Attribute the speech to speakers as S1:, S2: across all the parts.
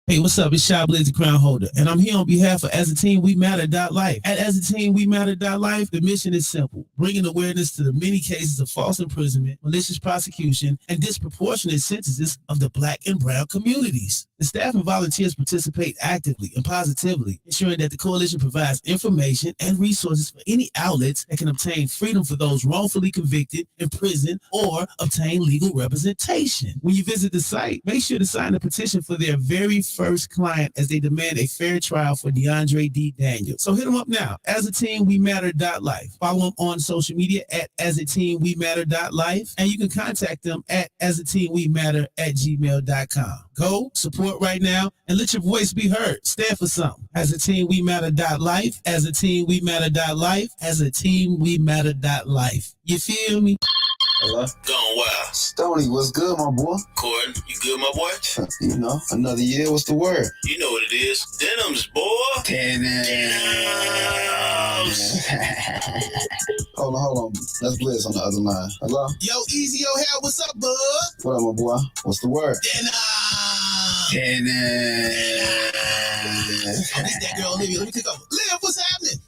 S1: Hey, what's up? It's Chiblizz, the crown holder, and I'm here on behalf of As a Team We Matter.life. At As a Team We Matter.life, the mission is simple: bringing awareness to the many cases of false imprisonment, malicious prosecution, and disproportionate sentences of the Black and brown communities. The staff and volunteers participate actively and positively, ensuring that the coalition provides information and resources for any outlets that can obtain freedom for those wrongfully convicted, imprisoned, or obtain legal representation. When you visit the site, make sure to sign a petition for their very first client as they demand a fair trial for DeAndre D. Daniels. So hit them up now. As a Team We Matter.life. Follow them on social media at As a Team We Matter.life, and you can contact them at asateamwematter@gmail.com. Go support right now and let your voice be heard. Stand for something. As a Team We Matter.life. As a Team We Matter.life. As a Team We Matter.life. You feel me?
S2: Hello?
S3: Going wild.
S2: Stony, what's good, my boy?
S3: Corden, you good, my boy?
S2: You know, another year, what's the word?
S3: You know what it is. Denims, boy.
S2: Denims. Hold on. That's Blizz on the other line. Hello?
S1: Yo, Easy O'Hare, what's up, bud?
S2: What up, my boy? What's the word?
S1: Denims.
S2: Denims.
S1: Oh, this that girl, Olivia. Let me click over. Liv, what's happening?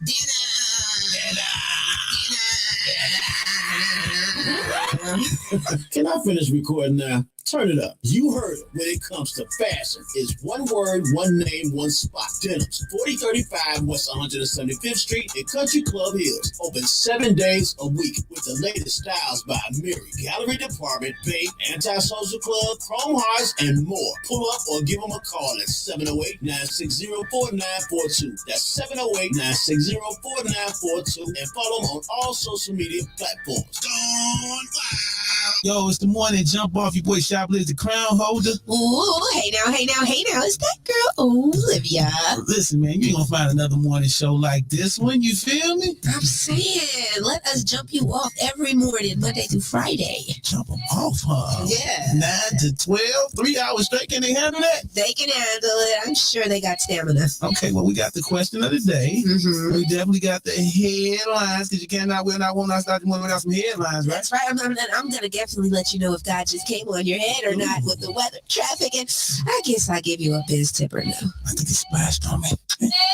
S4: Can I finish recording now? Turn it up. You heard it. When it comes to fashion, it's one word, one name, one spot. Denims, 4035 West 175th Street in Country Club Hills. Open 7 days a week with the latest styles by Mary, Gallery Department, Babe, Anti-Social Club, Chrome Hearts, and more. Pull up or give them a call at 708-960-4942. That's 708-960-4942, and follow them on all social media platforms.
S1: Yo, it's the morning Jumpoff. Your boy Chiblizz, the crown holder.
S5: Ooh, hey now, it's that girl Olivia.
S1: Listen, man, you ain't gonna find another morning show like this one. You feel me?
S5: I'm saying, let us jump you off every morning, Monday through Friday.
S1: Jump them off, huh?
S5: Yeah.
S1: 9 to 12, 3 hours straight. Can they handle that?
S5: They can handle it. I'm sure they got stamina.
S1: Okay, well, we got the question of the day.
S5: Mm-hmm.
S1: We definitely got the will not start the morning without some headlines, right?
S5: That's right. I'm going to definitely let you know if God just came on your head or not with the weather, traffic, and I guess I'll give you a biz tip or no.
S1: I think it splashed on me.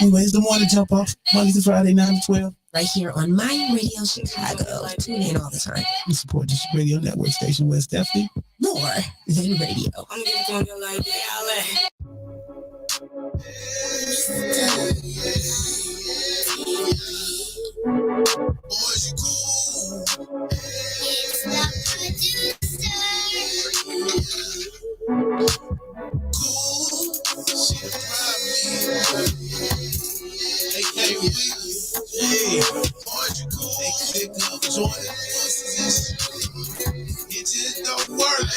S1: Anyways, the morning Jumpoff, Monday to Friday, 9 to 12.
S5: Right here on My Radio Chicago. Tune in all the time.
S1: We support this radio network station where it's definitely
S5: more than radio.
S6: I'm gonna go like that.
S7: Boys, you cool. It's the cool. Shit, hey, boys, you cool. They click up, join the it just don't work.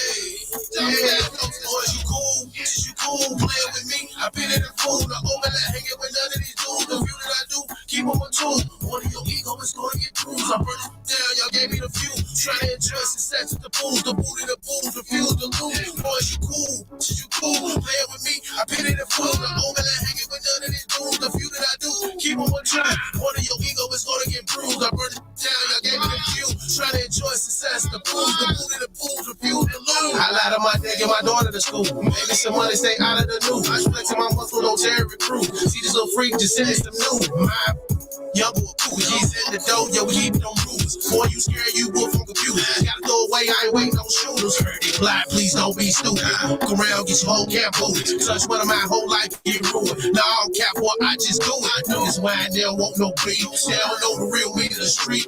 S7: Boys, you cool. You cool. Playing with me. I been in the food. I overlap hanging with none of these dudes. The view that I do, keep on my tool. One of your ego is going to get bruised. I burn it down. Y'all gave me the few. Trying to enjoy success with the fools. The booty, the fools refuse to lose. Boys, you cool. You cool. Playing with me. I been in the food. I overlap hanging with none of these dudes. The view that I do, keep on my track. One of your ego is going to get bruised. I burn it down. Y'all gave me the few. Trying to enjoy success. The fools, the booty, the fools refuse to lose. I lied on my day, get my daughter to school. Maybe some money stay out of the news. I flexing my muscle, no terror crew. See this little freak, just send us some news. My young boy cool, he's in the dough, yo, we keep it on rules. Boy, you scared, you wolf, I'm confused. Gotta throw away, I ain't waiting on shooters. They fly, please don't be stupid. Look around, get your whole camp booted. Touch one of my whole life, get ruined. Nah, I don't cap, boy, I just do it. Niggas why they don't want no beef. They don't know the real me in the street.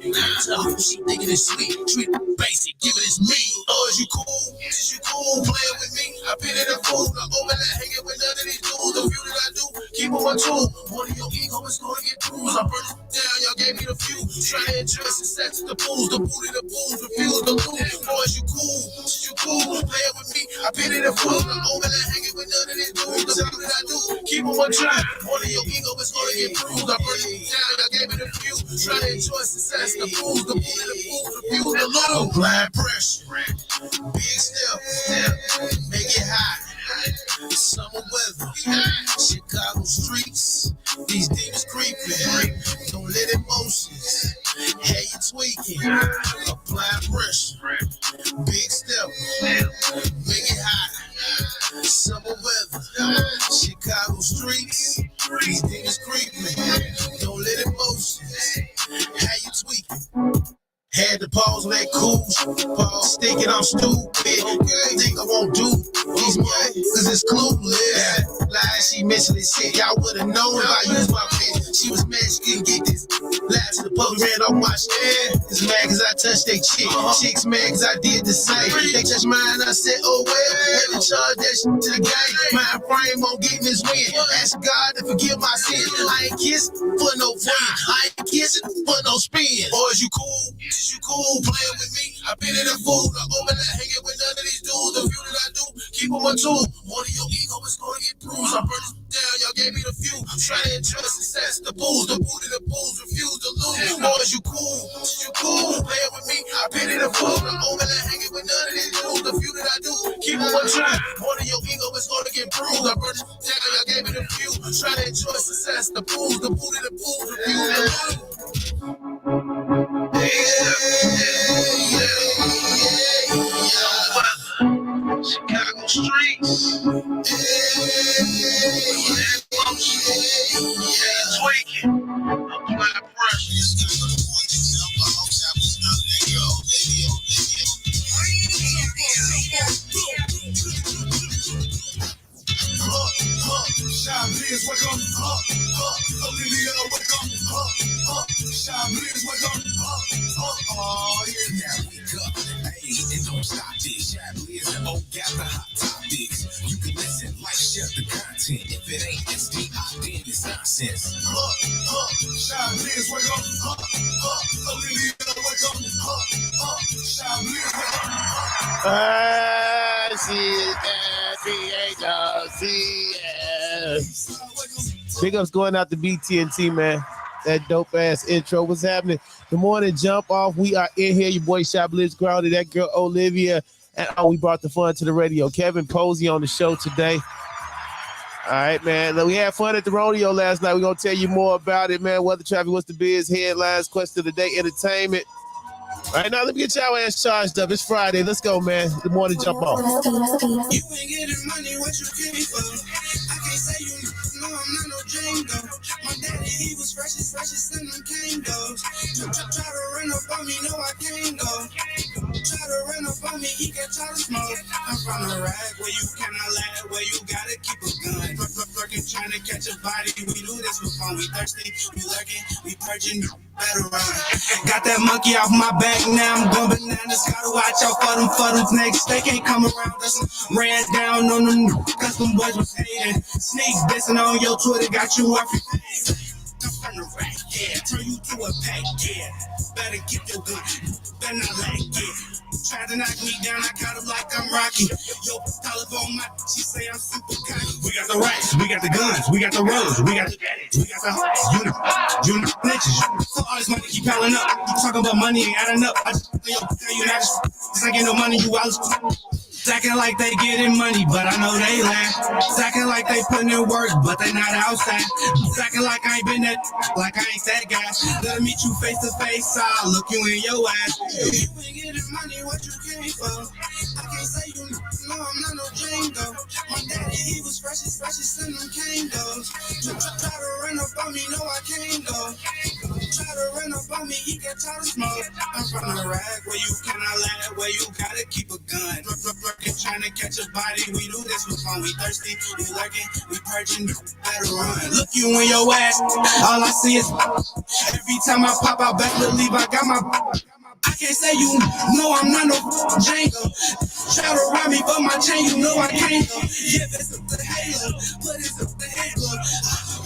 S7: She thinking it's sweet, treat it basic, give it its meat. Is you cool? Is you cool? Playing with me? I been in the food, I overlap hanging with none of these dudes. The view that I do, keep on my tool. One of your ego is gonna get bruised. I burn it down, y'all gave me the few. Trying to enjoy success with the fools, the booty, the fools refuse to lose. Boys, you cool? Is you cool? Playing with me? I been in the food, I overlap hanging with none of these dudes. The view that I do, keep on my track. One of your ego is gonna get bruised. I burn it down, y'all gave me the few. Trying to enjoy success, the fools, the booty, the fools refuse to lose. Apply pressure. Big step, make it hot. Summer weather, Chicago streets, these demons creeping. Don't let emotions have you tweaking. Apply pressure, big step, make it hot. Summer weather, Chicago These niggas creeping. Don't let emotions. How you tweaking? Had to pause on that cool pause. Thinking I'm stupid. Think I won't do these cause it's clueless. Lies she mentally sick. Y'all would've known if I used my bitch. She was mad she couldn't get this. Lied to the public, ran off my stand. It's mad cause I touched they chick. Chicks mad cause I did the same. They touched mine, I said, oh well. Had to charge that shit to the game. My frame won't get this win. Ask God to forgive my sins. I ain't kissing for no friend. I ain't kissing for no spin. Boys, you cool? You cool playing with me? I been in the food. I'm over there hanging with none of these dudes. The few that I do, keep on my tool. One of your ego is gonna get bruised. I burned this down, y'all gave me the few. Trying to enjoy success. The booze, the booty, the booze, refuse to lose. Boys, you cool? You cool playing with me? I been in the food. I'm over there hanging with none of these dudes. The few that I do, keep on my track. One of your ego is gonna get bruised. I burned this down, y'all gave me the few. Trying to enjoy success. The booze, the booty, the booze, refuse to lose. Chicago streets. Tweaking. Apply pressure. Chiblizz, wake up, Olivia, wake up, Chiblizz, wake up, oh yeah, now wake up, hey, and don't stop this, Chiblizz, oh, got the hot topics, you can listen, like, share the content, if it ain't SDI, then it's nonsense, Chiblizz, wake up, Olivia, wake up, Chiblizz, wake up,
S8: Big ups going out to BT&T, man. That dope ass intro. What's happening? Good morning, Jumpoff. We are in here. Your boy Chiblizz Crowdy, that girl Olivia, and we brought the fun to the radio. Kevin Posey on the show today. All right, man. We had fun at the rodeo last night. We're gonna tell you more about it, man. Weather traffic, what's the biz, headlines, question of the day, entertainment. All right, now let me get y'all ass charged up. It's Friday. Let's go, man. Good morning, Jumpoff.
S7: You ain't getting money, what you came for? I can't say you know I'm not no Django. My daddy, he was fresh as in them Kangos. Try to run up on me, no I can't go. Try to run up on me, he can try to smoke. I'm from the rag where you cannot laugh, where you gotta keep a gun. Flirting, trying to catch a body. We do this for fun. We thirsty, we lurking, we purging. Better run. Got that monkey off my back, now I'm going bananas. Gotta watch out for them snakes. They can't come around us. Ran down on them cause them boys was hating. Sneak dissing on your Twitter, got you off your face. I'm from the rack, yeah. Turn you to a pack, yeah. Better get your gun, better not lag, yeah. Try to knock me down, I got him like I'm Rocky. Yo, telephone my, she say I'm super cocky. We got the racks, we got the guns, we got the roads, we got the gadgets, we got the hoes, you snitches. So all this money keep piling up. You talking about money ain't adding up. I just tell you not just ain't no money, you out. Acting like they getting money, but I know they laugh. Acting like they putting in work, but they not outside. Acting like I ain't been that, like I ain't that guy. Let me meet you face to face, I'll look you in your ass. You ain't getting money, what you came for? I can't say you know I'm not no Django. My daddy, he was fresh as in them Kangos. Try to run up on me, no I can't go. Try to run up on me, he can try to smoke. I'm from the rag where you cannot laugh, where you gotta keep a gun. Trying to catch a body, we do this for fun. We thirsty, we lurking, we purging, better run. Look you in your ass, all I see is every time I pop out, best believe I got my. I can't say you know I'm not no Django. Try to rob me for my chain, you know I can't go. Yeah, this is the halo, but it's the halo.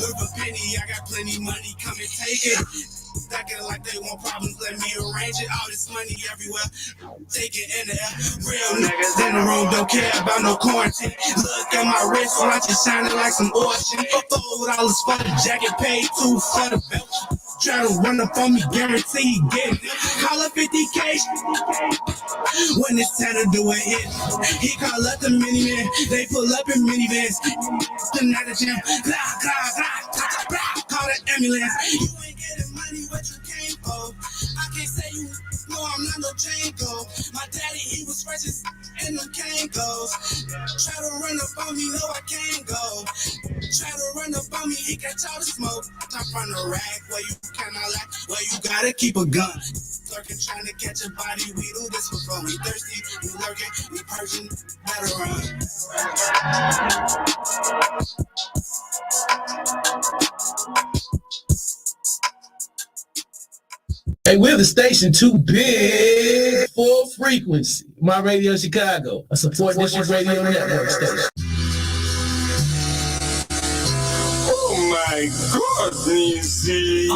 S7: Worth a penny, I got plenty money, come and take it. Stacking like they want problems, let me arrange it. All this money everywhere, take it in the air. Real niggas in the room don't care about no quarantine. Look at my wrist, watch it shining like some ocean. $4 for the jacket, paid $2 for the belt. Try to run up on me, guarantee get it. Call up 50K when it's time to do a hit. He call up the minivan, they pull up in minivans. Then at the gym, call the ambulance. You ain't getting money, what you came for? I can't say you know I'm not no Django. My daddy, he was fresh as in them Kangos. Try to run up on me, no I can't go. Try to run up on me, He catch all the smoke. Top on the rack where you cannot lack, where you gotta keep a gun. Lurking, trying to catch a body. We do this for fun. We thirsty, we lurking, we purging. Better run.
S1: Hey, we're the station too big for frequency. My Radio Chicago, a support district radio network station.
S7: Oh my God, Nisi.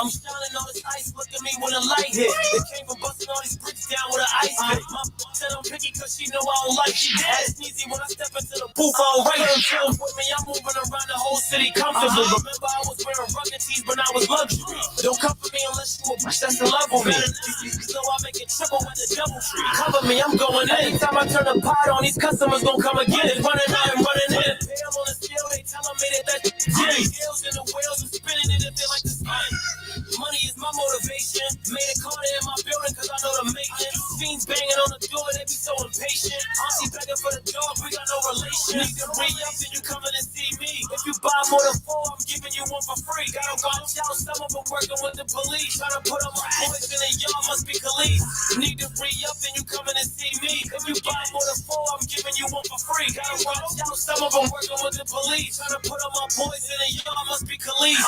S9: I'm shining on this ice, look at me when the light hit. It came from busting all these bricks down with an ice pick. My mom said I'm picky cause she know I don't like shit. Ask Sneezy when I step into the booth, I don't write them films with me. I'm moving around the whole city comfortably. Remember I was wearing rugged tees, but I was luxury. Don't come for me unless you a bitch that's in love with me. So I make it triple with the double tree. Cover me, I'm going in. Anytime I turn the pot on, these customers gon' come again. Running out and running in. Pay them on the scale, they telling me that deals in the whales and spinning it if they like to spin. Money is my motivation. Made a corner in my building cause I know the maintenance. Fiends banging on the door, they be so impatient. Auntie begging for the dog, we got no relation. Need to re-up and you coming to see me. If you buy more than 4, I'm giving you one for free. Gotta watch out, some of them working with the police. Trying to put on my boys in the yard, must be police. Need to re-up and you coming to see me. If you buy more than 4, I'm giving you one for free. Gotta watch out, some of them working with the police. Trying to put on my boys in the yard, must be police.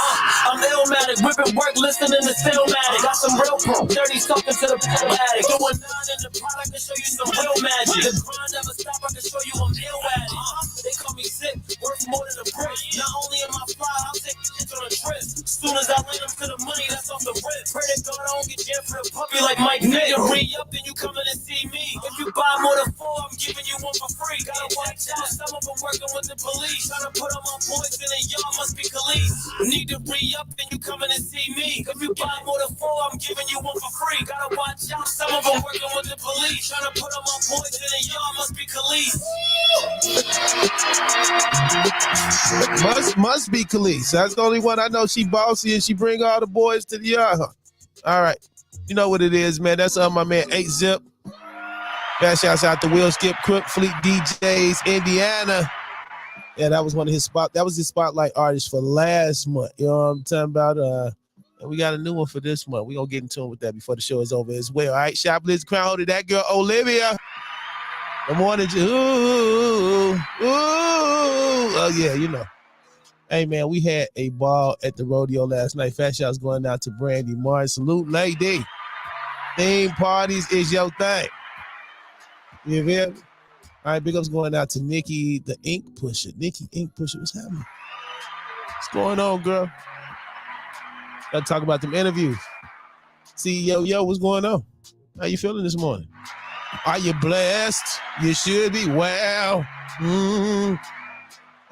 S9: I'm illmatic, whipping work, listening to Stillmatic. Got some real pro, 30 talking to the addict. Doing 9 in the product to show you some real magic. The grind never stop, I can show you I'm ill at it. They call me sick, worth more than a brick. Not only am I fly, I'll take it on a trip. Soon as I land them to the money, that's off the rip. Pray to God I don't get jammed for the puppy like Mike Nick. You re-up and you coming to see me. If you buy more than 4, I'm giving you one for free. Gotta watch out, some of them working with the police. Trying to put on my boys in the yard, must be police. Need to re-up and you coming to see me. If you buy more than 4, I'm giving you one for free. Gotta watch out, some of them working with the police. Trying to put on my boys in the yard, must be police.
S8: Must be Khalees. That's the only one I know. She bossy and she bring all the boys to the yard. All right. You know what it is, man. That's my man 8-Zip. Bad shouts out to Will Skip, Crook, Fleet DJs, Indiana. Yeah, that was one of his spotlight artists for last month. You know what I'm talking about? And we got a new one for this month. We're gonna get into it with that before the show is over as well. All right, Chiblizz crown holder, that girl Olivia. Good morning, ooh. Oh yeah, you know. Hey man, we had a ball at the rodeo last night. Fat shouts going out to Brandy Martin. Salute, lady. Theme parties is your thing. You feel me? All right, big ups going out to Nikki, the Ink Pusher. Nikki, Ink Pusher, what's happening? What's going on, girl? Gotta talk about them interviews. CEO, what's going on? How you feeling this morning? Are you blessed? You should be. Well. All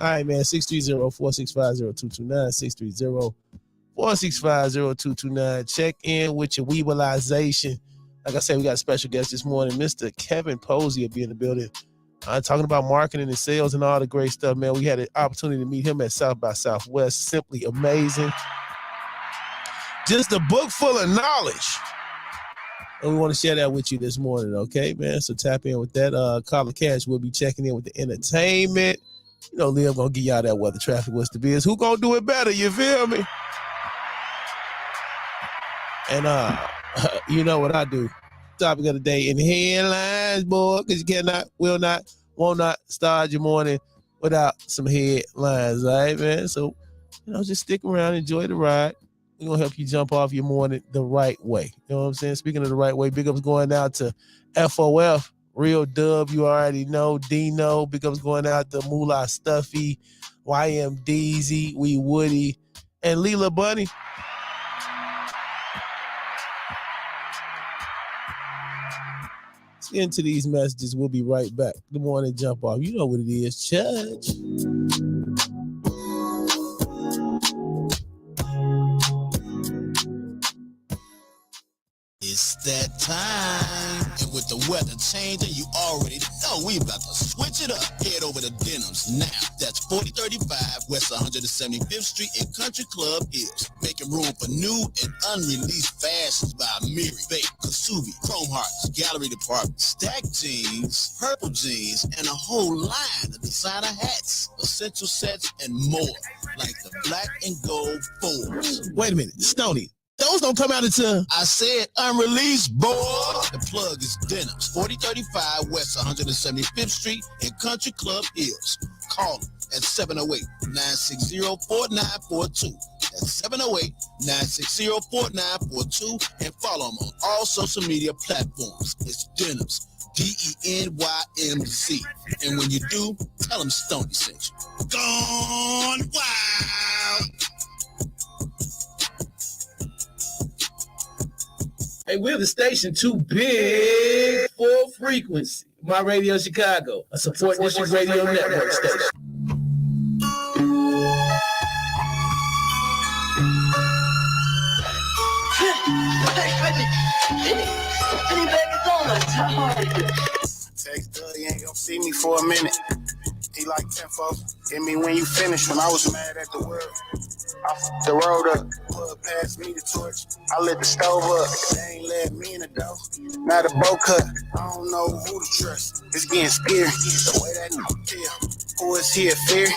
S8: right, man. 630-465-0229. 630-465-0229. Check in with your weebalization. Like I said, we got a special guest this morning. Mr. Kevin Posey will be in the building. Talking about marketing and sales and all the great stuff, man. We had an opportunity to meet him at South by Southwest. Simply amazing. Just a book full of knowledge. And we want to share that with you this morning, okay, man? So tap in with that. Colin Cash will be checking in with the entertainment. You know, Liam gonna give y'all that weather traffic what's the biz. Who gonna do it better? You feel me? And you know what I do. Topic of the day in headlines, boy, because you cannot, will not, won't not start your morning without some headlines, all right, man? So, you know, just stick around, enjoy the ride. We're going to help you jump off your morning the right way. You know what I'm saying? Speaking of the right way, big ups going out to FOF, Real Dub, you already know, Dino, big ups going out to Moolah Stuffy, YMDZ, Wee Woody, and Leela Bunny. Let's get into these messages. We'll be right back. Good morning, Jump Off. You know what it is, church.
S4: It's that time. And with the weather changing, you already know we about to switch Switch it up. Head over to Denims now. That's 4035 West 175th Street in Country Club Hills. Making room for new and unreleased fashions by Miri, Fake, Kasubi, Chrome Hearts, Gallery Department, Stack Jeans, Purple Jeans, and a whole line of designer hats, essential sets, and more, like the black and gold fours.
S8: Wait a minute, Stoney. Those don't come out until...
S4: I said unreleased, boy. The plug is Denims, 4035 West 175th Street in Country Club Hills. Call them at 708-960-4942. That's 708-960-4942. And follow them on all social media platforms. It's Denims, DENYMZ. And when you do, tell them Stoney sent you. Gone wild.
S1: Hey, we're the station too big for frequency. My Radio Chicago, a support district radio network station.
S7: Text Doug, you ain't gonna see me for a minute. He like tempo. Hit me when you finish. When I was mad at the world, I f***ed the road up. Plug passed me the torch. I lit the stove up. They ain't let me in the dough. Now the bow cut. I don't know who to trust. It's getting scary. The way that nigga feel. Who is here? Fear.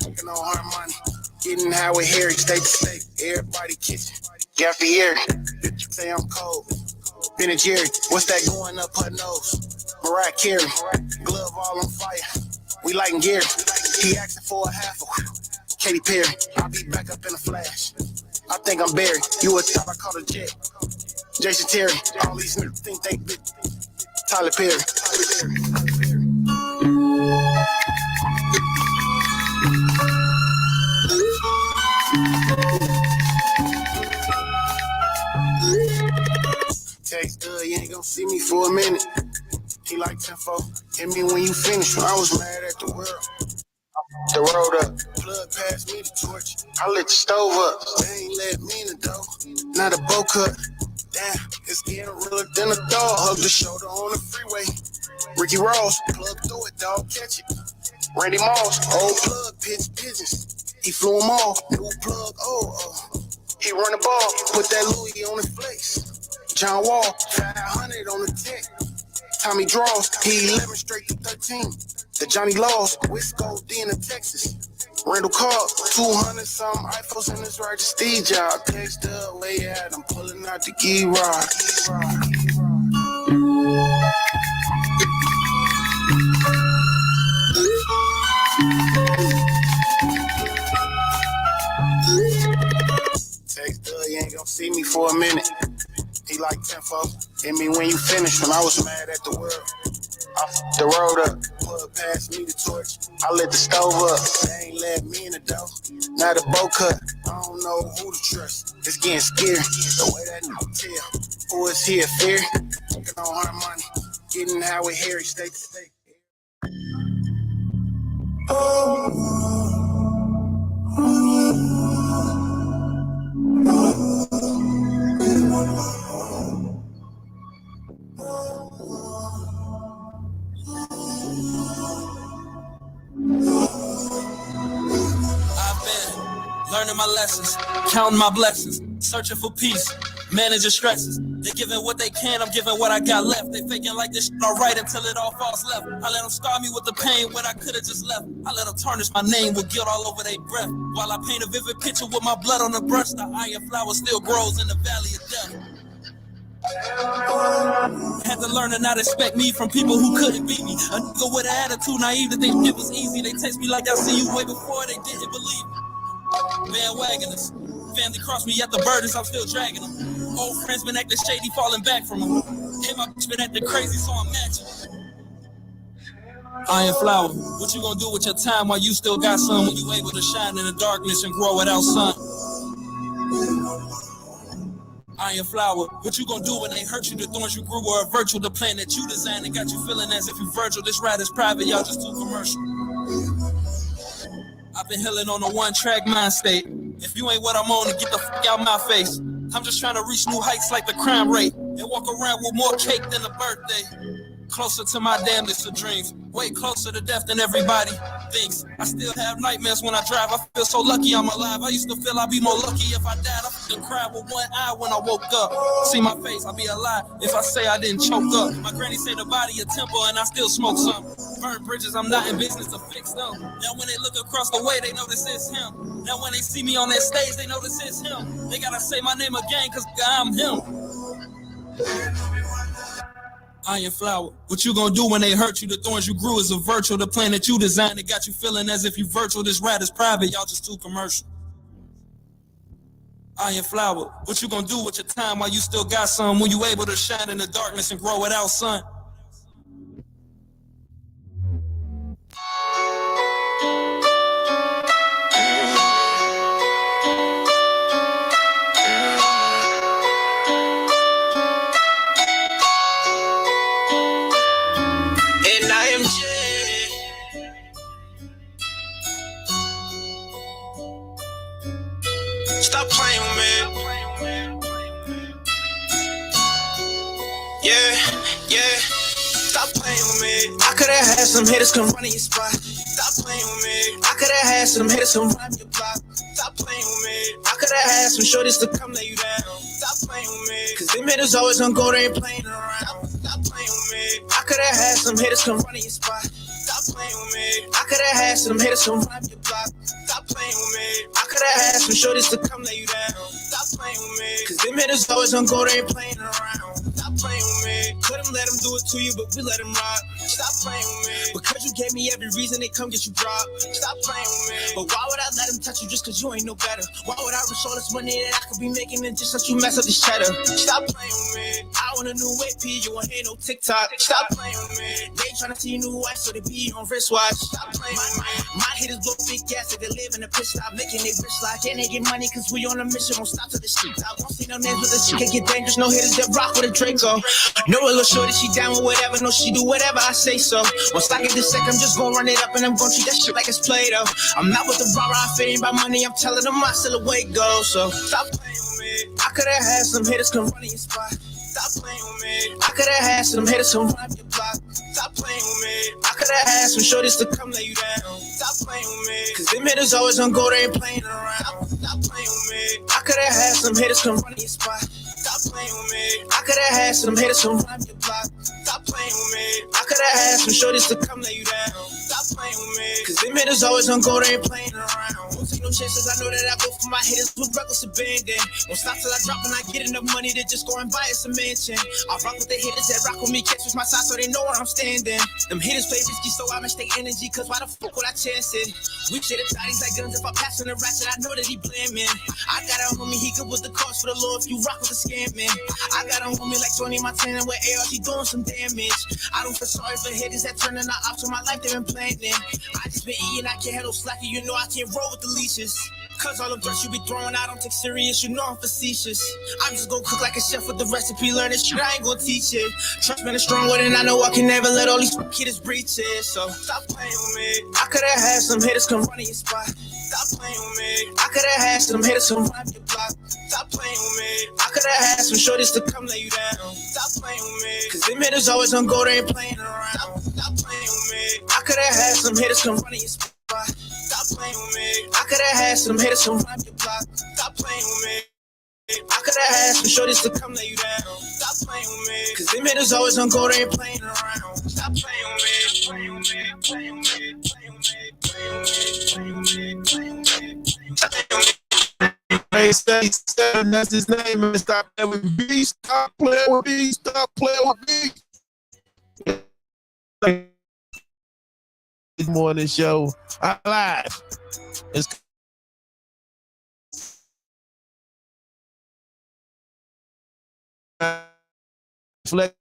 S7: Looking on her money. Getting how it Harry. State to state. Everybody kitchen. Gaffy Harry. Say I'm cold. Ben and Jerry. What's that going up her nose? Mariah Carey. Glove all on fire. We lighting Gary. He asking for a half a Katy Perry. I'll be back up in a flash. I think I'm buried. You a top, I call a jet. Jason Terry. All these niggas think they big. Tyler Perry. Text Doug, you ain't gonna see me for a minute. He like tempo. Hit me when you finish. When I was mad at the world, the road up. Plug passed me the torch. I lit the stove up. They ain't let me in the dough. Now the bow cut. Damn, it's getting realer than a dog. Hug the shoulder on the freeway. Ricky Ross, plug through it, dog, catch it. Randy Moss, old plug, pitch pigeons. He flew them all. New plug, he run the ball. Put that Louis on his face. John Wall, 500 on the tech. Tommy Draws, he 11 straight to 13. The Johnny Laws, Wisco, D in Texas. Randall Carr, 200 some iPhones in his right to Steve Jobs. Text up, way out, I'm pulling out the key rod. Text up, you ain't gonna see me for a minute. He like tempo. Hit me when you finish. When I was mad at the world, I f***ed the road up. Plug passed me the torch. I lit the stove up. They ain't let me in the dough. Now the bow cut. I don't know who to trust. It's getting scary. The way that nigga tell. Who is here? Fear. Looking on her money. Getting how it Harry. State to state.
S9: Learning my lessons, counting my blessings, searching for peace, managing stresses. They giving what they can, I'm giving what I got left. They faking like this shit alright until it all falls left. I let them scar me with the pain when I could've just left. I let them tarnish my name with guilt all over their breath. While I paint a vivid picture with my blood on the brush, the iron flower still grows in the valley of death. Had to learn to not expect me from people who couldn't beat me. A nigga with an attitude, naive to think it was easy. They text me like I see you way before they didn't believe me. Bandwagoners, family crossed me at the burdens, I'm still dragging them. Old friends been acting shady, falling back from them. Hey, my bitch been acting crazy, so I'm matching. Iron flower, what you gonna do with your time while you still got some? When you able to shine in the darkness and grow without sun? Iron flower, what you gonna do when they hurt you? The thorns you grew were a virtue. The plan that you designed and got you feeling as if you Virgil. This ride is private, y'all just too commercial. I've been healing on a one-track mind state. If you ain't what I'm on, then get the fuck out my face. I'm just trying to reach new heights like the crime rate and walk around with more cake than a birthday.
S10: Closer to my damnedest of dreams. Way closer to death than everybody thinks. I still have nightmares when I drive. I feel so lucky I'm alive. I used to feel I'd be more lucky if I died. I fucking cried with one eye when I woke up. See my face, I'd be a lie if I say I didn't choke up. My granny said the body a temple and I still smoke some. Burn bridges, I'm not in business to fix them. Now when they look across the way, they know this is him. Now when they see me on that stage, they know this is him. They gotta say my name again, cause I'm him. Iron flower. What you gonna do when they hurt you? The thorns you grew is a virtual. The plan that you designed, it got you feeling as if you virtual. This ride is private, y'all just too commercial. Iron flower. What you gonna do with your time while you still got some? When you able to shine in the darkness and grow without sun?
S7: And I am stop playing with me. Yeah. Stop playing with me. I could've had some hitters come run in your spot. Stop playing with me. I could've had some hitters come run your block. Stop playing with me. I could've had some shorties to come lay you down. Stop playing with me. Cause them hitters always gonna go there and playing around. Stop playing with me. I could've had some hitters come run in your spot. Stop playing with me. I could've had some hitters come run your block. Stop playing with me. I could've had some shorties to come lay you down. Stop playing with me. Cause them hitters always gonna go there and playing around. Stop playing with me. Couldn't let them do it to you, but we let them rock. Stop playing with me. Because you gave me every reason they come get you dropped. Stop playing with me. But why would I let them touch you just cause you ain't no better? Why would I risk all this money that I could be making and just let you mess up this cheddar? Stop playing with me. I want a new AP, you want hear no TikTok. Stop playing with me. They tryna see a new wife, so they be on wristwatch. Stop playing with me. My hitters blow big gas, they live in a pit stop, making they rich like, and they get money cause we on a mission, won't stop to the streets. I won't see no names with this shit, can get dangerous, no hitters that rock with a Draco. No a little shorty, she down with whatever, no she do whatever I say so. Once I get this sec, I'm just gonna run it up and I'm gonna treat that shit like it's Play-Doh. I'm not with the rah-rah, if it ain't about money, I'm telling them I still away go. So stop playing with me. I could've had some hitters come run in your spot. Stop playing with me. I could've had some hitters come run your block. Stop playing with me. I could've had some shorties to come lay you down. Stop playing with me. Cause them hitters always gonna go there and playing around. Stop playing with me. I could've had some hitters come run your spot. Stop playing with me. I could've had some hitters come run your block. Stop playing with me. I could've had some shorties to come lay you down. Stop playing with me. Cause them hitters always gonna go there and playing around. Won't take no chances, I know that I go for my hitters with reckless abandon. Won't stop till I drop and I get enough money to just go and buy us a mansion. I rock with the hitters that rock with me, catch with my side so they know where I'm standing. Them hitters play risky, so I match their energy, cause why the fuck would I chance it? We shit at thotties like guns, if I pass on the ratchet, I know that he blaming. I got a homie, he good with the cause for the law if you rock with the scamming. I got a homie like Tony Montana with AR, he doing some damage. I don't feel sorry for hitters that turning the ops on my life, they been planning. I just been eating, I can't handle slacking, you know I can't roll with the leashes. Cause all the dirt you be throwing, I don't take serious, you know I'm facetious. I'm just gonna cook like a chef with the recipe, learn this shit, I ain't gonna teach it. Trust me, it's strong with it, I know I can never let all these kids breach it. So stop playing with me. I could've had some hitters come run in your spot. Stop playing with me. I could've had some hitters come run your block. Stop playing with me. I could've had some shorties to come lay you down. Stop playing with me. Cause them hitters always gonna go there and playing around. Stop playing with me. I could've had some hitters come run in your spot. Stop playing with me. I could've had some hitters come run your block. Stop playing with me. I could've had some shorties to come lay you down. Stop playing with me. Cause them hitters always gonna go there and playing around. Stop playing with me. Playing with me. Playing with me. Playing with me. Playing with me. Playing with me. Playing with me.
S8: Hey, stay seven, that's his name, man. Stop playing with me. Stop playing with me. Stop playing with me. This morning show, I live. It's flex.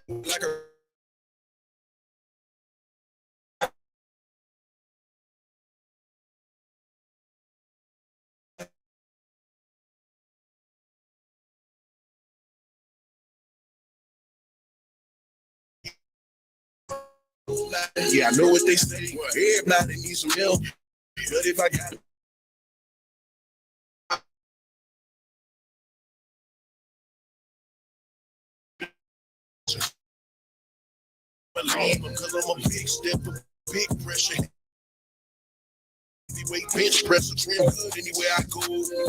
S7: Like a yeah, I know what they say. Everybody needs some help. But if I got it, because I'm a big stepper, big pressure. Heavyweight bench presser, trim good anywhere I go.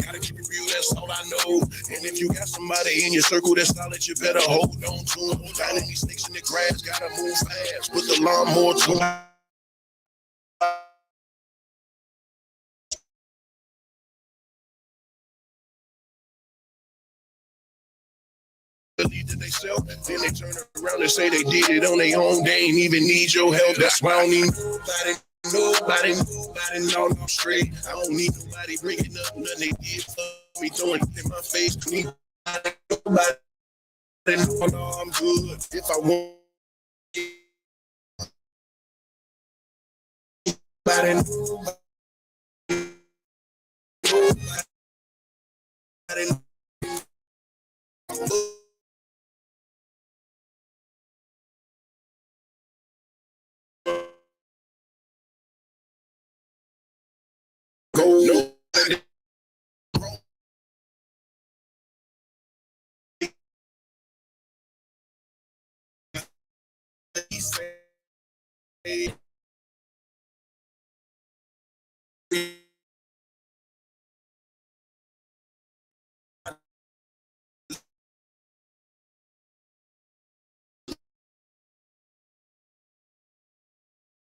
S7: Gotta keep it real, that's all I know. And if you got somebody in your circle that's solid, you better hold on to them. Finding these snakes in the grass, gotta move fast. Put the lawnmower to them. Believe in themselves, then they turn around and say they did it on their own. They ain't even need your help. That's why I don't need nobody, no, I'm straight. I don't need nobody bringing up nothing they did for me, throwing it in my face. Nobody, no, I'm good. If I want, nobody.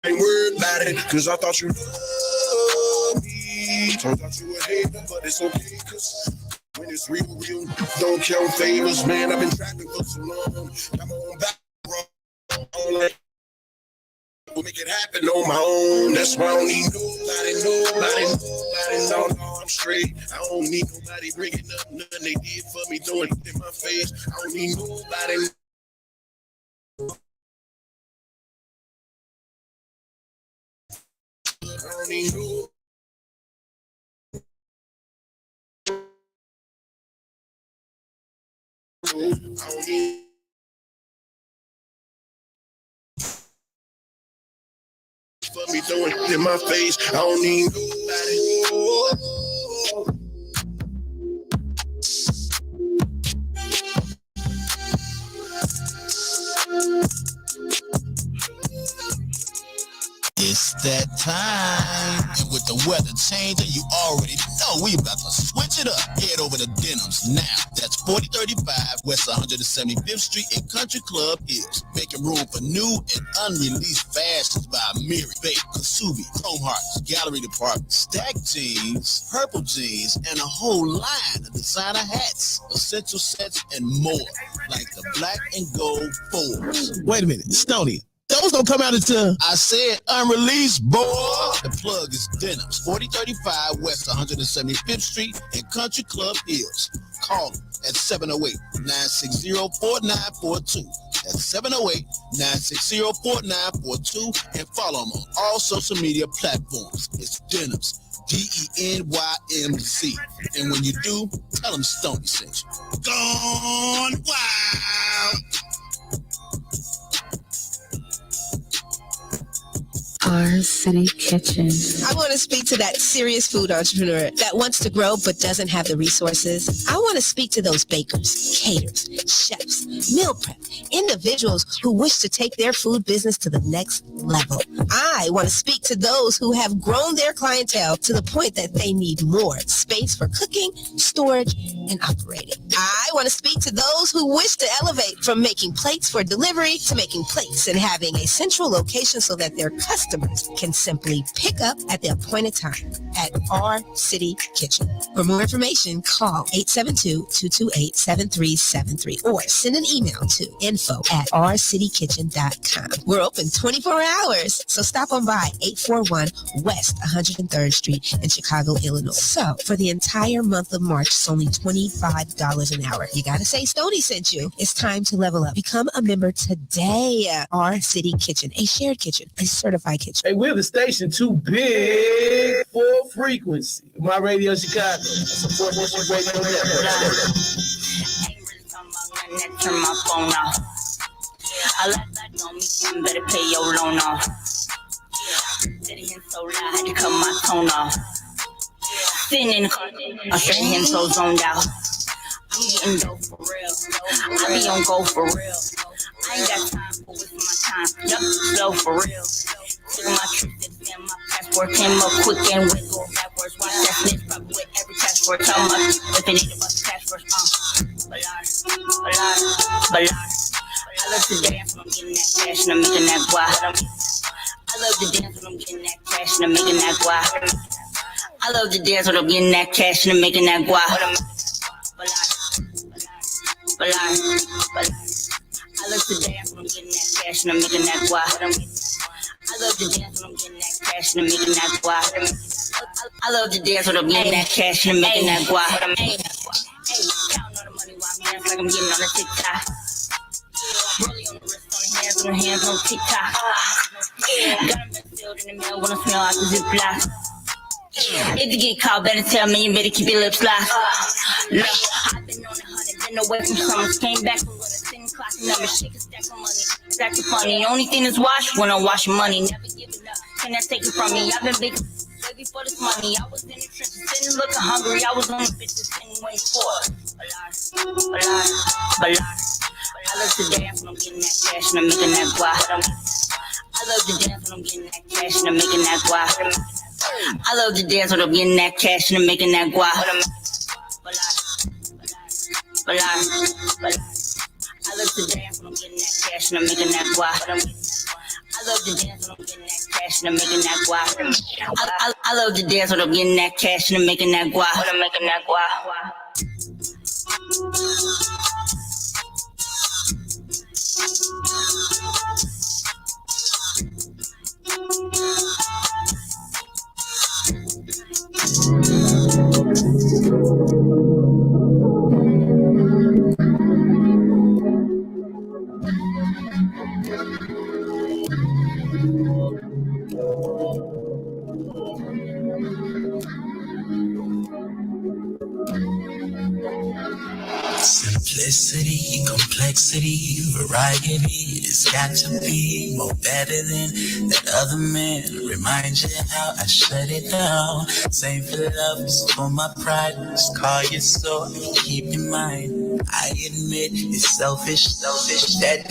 S7: Ain't worried about it, cause I thought you loved me. Turns out you a hater, but it's okay, cause when it's real, don't count favors, man. I've been trapping for so long. I'm on back, we'll make it happen on my own. That's why I don't need nobody, no, I'm straight. I don't need nobody bringing up nothing they did for me, throwing it in my face. I don't need nobody. I don't need no. I don't need. For me throwing it in my face. I don't need nobody.
S4: It's that time. And with the weather changing, you already know we about to switch it up. Head over to Denim's now. That's 4035 West 175th Street in Country Club Hills. Making room for new and unreleased fashions by Miri, Babe, Kasubi, Chrome Hearts, Gallery Department, Stack Jeans, Purple Jeans, and a whole line of designer hats, essential sets, and more, like the black and gold fours.
S8: Wait a minute, Stoney. Those don't come out until
S4: I said unreleased, boy. The plug is Denim's, 4035 West 175th Street in Country Club Hills. Call them at 708-960-4942. That's 708-960-4942, and follow them on all social media platforms. It's Denim's, DENYMZ. And when you do, tell them Stoney sent you. Gone wild.
S11: Our City Kitchen.
S5: I want to speak to that serious food entrepreneur that wants to grow but doesn't have the resources. I want to speak to those bakers, caterers, chefs, meal prep, individuals who wish to take their food business to the next level. I want to speak to those who have grown their clientele to the point that they need more space for cooking, storage, and operating. I want to speak to those who wish to elevate from making plates for delivery to making plates and having a central location so that their customers can simply pick up at the appointed time at our City Kitchen. For more information, call 872-228-7373 or send an email to info@ourcitykitchen.com. We're open 24 hours, so stop on by 841 West 103rd Street in Chicago, Illinois. So, for the entire month of March, it's only $25 an hour. You gotta say Stoney sent you. It's time to level up. Become a member today. Our City Kitchen, a shared kitchen, a certified kitchen.
S8: Hey, we're the station too big for frequency. My Radio Chicago. Support this radio network.
S12: Turn my phone off. I like that on me, better pay your loan off. Sitting in so loud, I had to cut my tone off. Sitting in the car, I'm sitting in so zoned out. I'm getting dope for real. I be on go for real. I ain't got time for wasting my time. Yup, slow for real. Took my trip to send my passport. Came up quick and wiggle backwards. Watch that snitch pop with every passport. Tell my if they need a bus cash first. Balar. I love to dance when I'm getting that cash and I'm making that guap. I love to dance when I'm getting that cash and I'm making that guap. I love to dance when I'm getting that cash and I'm making that guap. Balar. I love to dance when I'm getting that cash and I'm making that guap. I love to dance when I'm getting that cash and I'm making that guap. I love to dance when I'm getting that cash and I'm making that guap. Hey, counting all the money while I dance like I'm getting on the TikTok. Rolling on the wrist, on the hands on TikTok. Got them sealed in the mail when I smell out the Ziploc. If you get caught, better tell me, you better keep your lips locked. Look, I've been on the hunt, been away from summers. Came back from winter, sitting clock numbers, shake a stack of money. Stack of funny, the only thing is wash when I'm washing money. Never giving up, can I take it from me? I've been big way before this money. I was in the trenches, sitting looking hungry. I was on the bitches, sitting waiting for Balar. I love to dance when I'm getting that cash and I'm making that guap. I love to dance when I'm getting that cash and I'm making that guap. I love to dance when I'm getting that cash and I'm making that guap. Balar. I love to dance when I'm getting that cash and I'm making that guap. I love to dance when I'm getting that cash and I'm making that guap. I love to dance when I'm getting that cash and I'm making that guap. I'm making that guap.
S13: Simplicity, complexity, variety, it's got to be more better than that other man. Remind you how I shut it down. Same for love, it's for my pride. Just call your soul, keep in mind. I admit it's selfish, that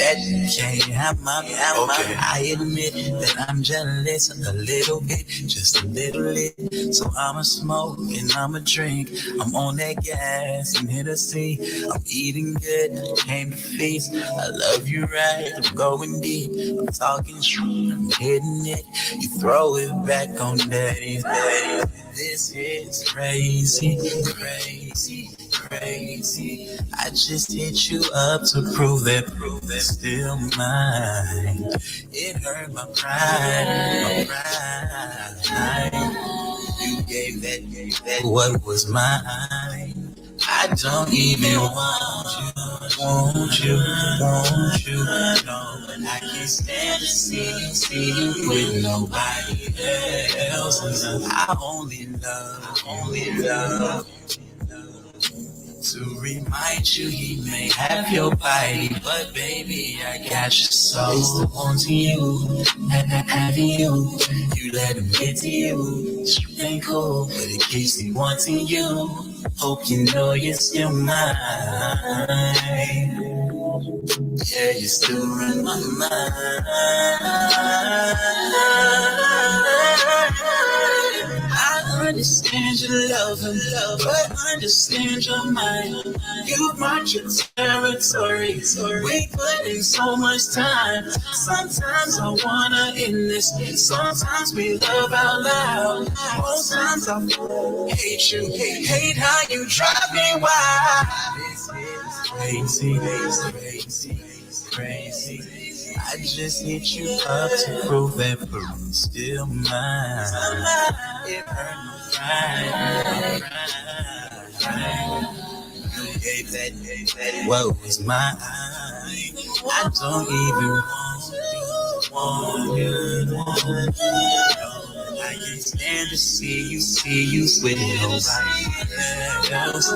S13: can't have my okay. I admit that I'm jealous a little bit, just a little bit. So I'ma smoke and I'ma drink. I'm on that gas and hit a sea. I'm eating good, came to feast. I love you right, I'm going deep. I'm talking true, I'm hitting it. You throw it back on daddy. This is crazy. I just hit you up to prove that still mine. It hurt my pride. You gave that what was mine. I don't even want you, no. And I can't stand to see you with nobody else. I only love to remind you he may have your body, but baby, I got your soul. It's the one to you, having you. You let him get to you. You ain't cool, but it keeps me wanting you. Hope you know you're still mine. Yeah, you still run my mind. I understand. understand your love, but understand your mind. You mark your territory. We put in so much time. Sometimes I wanna end this. Sometimes we love out loud. Most times I hate you. Hate how you drive me wild. Crazy, crazy, crazy. I just hit you up to prove that you're still mine. It hurt my pride. You gave that what was mine. I don't even want you. I can't stand to see you with nobody else.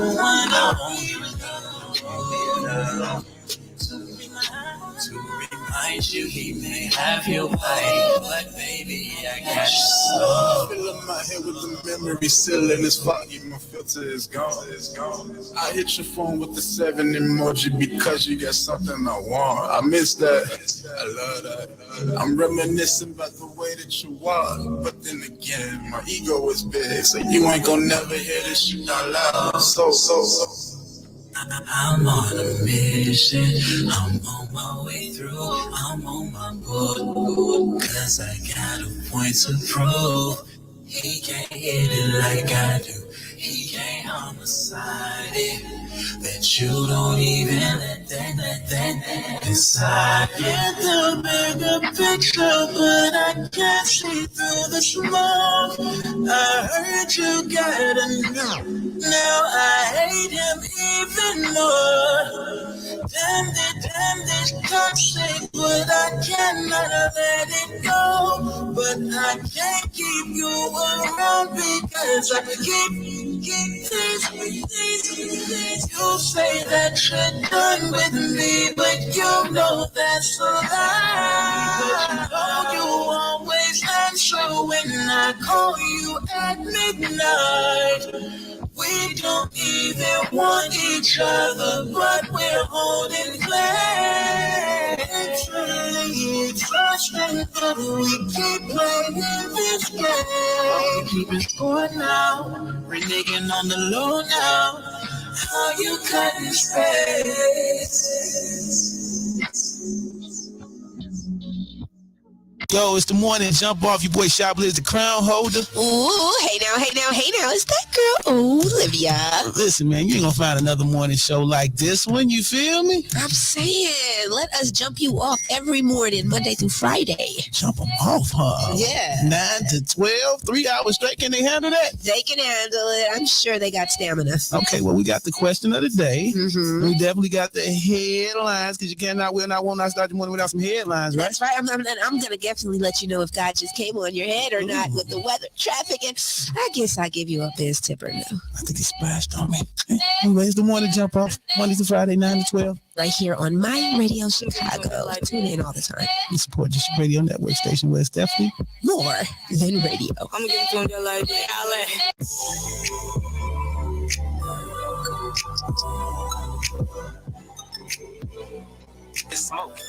S13: To remind you he may have your way, but baby, I got your soul.
S14: Filling my head with the memory, still in this foggy, my filter is gone. I hit your phone with the 7 emoji because you got something I want. I miss that, I love that. I'm reminiscing about the way that you walk, but then again, my ego is big, so you ain't gonna never hear this shit out loud. So.
S13: I'm on a mission, I'm on my way through, I'm on my board, cause I got a point to prove. He can't hit it like I do, he can't homicide it, that you don't even let that inside. Get the bigger picture, but I can't see through the smoke. I heard you gotta know. Now I hate him even more. Damn this toxic, but I cannot let it go. But I can't keep you around because I keep these. You say that you're done with me, but you know that's a lie. But you know you always answer when I call you at midnight. We don't even want each other, but we're holding flags. It's exhausting, but we keep playing this game. We keep it going now, reneging on the low now. How you cutting space?
S1: Yo, it's the morning jump off. Your boy Chiblizz, the crown holder.
S5: Ooh, hey now, it's that girl, Olivia.
S1: Listen, man, you ain't gonna find another morning show like this one. You feel me?
S5: I'm saying, let us jump you off every morning, Monday through Friday.
S1: Jump them off, huh?
S5: Yeah.
S1: 9 to 12, 3 hours straight. Can they handle that?
S5: They can handle it. I'm sure they got stamina.
S1: Okay, well, we got the question of the day.
S5: Mm-hmm.
S1: We definitely got the headlines because you will not start the morning without some headlines, right?
S5: That's right. I'm gonna definitely let you know if God just came on your head or not with the weather, traffic, and I guess I'll give you a biz tipper now.
S1: I think he splashed on me. Anyway, it's the morning jump off, Monday to Friday, 9 to 12.
S5: Right here on My Radio Chicago. Tune in all the time.
S1: We support this radio network station where it's definitely
S5: more than radio.
S6: I'm gonna give it to him like
S9: It's Smokey.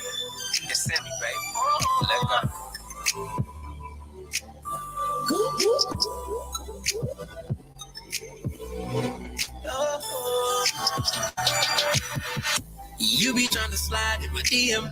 S9: It's Sammy, baby. Let go.
S13: You be trying to slide in my DM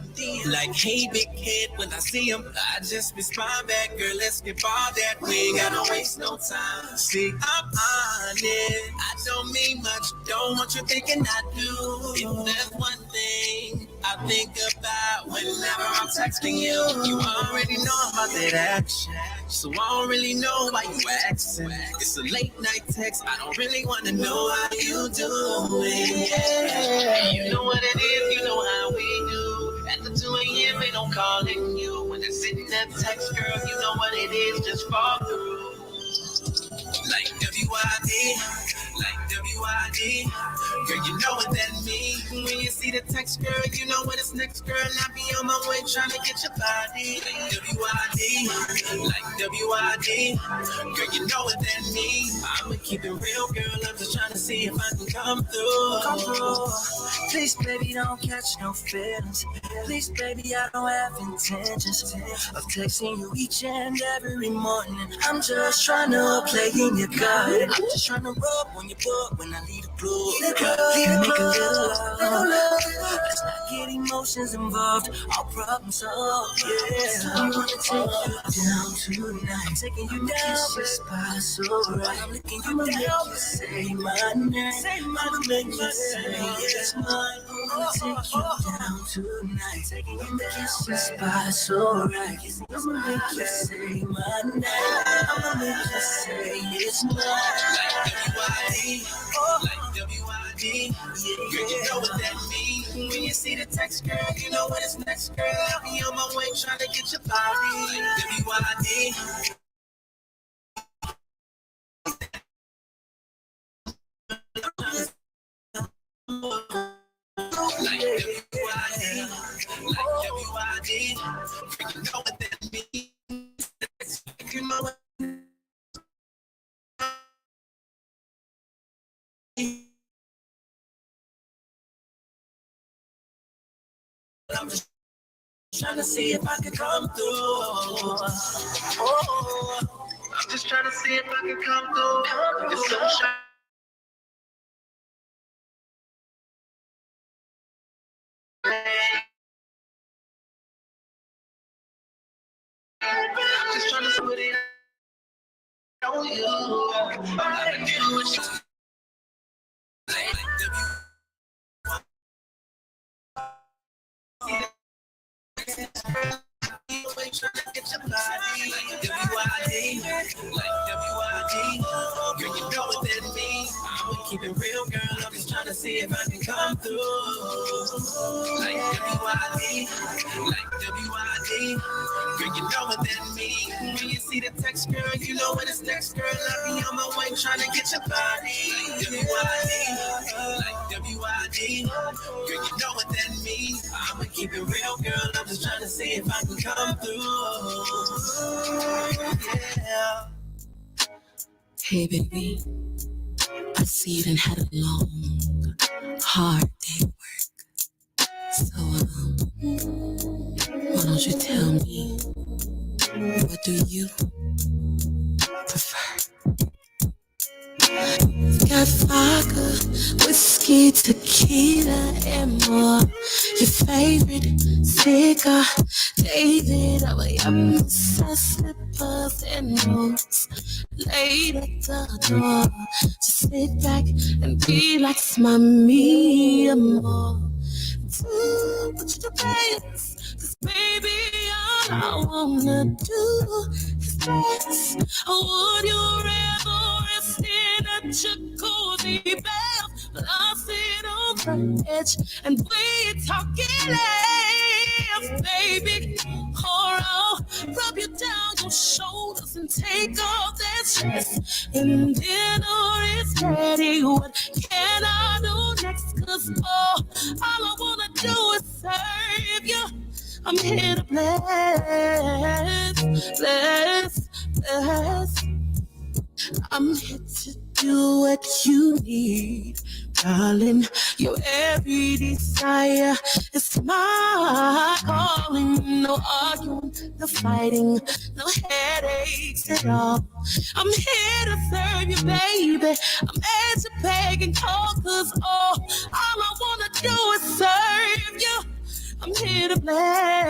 S13: like, hey, big kid, when I see him. I just respond back, girl, let's skip all that. We ain't gotta waste no time. See, I'm on it. I don't mean much, don't want you thinking I do. If there's one thing I think about whenever I'm texting you, you already know about that action. So I don't really know why you asking. It's a late night text, I don't really wanna know how you doing. Yeah. You know what it is, you know how we do. At the 2 a.m. ain't no calling you. When it's sitting that text, girl, you know what it is, just fall through. Like W-I-D,
S9: Girl, you know what that means. When you see the text, girl, you know what it's next, girl. I be on my way trying to get your body. W-I-D, like W-I-D. Girl, you know what that means. I'ma keep it real, girl. I'm just trying to see if I can come through.
S6: Please, baby, don't catch no feelings. Please, baby, I don't have intentions of texting you each and every morning. I'm just trying to play in your garden. I'm just trying to rub on your butt when I leave the club. Leave it, make a little love. Let's not get emotions involved. All problems solved, yeah. I wanna take you down tonight. I'm taking you down, but spots so right. I'm licking you down, say my name. I'ma make you say it's mine. I wanna take you down tonight. Taking you down, but spots so right. I'ma make you say my name. I'ma make you say it's mine.
S9: Like W-I-D, like W-I-D. Girl, you know what that means. When you see the text, girl, you know what it's next, girl. I'll be on my way trying to get your body. W-I-D. Like W-I-D, like W-I-D. Girl, you know what that means. You know what. I'm just trying to see if I can come through. Oh, I'm just trying to see if I can come through. It's so shy. I'm just trying to see what it on you. I can do what you trying to get your body. W-I-D, like W-I-D. Girl, you know what that means. I'ma keep it real, girl. I'm just trying to see if I can come through. Like W-I-D, like W-I-D. Girl, you know what that means. When you see the text, girl, you know what it's next, girl. I'll be on my way trying to get your body. W-I-D, like W-I-D. Girl, you know what that means. I'ma keep it real, girl. I'm just trying to see if I can come through. Yeah.
S11: Hey, baby, I see you done had a long, hard day at work. So, why don't you tell me, what do you prefer? Got vodka, whiskey, tequila, and more. Your favorite cigar, David, our young slippers and notes laid at the door. Just sit back and relax, mommy, amor. Do what you dance, 'cause baby, all I wanna do is dance. Would you rather rest in a jacuzzi bath? But I'll sit on the edge and we talking laughs, baby. Oh, rub you down your shoulders and take off that stress. And dinner is ready. What can I do next? 'Cause all I wanna do is serve you. I'm here to bless. I'm here to do what you need, darling. Your every desire is my calling. No arguing, no fighting, no headaches at all. I'm here to serve you, baby. I'm at your beg and call, 'cause all I wanna do is serve you. I'm here to bless.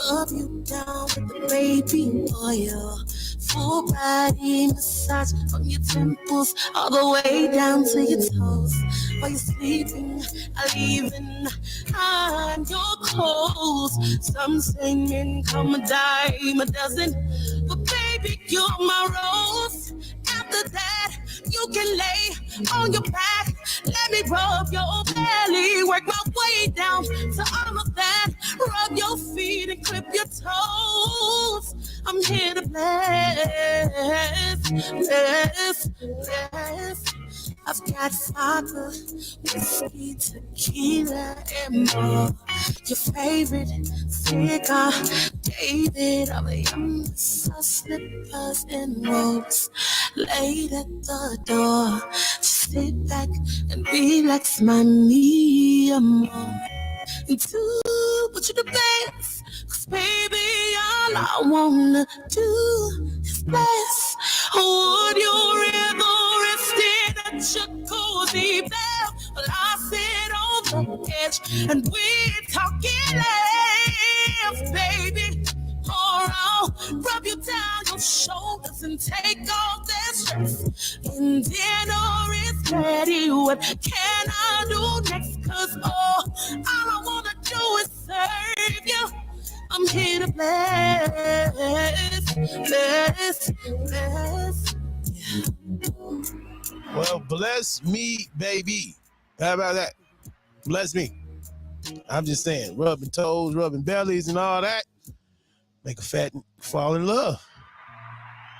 S11: Rub you down with the baby oil. Full body massage from your temples all the way down to your toes. While you're sleeping, I'll even hide your clothes. Some say men come a dime a dozen, but baby, you're my rose. After that, you can lay on your back. Let me rub your belly, work my way down to all of that. Rub your feet and clip your toes. I'm here to bless. I've got vodka, whiskey, tequila, and more. Your favorite cigar, David, all the young slippers and robes laid at the door. Sit back and relax, my amor. And do what you do best, 'cause baby, all I wanna do is bless. Would you ever rested at your cozy bed? Well, I sit on the edge and we're talking left, baby. Or I'll rub you down your shoulders and take all that stress. And dinner is ready. What can I do next? 'Cause all I wanna do is serve you. I'm here to bless.
S8: Well, bless me, baby. How about that? Bless me. I'm just saying, rubbing toes, rubbing bellies, and all that. Make a fat fall in love.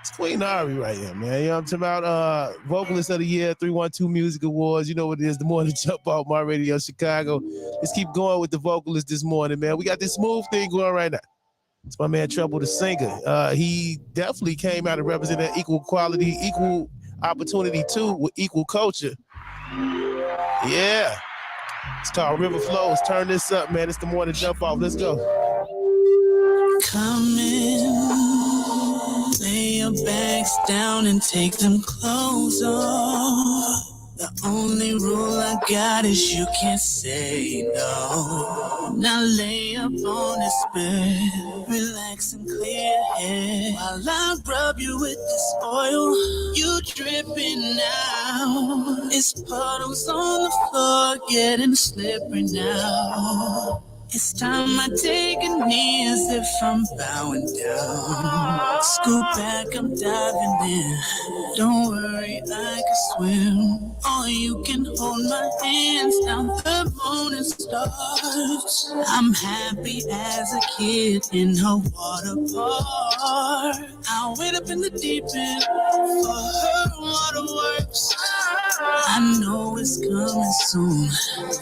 S8: It's Queen Ari right here, man. You know what I'm talking about? Vocalist of the Year, 312 Music Awards. You know what it is, the morning jump off my radio, Chicago. Let's keep going with the vocalist this morning, man. We got this smooth thing going right now. It's my man Trouble the Singer. He definitely came out and represented equal quality, equal opportunity too, with equal culture. Yeah. It's called River Flows. Turn this up, man. It's the morning jump off. Let's go.
S13: Come in, lay your bags down and take them clothes off. The only rule I got is you can't say no. Now lay up on this bed, relax and clear head. While I rub you with this oil, you dripping now. It's puddles on the floor, getting slippery now. It's time I take a knee as if I'm bowing down. Scoot back, I'm diving in. Don't worry, I can swim. Or you can hold my hands down the morning stars. I'm happy as a kid in a water park. I'll wait up in the deep end for her waterworks. I know it's coming soon.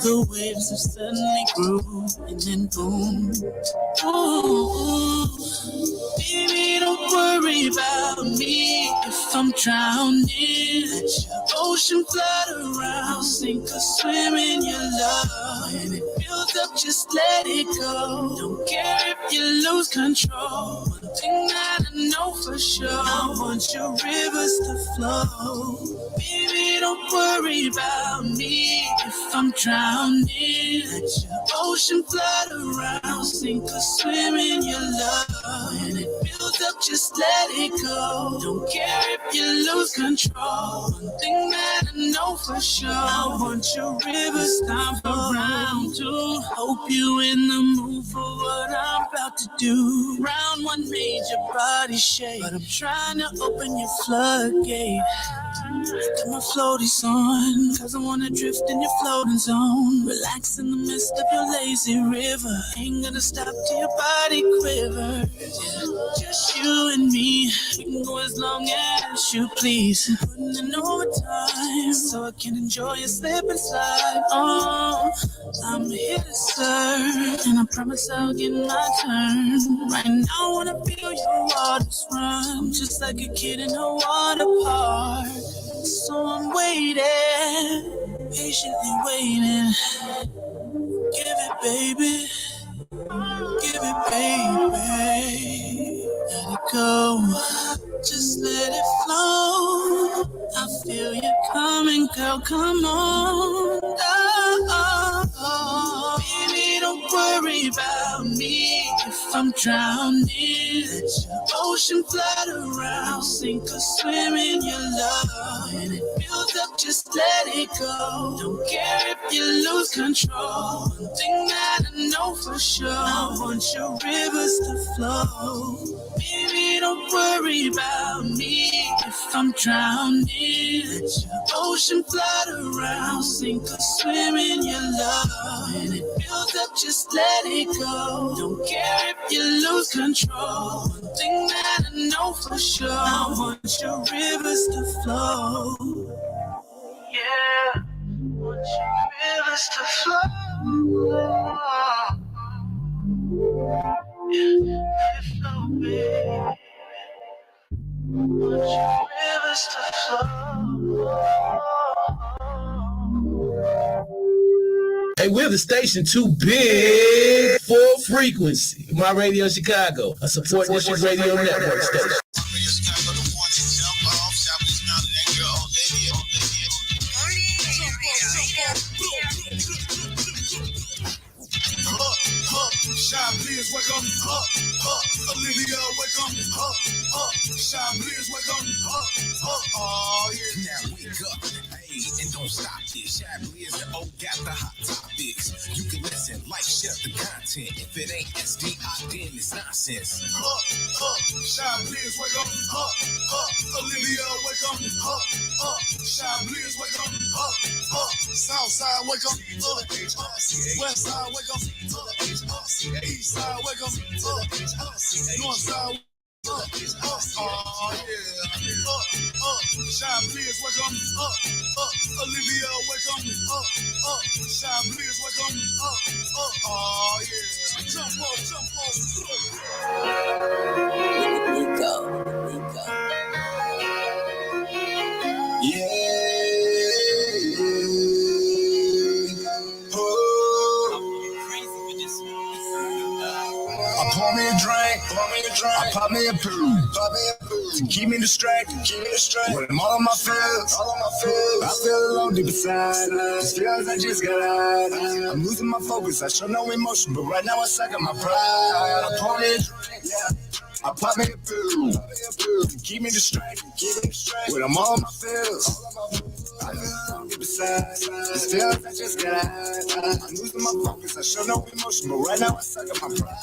S13: The waves have suddenly grew. And then boom, ooh, baby, don't worry about me if I'm drowning. Let your ocean flood around, sink or swim in your love. When it builds up, just let it go. Don't care if you lose control. One thing that I know for sure, I want your rivers to flow. Baby, don't worry about me if I'm drowning. Let your ocean flood around, sink or swim in your love. When it builds up, just let it go. Don't care if you lose control. One thing that I know for sure, I want your rivers to flow around too. Hope you in the mood for what I'm about to do. Round one made your body shake, but I'm trying to open your floodgate. Got my floaties on, 'cause I wanna drift in your floating zone. Relax in the midst of your lazy river. Ain't gonna stop till your body quivers. Just you and me, we can go as long as you please. Putting in overtime, so I can enjoy your slip and slide. Oh, I'm here to serve, and I promise I'll get my turn. Right now I wanna feel your waters run, just like a kid in a water park. So I'm waiting, patiently waiting. Give it, baby. Give it, baby. Let it go. Just let it flow. I feel you coming, girl. Come on. Oh. Baby, don't worry about me if I'm drowning. Let your ocean flood around, sink or swim in your love. When it builds up, just let it go. Don't care if you lose control. One thing that I know for sure, I want your rivers to flow. Baby, don't worry about me if I'm drowning. Let your ocean flood around, sink or swim in your love. When it builds up, just let it go. Don't care if you lose control. One thing that I know for sure, I want your rivers to flow. Yeah, want your rivers to flow. Yeah, flow, baby. Want your rivers to flow.
S1: Hey, we're the station too big for frequency. My Radio Chicago, a support district radio network station.
S7: Chiblizz, welcome, Olivia, welcome, Chiblizz, welcome, oh yeah. Now wake up, hey, and don't stop this. Chiblizz, the old got the hot topics. You can listen, like, share the content. If it ain't SDI, then it's nonsense. Chiblizz, welcome, Olivia, welcome, Chiblizz, welcome, Southside, welcome, Westside, welcome, Eastside, welcome, Northside, oh yeah, Chiblizz, welcome, Olivia, welcome, Chiblizz, welcome, oh yeah, jump off, Rico. Pour me a drink, I pop me a poo, keep me distracted, when I'm all on my feels, I feel alone deep inside, these feelings I just got out, I'm losing my focus, I show no emotion, but right now I suck at my pride, I pour me a drink, I pop me a poo, keep me distracted, when I'm all on my feels, I feel alone deep inside, these feelings I just got out, I'm losing my focus, I show no emotion, but right now I suck at my pride.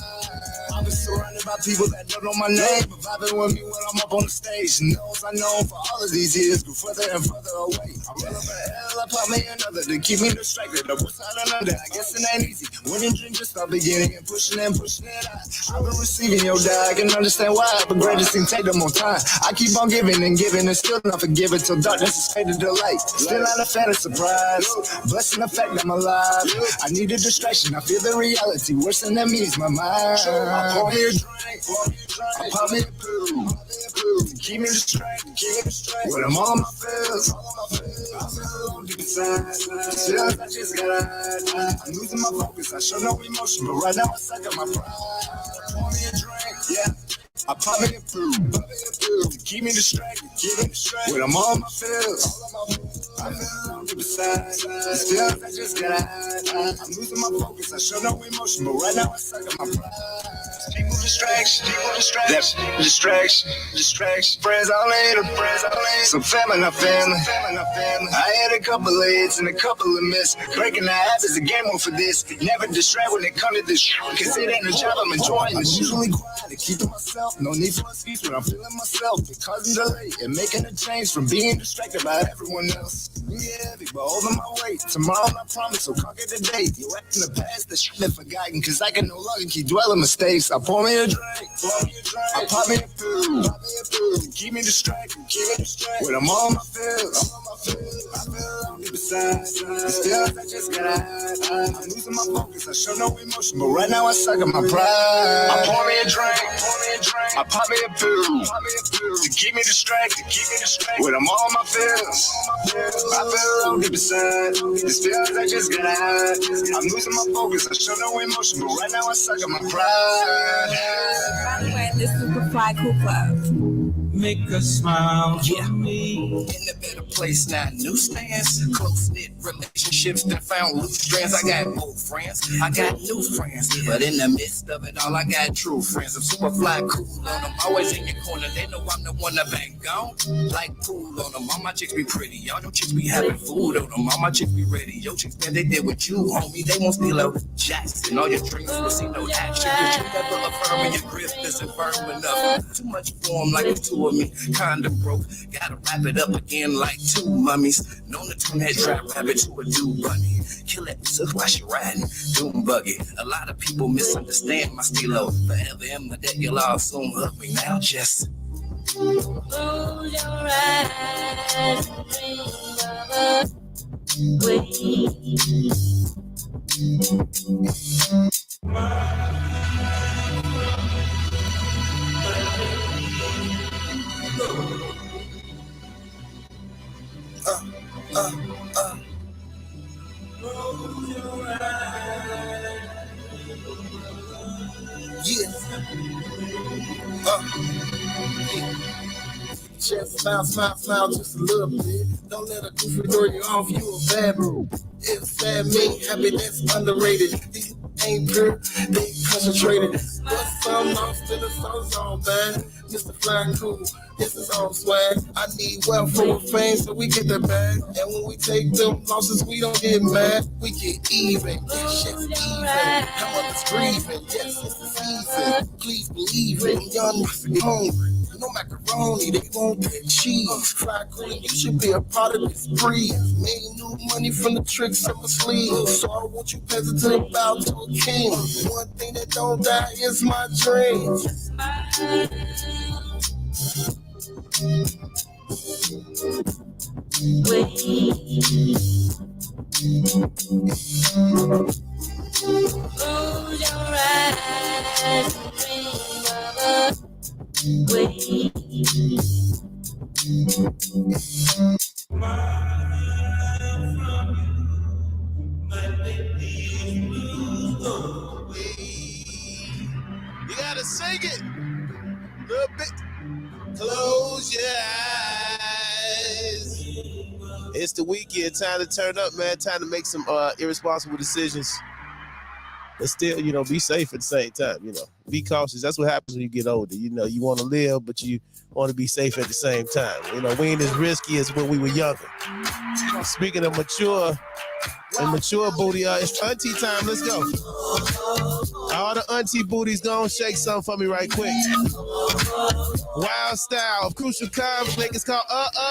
S7: I've been surrounded by people that don't know my name, but vibing with me when I'm up on the stage. Knows I know for all of these years, go further and further away. I'm running for hell, I pop me another to keep me distracted. I wish I another, I guess it ain't easy. Winning dream just start beginning and pushing it out. I've been receiving your die, I can understand why, but greatest thing take them more time. I keep on giving and still not forgiving till darkness is faded to light. Still not a fan of surprise, blessing the fact I'm alive. I need a distraction, I feel the reality, worse than that means my mind. I pour me a drink, I pop me a poo, keep me distracted, when I'm all on my feels, I feel alone deep inside, feelings I just got out, I'm losing my focus, I show no emotion, but right now I suck at my pride, I pour me a drink, I pop me a poo, keep me distracted, when I'm all on my feels, I feel alone deep inside, these feelings I just got out, I'm losing my focus, I show no emotion, but right now I suck at my pride. People distraction, friends all later, some family, not family. I had a couple of hits and a couple of miss. Breaking the habit is a game on for this. Never distract when it comes to this, cause it ain't a job I'm enjoying. I'm usually quiet, keeping myself, no need for excuse when I'm feeling myself. Because I'm delayed and making a change from being distracted by everyone else. Yeah, but holding my weight. Tomorrow I promise, so conquer the day. You act in the past, that shit been forgotten, cause I can no longer keep dwelling mistakes. I pour me a drink, I pop me a poo, keep me distracted, when I'm all on my feels, I feel alone deep inside, these feelings I just got out, I'm losing my focus, I show no emotion, but right now I suck at my pride, I pour me a drink, I pop me a poo, keep me distracted, when I'm all on my feels, I feel alone deep inside, these feelings I just got out, I'm losing my focus, I show no emotion, but right now I suck at my pride.
S11: By the way, this is the Fly Cool Club.
S13: Make a smile
S15: for me. In a better place now, newsstands, close-knit relationships that found loose strands. I got old friends, I got new friends, but in the midst of it all, I got true friends. I'm super fly cool on them, always in your corner. They know I'm the one that been gone, like pool on them. All my chicks be pretty, y'all know chicks be having food on them. All my chicks be ready, yo chicks man, they did with you, homie. They won't steal out Jackson. All your dreams will see no action, cause you never affirming your grip isn't firm enough. Too much form like the two of me, kinda broke. Gotta wrap it up again like two mummies. Known to turn that trap rabbit to a dude bunny. Kill that so while she riding, doom buggy. A lot of people misunderstand my stilo. Forever in my debt, you'll all soon hug me now. Just
S11: close your eyes and dream of a way.
S15: Just smile, just a little bit. Don't let a goofy throw you off, you a bad boo. If sad mean happy, that's underrated. These ain't pure, they concentrated. But some lost in the sun's all bad. Mr. Fly Cool, this is all swag. I need wealth for fame so we get the bag. And when we take them losses, we don't get mad. We get even, yeah, shit's even. How others grieving, yes, it's the season. Please believe it, I'm young, hungry. No macaroni, they want that cheese. Fly Cool, you should be a part of this breeze. Made new money from the tricks up my sleeve. So I want you peasant to the bow to a king. One thing that don't die is my dream.
S11: Close your eyes and dream of a way.
S8: You gotta sing it. Little bit. Close your eyes. It's the weekend. Time to turn up, man. Time to make some irresponsible decisions. But still, be safe at the same time. Be cautious. That's what happens when you get older. You want to live, but you want to be safe at the same time. We ain't as risky as when we were younger. Speaking of mature booty, it's auntie time. Let's go. All the auntie booties, go on, shake something for me right quick. Wild style of crucial conflict. It's called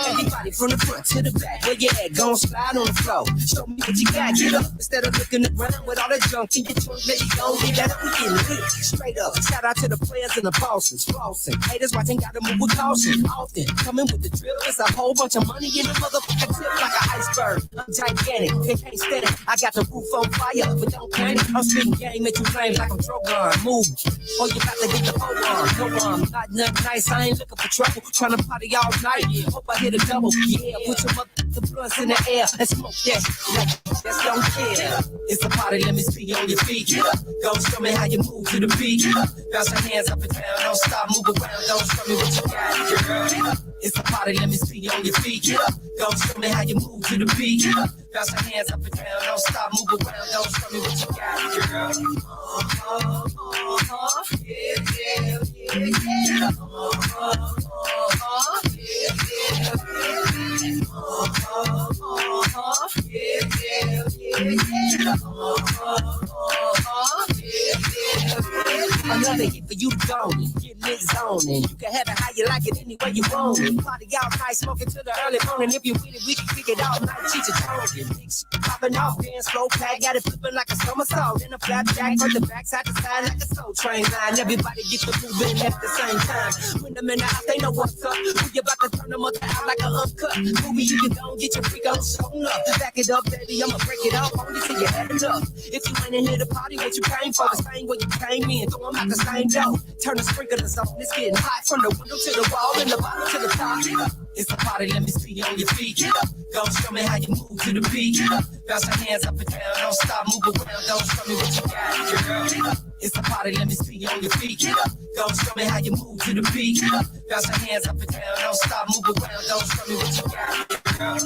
S16: Everybody from the front to the back, where you at? Gon' slide on the floor. Show me what you got. Get up instead of looking around with all that junk in your trunk. Baby, gon' get that up. We getting lit. Straight up. Shout out to the players and the bosses. Flossing. Haters watching, gotta move with caution. Often coming with the drill. It's a whole bunch of money in the motherfucking tip like an iceberg. I'm gigantic. They can't stand it. I got the roof on fire, but don't panic. I'm spitting game at you flames like I'm Drogon. Move, or you about to get the whole arm. No arm, not nothing nice. I ain't looking for trouble. Trying to party all night. Hope I hit a double. Yeah, put your the blunts in the air and smoke that. That's don't care. It's a party, let me see on your feet. Go show me how you move to the beat. Bounce your hands up and down. Don't stop, move around. Don't show me what you got, girl. It's a party, let me see on your feet. Go show me how you move to the beat. Bounce your hands up and down. Don't stop, move around. Don't show me what you got, girl. Another hit for you to go in, getting it zoning. You can have it how you like it, any way you want it. Party all night, smoking till the early morning. If you with it, we can kick it all night. Cheat your talking, big shit popping off, dance slow pack, got it flipping like a somersault. In a flapjack, from the back side to side like a soul train line. Everybody get the moving at the same time. When them in the house, they know what's up. We about to turn them out like an uncut. Movie, you can go and get your freak on showing up. Back it up, baby, I'ma break it off on you till you had enough. If you ain't in here to party, what you came for, the same way you came in, throw them out the same door. Turn the sprinklers on, it's getting hot from the window to the wall and the bottom to the top. It's a party, let me see you on your feet. Go show me how you move to the beat. Bounce your hands up and down, don't stop, move around, don't show me what you got, girl. It's a party, let me see you on your feet. Go show me how you move to the beat. Bounce your hands up and down, don't stop, move around, don't show me what you got, girl.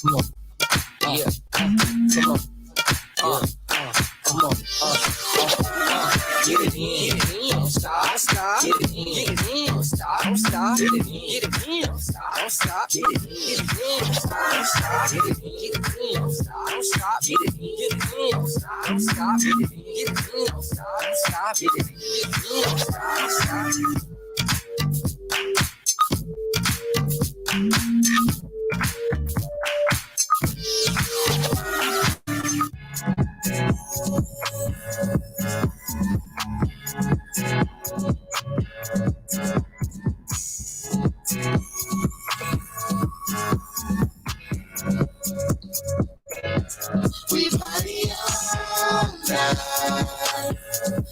S16: Come on. Yeah. Come on. get it in, don't stop, get it in, don't stop, get it in, don't stop, get it in, don't stop, get it in, don't stop, get it in, don't stop.
S6: We party all night.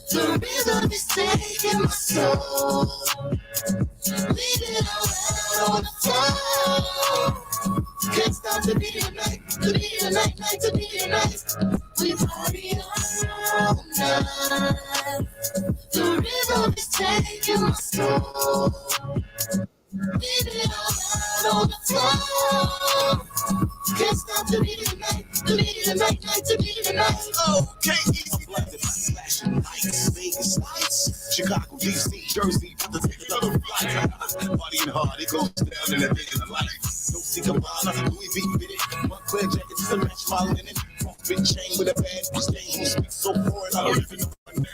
S6: The rhythm is taking my soul. Leaving around on the floor. Can't stop the beat of the night, the beat of the night, the beat of the night. We party all night. The rhythm is taking my soul. Leaving around on the floor. Can't stop the beat of the night, the beat of the night, the beat of the night.
S7: Oh, can't easy blended by flashing lights, Vegas lights, Chicago, DC, Jersey, about to take another flight. Partying hard, it goes down in a day in the life. No Cabana, Louis V fitted, Montclair jackets to match my linen. Big chain with a bad bitch name who speaks so foreign, I don't even know her name.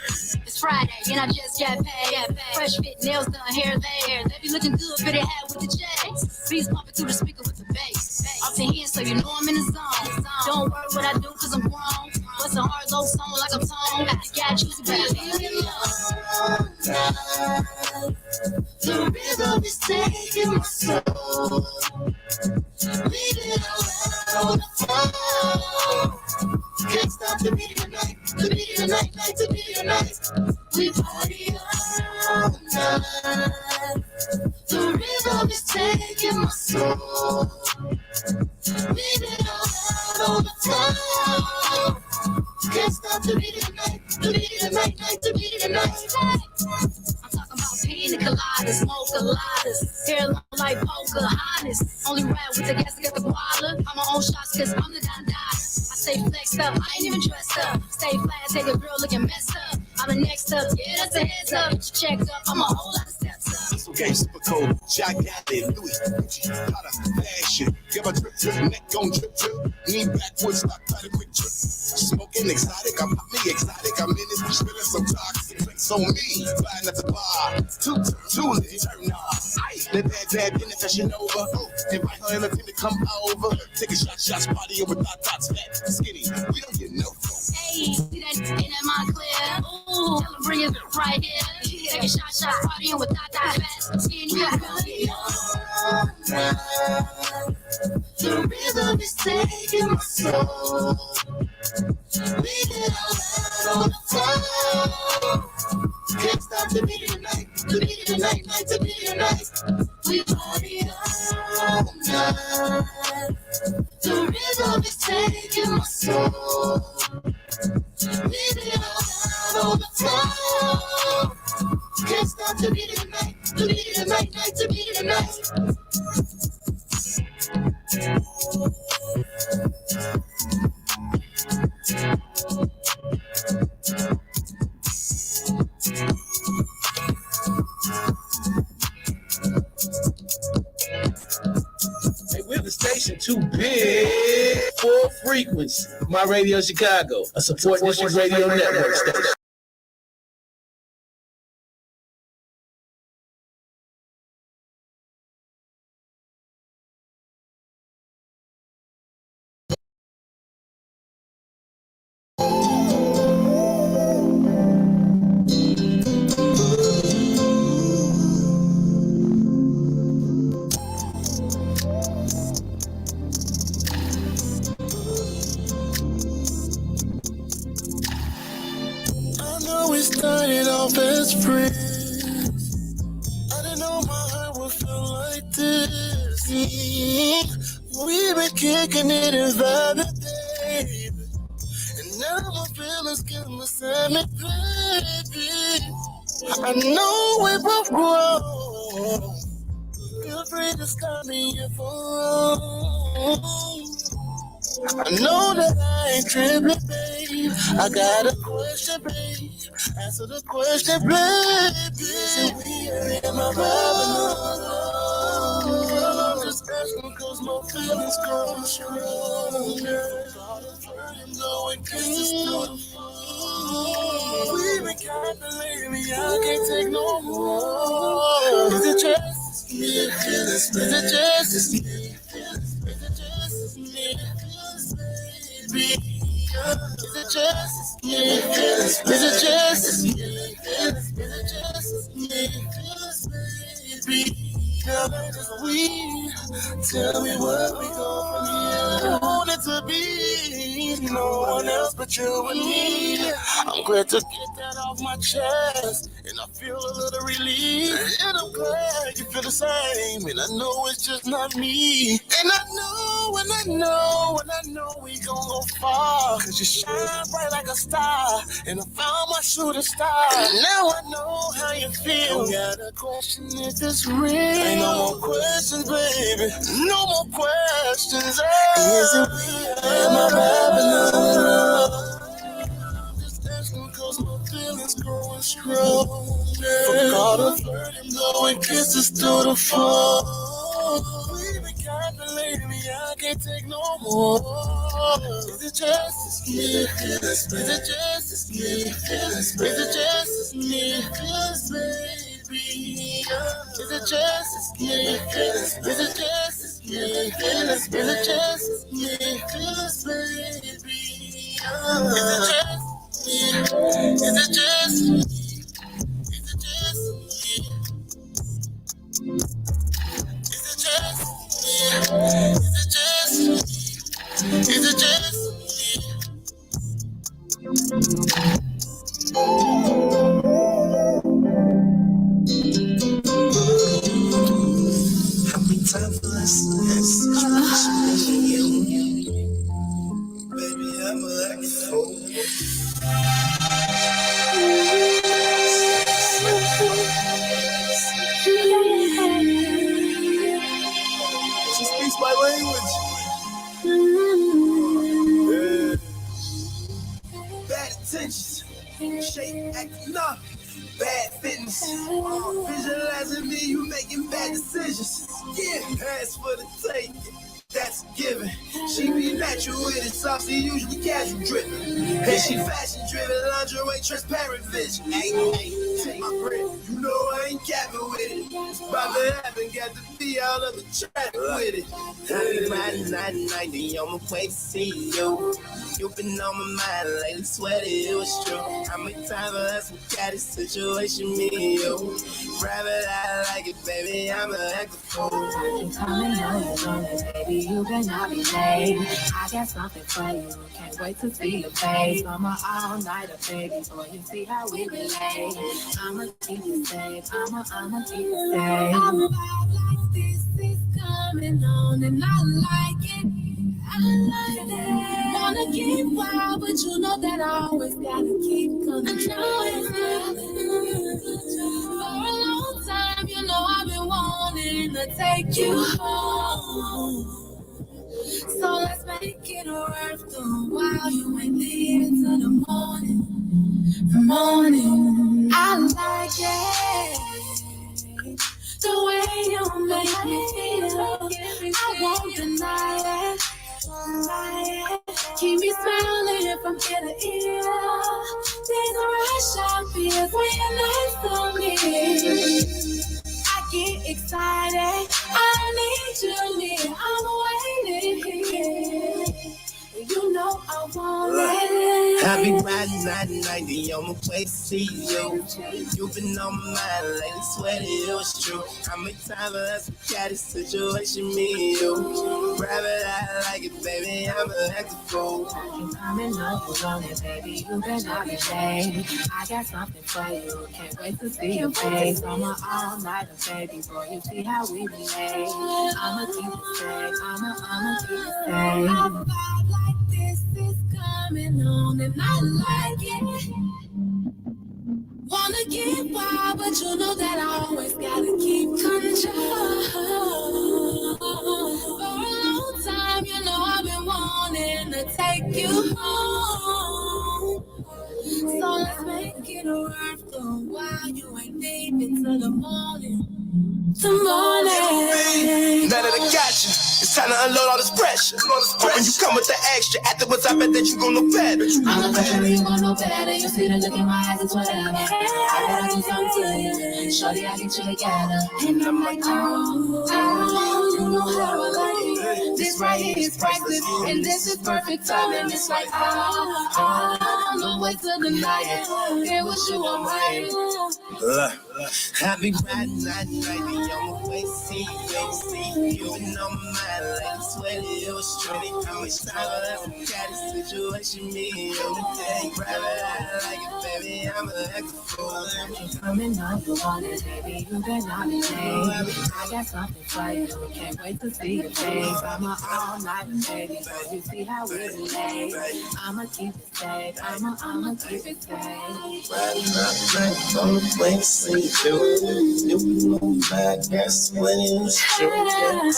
S17: It's Friday and I just got paid. Fresh fit, nails done, hair laid. They be looking good, fitted hat with the J's. Beats pumping through the speaker with the bass. Off the hand, so you know I'm in the zone. Don't worry what I do, cause I'm grown. Bust a hard low song like I'm toned. I got you to be
S6: the rhythm is taking my soul. Leaving around on the floor. Can't stop the beat of the night, the beat of the night, the beat of the night. We party all night. The rhythm is taking my soul. Leaving around on the floor. Can't stop the beat of the night, the beat of the night, the beat of the night.
S17: I'm talking about pina coladas, mocha coladas, hair long like poker, honest. Only ride with the gas to get the koala. I'm my own shots cause I'm the Don Dada. I stay flexed up, I ain't even dressed up. Stay flat, take a girl looking messed up. I'm the next up, yeah, that's a heads up. Get you checked up, I'm a whole lot of steps up.
S7: It's okay, super cold. Jack got it, Louis, Gucci, Prada, fashion. Give a drip, drip, neck on drip, drip. Lean backwards, stop, cut a quick trip. Smoking exotic, I'm me exotic. I'm in this bitch feeling so toxic. Drinks on me, buying at the bar. Two lit, turn on. Let bad in the session over. Invite her and a team to come over. Take a shots, party over dots, fat, skinny. We don't get no phone.
S17: Hey, see that in that Montclair? Ooh, tell 'em bring it right here. Take a shot, partying with dots, fat, skinny.
S6: The rhythm is taking my soul. Leaving around on the floor. Can't stop the beat of the night, the beat of the night, the beat of the night. We party all night. The rhythm is taking my soul. Leaving around on the floor. Can't stop the beat of the night, the beat of the night, the beat of the night.
S1: Hey, we're the station too big for frequency. My Radio Chicago, a support district radio network station.
S7: Started off as friends. I didn't know my heart would feel like this. We've been kicking it and vibing, baby. And now my feelings get beside me, baby. I know we both grow. Feel free to stop me if I'm wrong. I know that I ain't tripping, babe. I got a question, babe. Answer the question, baby. Say we are in my I'm just asking cause my feelings grow stronger. No, it we been calculating me, I can't take no more. Is it just me? Is it just me? Is it just me? Baby, is it just me? Is it just me? Is it just me? Baby, now that is we. Tell me where we go from here. I want it to be no one else but you and me. I'm glad to get that off my chest, and I feel a little relief. And I'm glad you feel the same, and I know it's just not me. And I know, and I know, and I know we gon' go far. Cause you shine bright like a star, and I found my shooting star. And now I know how you feel. Don't gotta question if it's real. Ain't no more questions, baby. No more questions. Is it real? Am I Babylon? Just asking cause my feelings growing strong. Forgot a flirting, blowing kisses through the phone. We been calculating me, I can't take no more. Is it just me? Is it just me? Is it just me? Cause baby, is it just me? Is it just me? Is it just me? Cause baby, is it just me? Is it just me? Is it just me? Is it just me? Is it just me? Is it just me? How many times will I say baby, I'm a act fool. She speaks my language. Yeah. Bad intentions, shape acting up, bad fitness. Visualizing me, you making bad decisions. Yeah, pass for the taking. That's a given. She be natural with it, saucy, usually casual dripping. And she fashion driven, lingerie, transparent vision. Hey, take my breath, you know I ain't capping with it. About to happen, got to be all of the trap with it. I be riding 90 on my way to see you. You been on my mind lately, swear that it was true. How many times I had some catty situation, me and you. Private, I like it, baby, I'm an active fool.
S11: Coming on it, baby, you cannot be late. I got something for you, can't wait to see your face. I'm an all-nighter, baby, so you see how we relate. I'ma keep you safe, I'ma keep you safe. I'm a vibe like this is coming on, and I like it. I like it. Wanna keep wild, but you know that I always gotta keep control. For a long time, you know I've been wanting to take you home. So let's make it worth the while. You ain't leaving till the morning. The morning. I like it. The way you make me feel. I won't deny it. Keep me smiling from ear to ear. There's a rush I feel when you're next to me. I get excited. I need you near. I'm waiting here. You know I want it.
S7: I be riding 90 on my way to see you. You been on my mind lately, swear that it was true. How many times I had some catty situation, me and you. Private, I like it, baby, I'm an active fool.
S11: Coming up, you want it, baby, you cannot be late. I got something for you, can't wait to see your face. I'm an all-nighter, baby, boy, you see how we relate. I'ma keep it safe, I'ma keep it safe. A vibe like this is coming on, and I like it. Wanna get wild, but you know that I always gotta keep control. For a long time, you know I've been wanting to take you home. So let's make it of the morning. The morning.
S7: Now that I got you, it's time to unload all this pressure. When you come with the extra, afterwards I bet that you gon' know better.
S11: I'm the better, you gon' know better. You see the look in my eyes, it's whatever. I gotta do something to you. Shorty, I get you together. And I'm like, oh, you know how I like it. This right here is priceless, and this is perfect timing. It's like, no way to deny it. It was you, I'm right.
S15: I be riding, baby, on the way, see you. And on my mind, like sweaty, it was straight. How much time I ever got a situation, me on the day. Private, I like it, baby, I'm a act a fool.
S11: Coming up, you want it, baby, you better not be late. I got something for you, can't wait to see your face. I'm a all night, baby, so you see how we relate. I'ma keep it safe, I'ma keep it safe.
S15: Riding up, on the way, see you. You know back, that's when it was true. That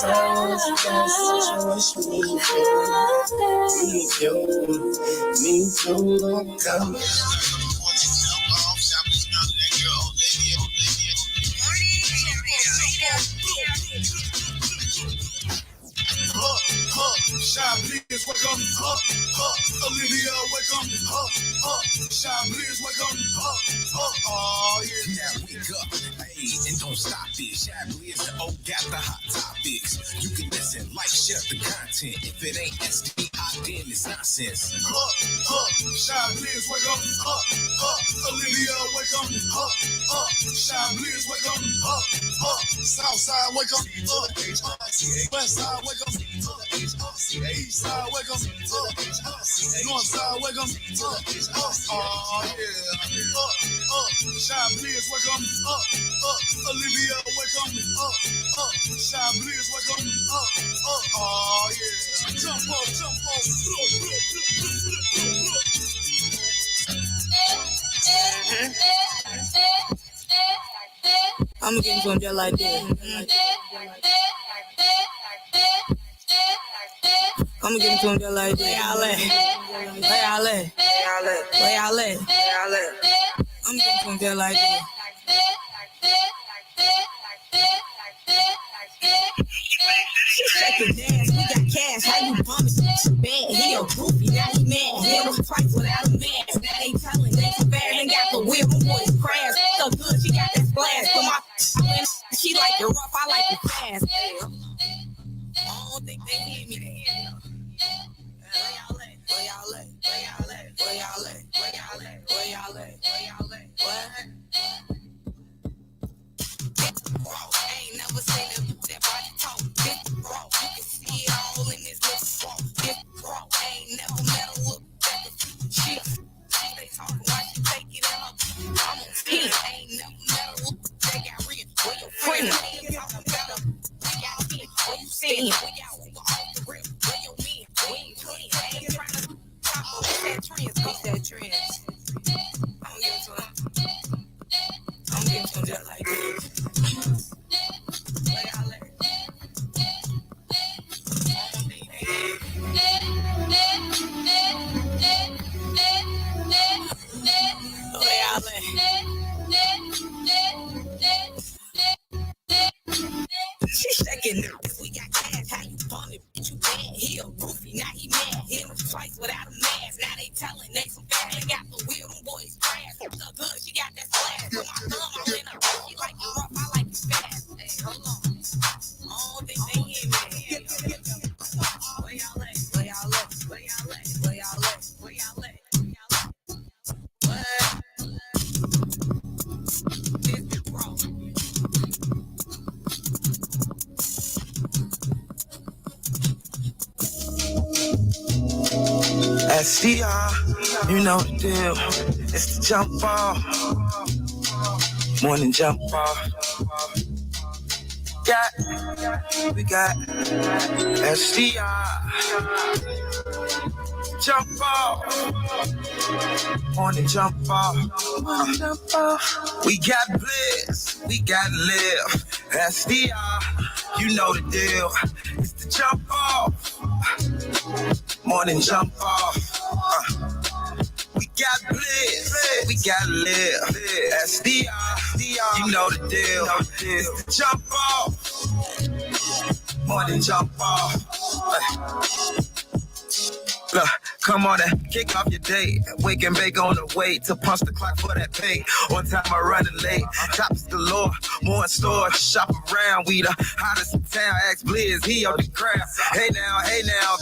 S15: time was that situation, me, you, don't come.
S7: Chiblizz, welcome, Olivia, welcome, Chiblizz, welcome, oh yeah.
S18: Now wake up, hey, and don't stop it. Chiblizz, the old got the hot topics. You can listen, like, share the content. If it ain't SDI, then it's nonsense.
S7: Chiblizz, welcome, Olivia, welcome, Chiblizz, welcome, Southside, welcome, Westside, welcome, East side, welcome, North side, welcome, oh yeah, Chiblizz, welcome, Olivia, welcome, Chiblizz, welcome, oh yeah, jump off,
S19: I'ma get into him just like that. I'ma get into him just like that. Where y'all at? I'ma get into him just like that.
S11: Shake your dance, we got cash, how you bumming? Bad, he a goofy, now he mad. He was twice without a mask. Now they telling, they so bad, ain't got the wheel, them boys crash. So good, she got that splash. But my she like it rough, I like it fast. I don't think they hit me. Ain't never seen that body talk. This raw, you can see it all in this little walk. This raw, ain't never met a look back at shit. They talking why she take it up. I'm on spin, ain't never met a look that got rich. Where your friend ain't talking about a we got in. Where you stand? We got over off the rip. Where your men? We ain't playing. Ain't trying to talk over that trends. Beat that trends. I'm getting to him. I'm getting to him just like this. She shaking now. We got cash, how you funny? Bitch, you bad. He a goofy, now he mad. Hit him twice without a mask. Now they telling they some bad. They got the wheel, them boys crash. The good, she got that splash. Put my thumb all in her. She like it rough, I like it fast. Hey, hold on. I don't think they hit me. Where y'all at? Where y'all at? Where y'all at? Where y'all at? Where y'all at? What? This is wrong.
S15: SDR, you know the deal. It's the jump off. Morning jump off. We got SDR. Jump off. Morning jump off. We got Blizz. We got Live. SDR, you know the deal. It's the jump off. Morning jump off. We got Blizz, we got Live. SDR, You know the deal. It's the jump off. Morning jump off. Look, come on and kick off your day. Wake and bake on the way to punch the clock for that pay. On time I running late. Tops galore, more in store. Shop around, we the hottest in town. Ask Blizz, he on the ground. Hey now,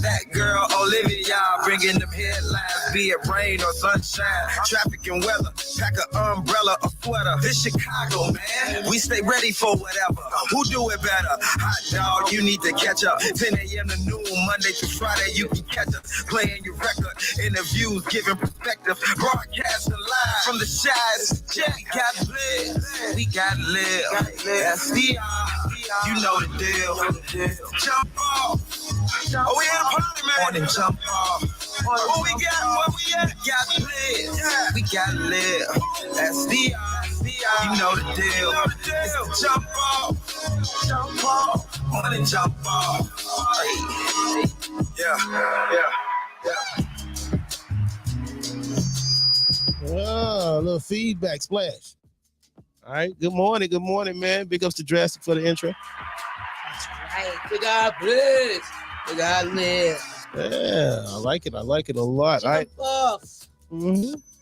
S15: that girl Olivia, bringing them headlines. Be it rain or sunshine, traffic and weather. Pack an umbrella, a sweater. This Chicago, man. We stay ready for whatever. Who do it better? Hot dog, you need to catch up. 10 a.m. to noon, Monday through Friday, you can catch us. Playing your record, interviews, giving perspective, broadcasting live from the Shies. We got Blizz, we got live. SDR, you know the deal. Jump off. Oh, we in a party, man. On and jump off. What we got? Where we at? Got Blizz, we got live. SDR, you know the deal. It's the jump off. Jump off. On and jump off. Yeah.
S8: Oh, a little feedback splash. All right. Good morning, man. Big ups to Drastic for the intro.
S19: Right. We got Blizz. We got Liz.
S8: Yeah, I like it a lot. All right.
S19: Jumpoff.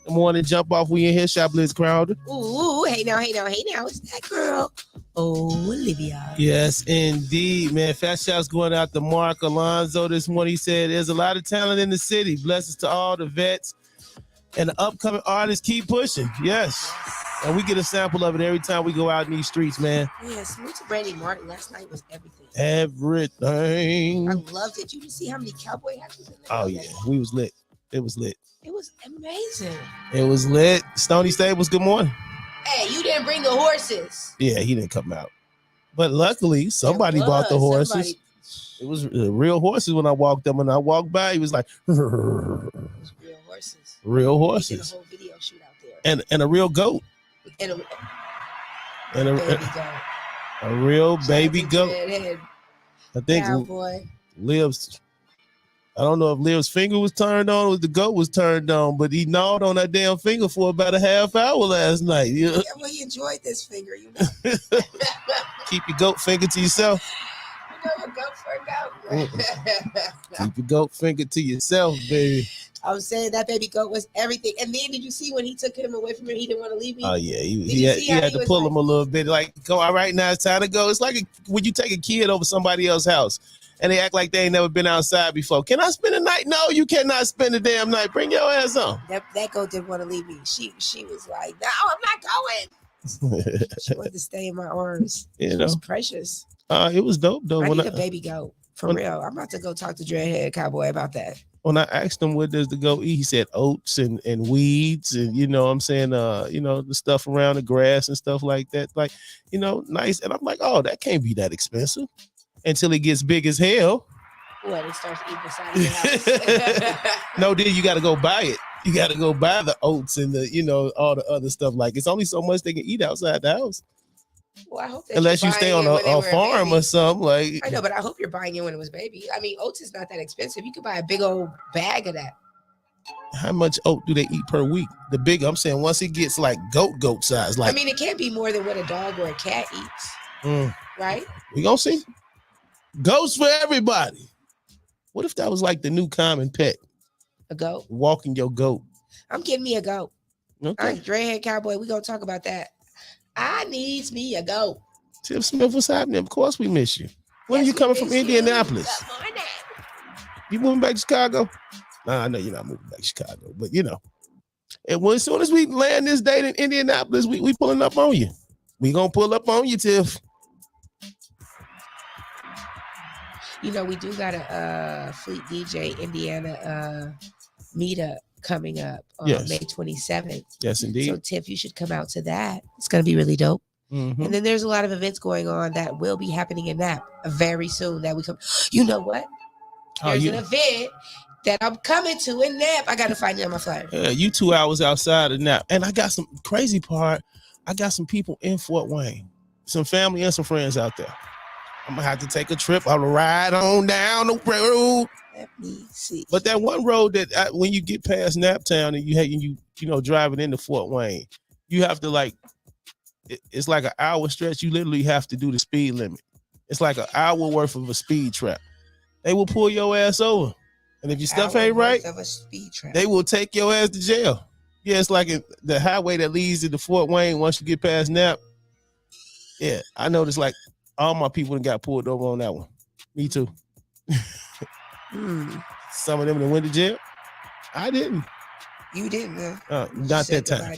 S8: Good morning, jump off. We in here, Chiblizz Crowder.
S5: Ooh, hey now. It's that girl, Olivia.
S8: Yes, indeed, man. Fat shouts going out to Mark Alonzo this morning. He said there's a lot of talent in the city. Blessings to all the vets and the upcoming artists. Keep pushing. Yes. And we get a sample of it every time we go out in these streets, man.
S5: Yes, salute to Brandy Martin. Last night was everything.
S8: Everything.
S5: I loved it. You didn't see how many cowboy hats was in there?
S8: Oh, yeah. We was lit. It was lit.
S5: It was amazing.
S8: It was lit. Stony Stables, good morning.
S5: Hey, you didn't bring the horses.
S8: Yeah, he didn't come out. But luckily, somebody bought the horses. It was real horses when I walked up. When I walked by, he was like,
S5: real horses.
S8: Real
S5: We
S8: horses.
S5: did a whole video shoot out there.
S8: And a real goat.
S5: And a
S8: And
S5: baby goat.
S8: a real baby goat.
S5: Redhead
S8: I think
S5: cowboy.
S8: Liv's, I don't know if Liv's finger was turned on or the goat was turned on, but he gnawed on that damn finger for about a half hour last night.
S5: Yeah, well, he enjoyed this finger, you know.
S8: Keep your goat finger to yourself.
S5: You know, a goat for a goat.
S8: Keep your goat finger to yourself, baby.
S5: I was saying that baby goat was everything. And then did you see when he took him away from me, he didn't want to leave me?
S8: Oh, yeah. He had to pull him a little bit. Like, go, all right, now it's time to go. It's like when you take a kid over somebody else's house and they act like they ain't never been outside before. Can I spend the night? No, you cannot spend the damn night. Bring your ass on.
S5: That goat didn't want to leave me. She was like, no, I'm not going. She wanted to stay in my arms.
S8: You
S5: It
S8: know?
S5: was precious.
S8: It was dope, though.
S5: I need a baby goat. For real. I'm about to go talk to Dreadhead Cowboy about that.
S8: When I asked him what does the goat eat, he said oats and weeds and, you know what I'm saying, the stuff around the grass and stuff like that. Like, nice. And I'm like, oh, that can't be that expensive until it gets big as hell.
S5: What, it starts eating the side of your house?
S8: No, then you got to go buy it. You got to go buy the oats and all the other stuff. Like, it's only so much they can eat outside the house.
S5: Well, I hope that
S8: unless you stay on a farm or something. Like,
S5: I know, but I hope you're buying it when it was baby. I mean, oats is not that expensive. You could buy a big old bag of that.
S8: How much oat do they eat per week? The big, I'm saying once it gets like goat size. Like,
S5: I mean, it can't be more than what a dog or a cat eats. Right?
S8: We gonna see. Goats for everybody. What if that was like the new common pet?
S5: A goat?
S8: Walking your goat.
S5: I'm getting me a goat.
S8: Okay.
S5: I'm Dreadhead Cowboy. We're going to talk about that. I needs me a goat.
S8: Tiff Smith, what's happening? Of course we miss you. When are you coming from Indianapolis? You moving back to Chicago? Nah, I know you're not moving back to Chicago, but And as soon as we land this date in Indianapolis, we pulling up on you. We gonna pull up on you, Tiff.
S5: We do got a Fleet DJ Indiana meetup coming up on May 27th.
S8: Yes, indeed.
S5: So, Tiff, you should come out to that. It's going to be really dope.
S8: Mm-hmm.
S5: And then there's a lot of events going on that will be happening in Nap very soon that we come. You know what? There's an event that I'm coming to in Nap. I got to find it on my flyer.
S8: Yeah, you 2 hours outside of Nap. And I got some crazy part. I got some people in Fort Wayne, some family and some friends out there. I'm going to have to take a trip. I'll ride on down the road.
S5: Let me see.
S8: But that one road that when you get past Naptown and you driving into Fort Wayne, you have to it's like an hour stretch. You literally have to do the speed limit. It's like an hour worth of a speed trap. They will pull your ass over. And if your stuff ain't right,
S5: Of a speed trap.
S8: they will take your ass to jail. Yeah, it's like the highway that leads into Fort Wayne once you get past Nap. Yeah, I noticed like all my people got pulled over on that one. Me too. Some of them that went to jail. I didn't.
S5: You didn't,
S8: not that time.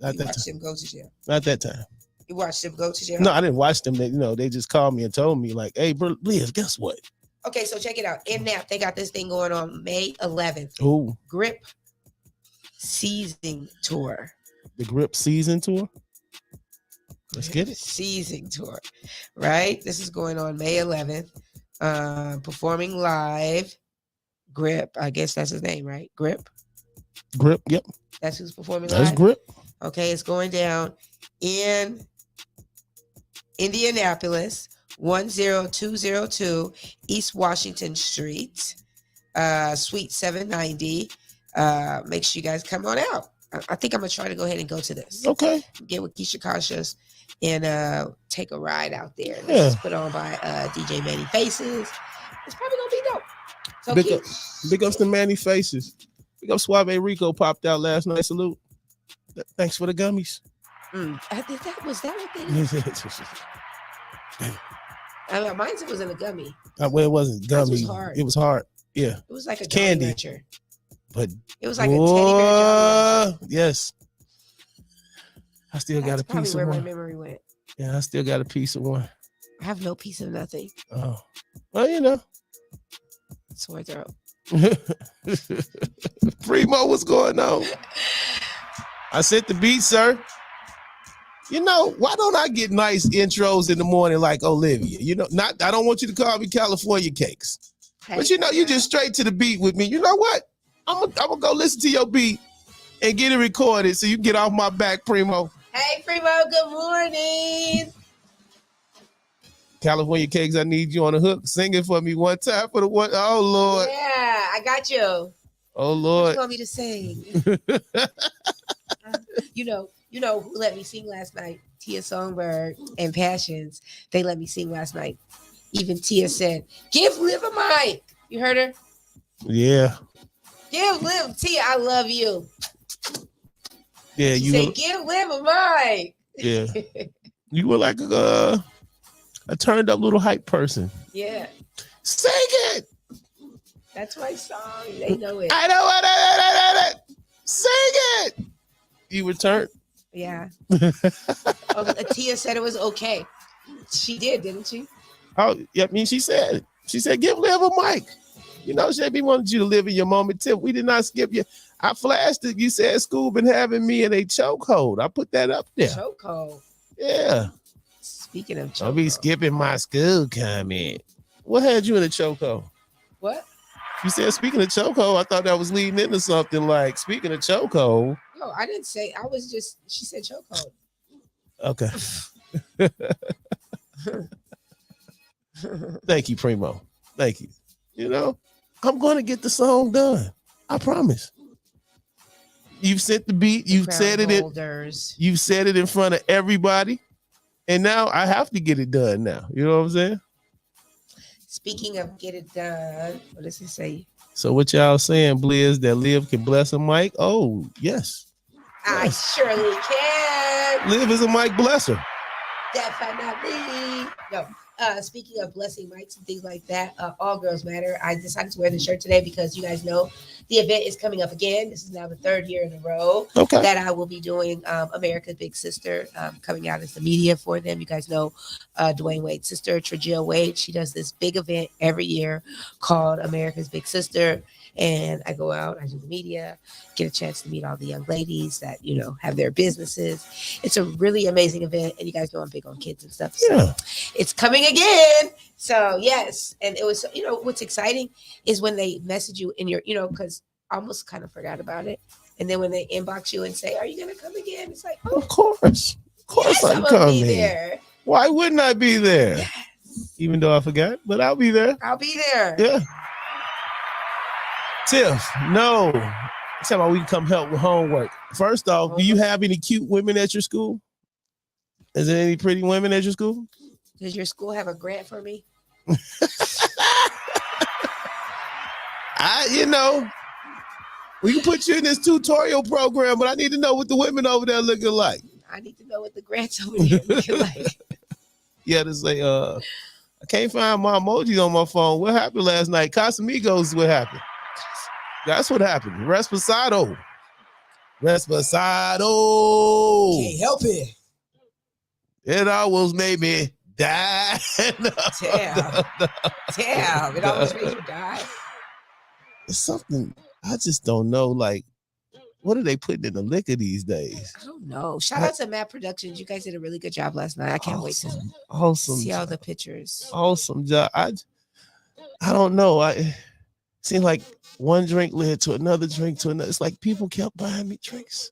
S5: Not you watched them go to jail.
S8: Not that time.
S5: You watched them go to jail?
S8: No, I didn't watch them. They just called me and told me like, hey, bro, Liz, guess what?
S5: Okay, so check it out. In Nap, they got this thing going on May 11th.
S8: Ooh.
S5: Grip Season Tour.
S8: The Grip Season Tour? Let's get it.
S5: Season Tour, right? This is going on May 11th. Performing live. Grip, I guess that's his name, right? Grip.
S8: Yep.
S5: That's who's performing
S8: live? That's Grip.
S5: Okay, it's going down in Indianapolis, 10202 East Washington Street, Suite 790. Make sure you guys come on out. I think I'm going to try to go ahead and go to this.
S8: Okay.
S5: Get with Keisha Cautious and take a ride out there. This is put on by DJ Manny Faces. It's probably going to be dope. So
S8: big ups to Manny Faces. Big up Suave Rico popped out last night. Salute. Thanks for the gummies.
S5: Was that what they did? Mine was in a gummy.
S8: Well, it wasn't gummy. It was hard. Yeah.
S5: It was like a
S8: candy.
S5: Wrencher.
S8: But
S5: it was like a teddy bear.
S8: Yes. I still got a piece of
S5: where
S8: one.
S5: My memory went.
S8: Yeah, I still got a piece of one.
S5: I have no piece of nothing.
S8: Oh. Well,
S5: Sore throat.
S8: Primo, what's going on? I set the beat, sir. Why don't I get nice intros in the morning like Olivia? I don't want you to call me California Cakes. But you just straight to the beat with me. You know what? I'm gonna go listen to your beat and get it recorded so you can get off my back, Primo.
S5: Hey, Primo, good morning.
S8: California Cakes, I need you on the hook. Sing it for me one time for the one. Oh, Lord.
S5: Yeah, I got you.
S8: Oh, Lord.
S5: What you want me to sing? You know who let me sing last night? Tia Songbird and Passions. They let me sing last night. Even Tia said, give Liv a mic. You heard her?
S8: Yeah.
S5: Give Liv, Tia, I love you.
S8: Yeah,
S5: she said, give Liv a mic.
S8: Yeah. You were like a turned up little hype person.
S5: Yeah.
S8: Sing it.
S5: That's my song. They know it.
S8: I know what sing it. You returned.
S5: Yeah. Tia said it was okay. She did, didn't she?
S8: Oh, yeah. I mean, she said, give Liv a mic. Shabby wanted you to live in your moment, Tip. We did not skip you. I flashed it. You said school been having me in a chokehold. I put that up there.
S5: Chokehold.
S8: Yeah.
S5: Speaking of chokehold.
S8: I'll be skipping my school comment. What had you in a chokehold?
S5: What?
S8: You said speaking of chokehold, I thought that was leading into something like speaking of chokehold.
S5: No, I didn't say. She said chokehold.
S8: Okay. Thank you, Primo. Thank you. I'm going to get the song done. I promise. You've set the beat. You've said it. You've said it in front of everybody. And now I have to get it done now. You know what I'm saying?
S5: Speaking of get it done, what does it say?
S8: So what y'all saying, Blizz, that Liv can bless a mic? Oh, yes.
S5: I surely can.
S8: Liv is a mic blesser.
S5: Definitely. No. Speaking of blessing mics and things like that, All Girls Matter. I decided to wear the shirt today because you guys know the event is coming up again. This is now the third year in a row that I will be doing America's Big Sister, coming out as the media for them. You guys know Dwayne Wade's sister, Trajil Wade. She does this big event every year called America's Big Sister. And I go out, I do the media, get a chance to meet all the young ladies that, have their businesses. It's a really amazing event. And you guys know I'm big on kids and stuff. So it's coming again. So yes. And it was, what's exciting is when they message you in your, because I almost kind of forgot about it. And then when they inbox you and say, are you going to come again? It's like,
S8: of course. Yes, I'm coming. There. Why wouldn't I be there? Yes. Even though I forgot, but I'll be there.
S5: I'll be there.
S8: Yeah. Tiff, no. Tell me we can come help with homework. First off, do you have any cute women at your school? Is there any pretty women at your school?
S5: Does your school have a grant for me?
S8: We can put you in this tutorial program, but I need to know what the women over there looking like.
S5: I need to know what the grants over there looking like.
S8: Yeah, to say, I can't find my emojis on my phone. What happened last night? Casamigos, what happened? That's what happened. Resposado.
S16: Can't help it.
S8: It almost made me die.
S5: Damn. It almost made you die.
S8: It's something I just don't know. Like, what are they putting in the liquor these days?
S5: I don't know. Shout out to Matt Productions. You guys did a really good job last night. I can't wait to see all the pictures.
S8: Awesome job. I don't know. It seemed like one drink led to another drink to another. It's like people kept buying me drinks.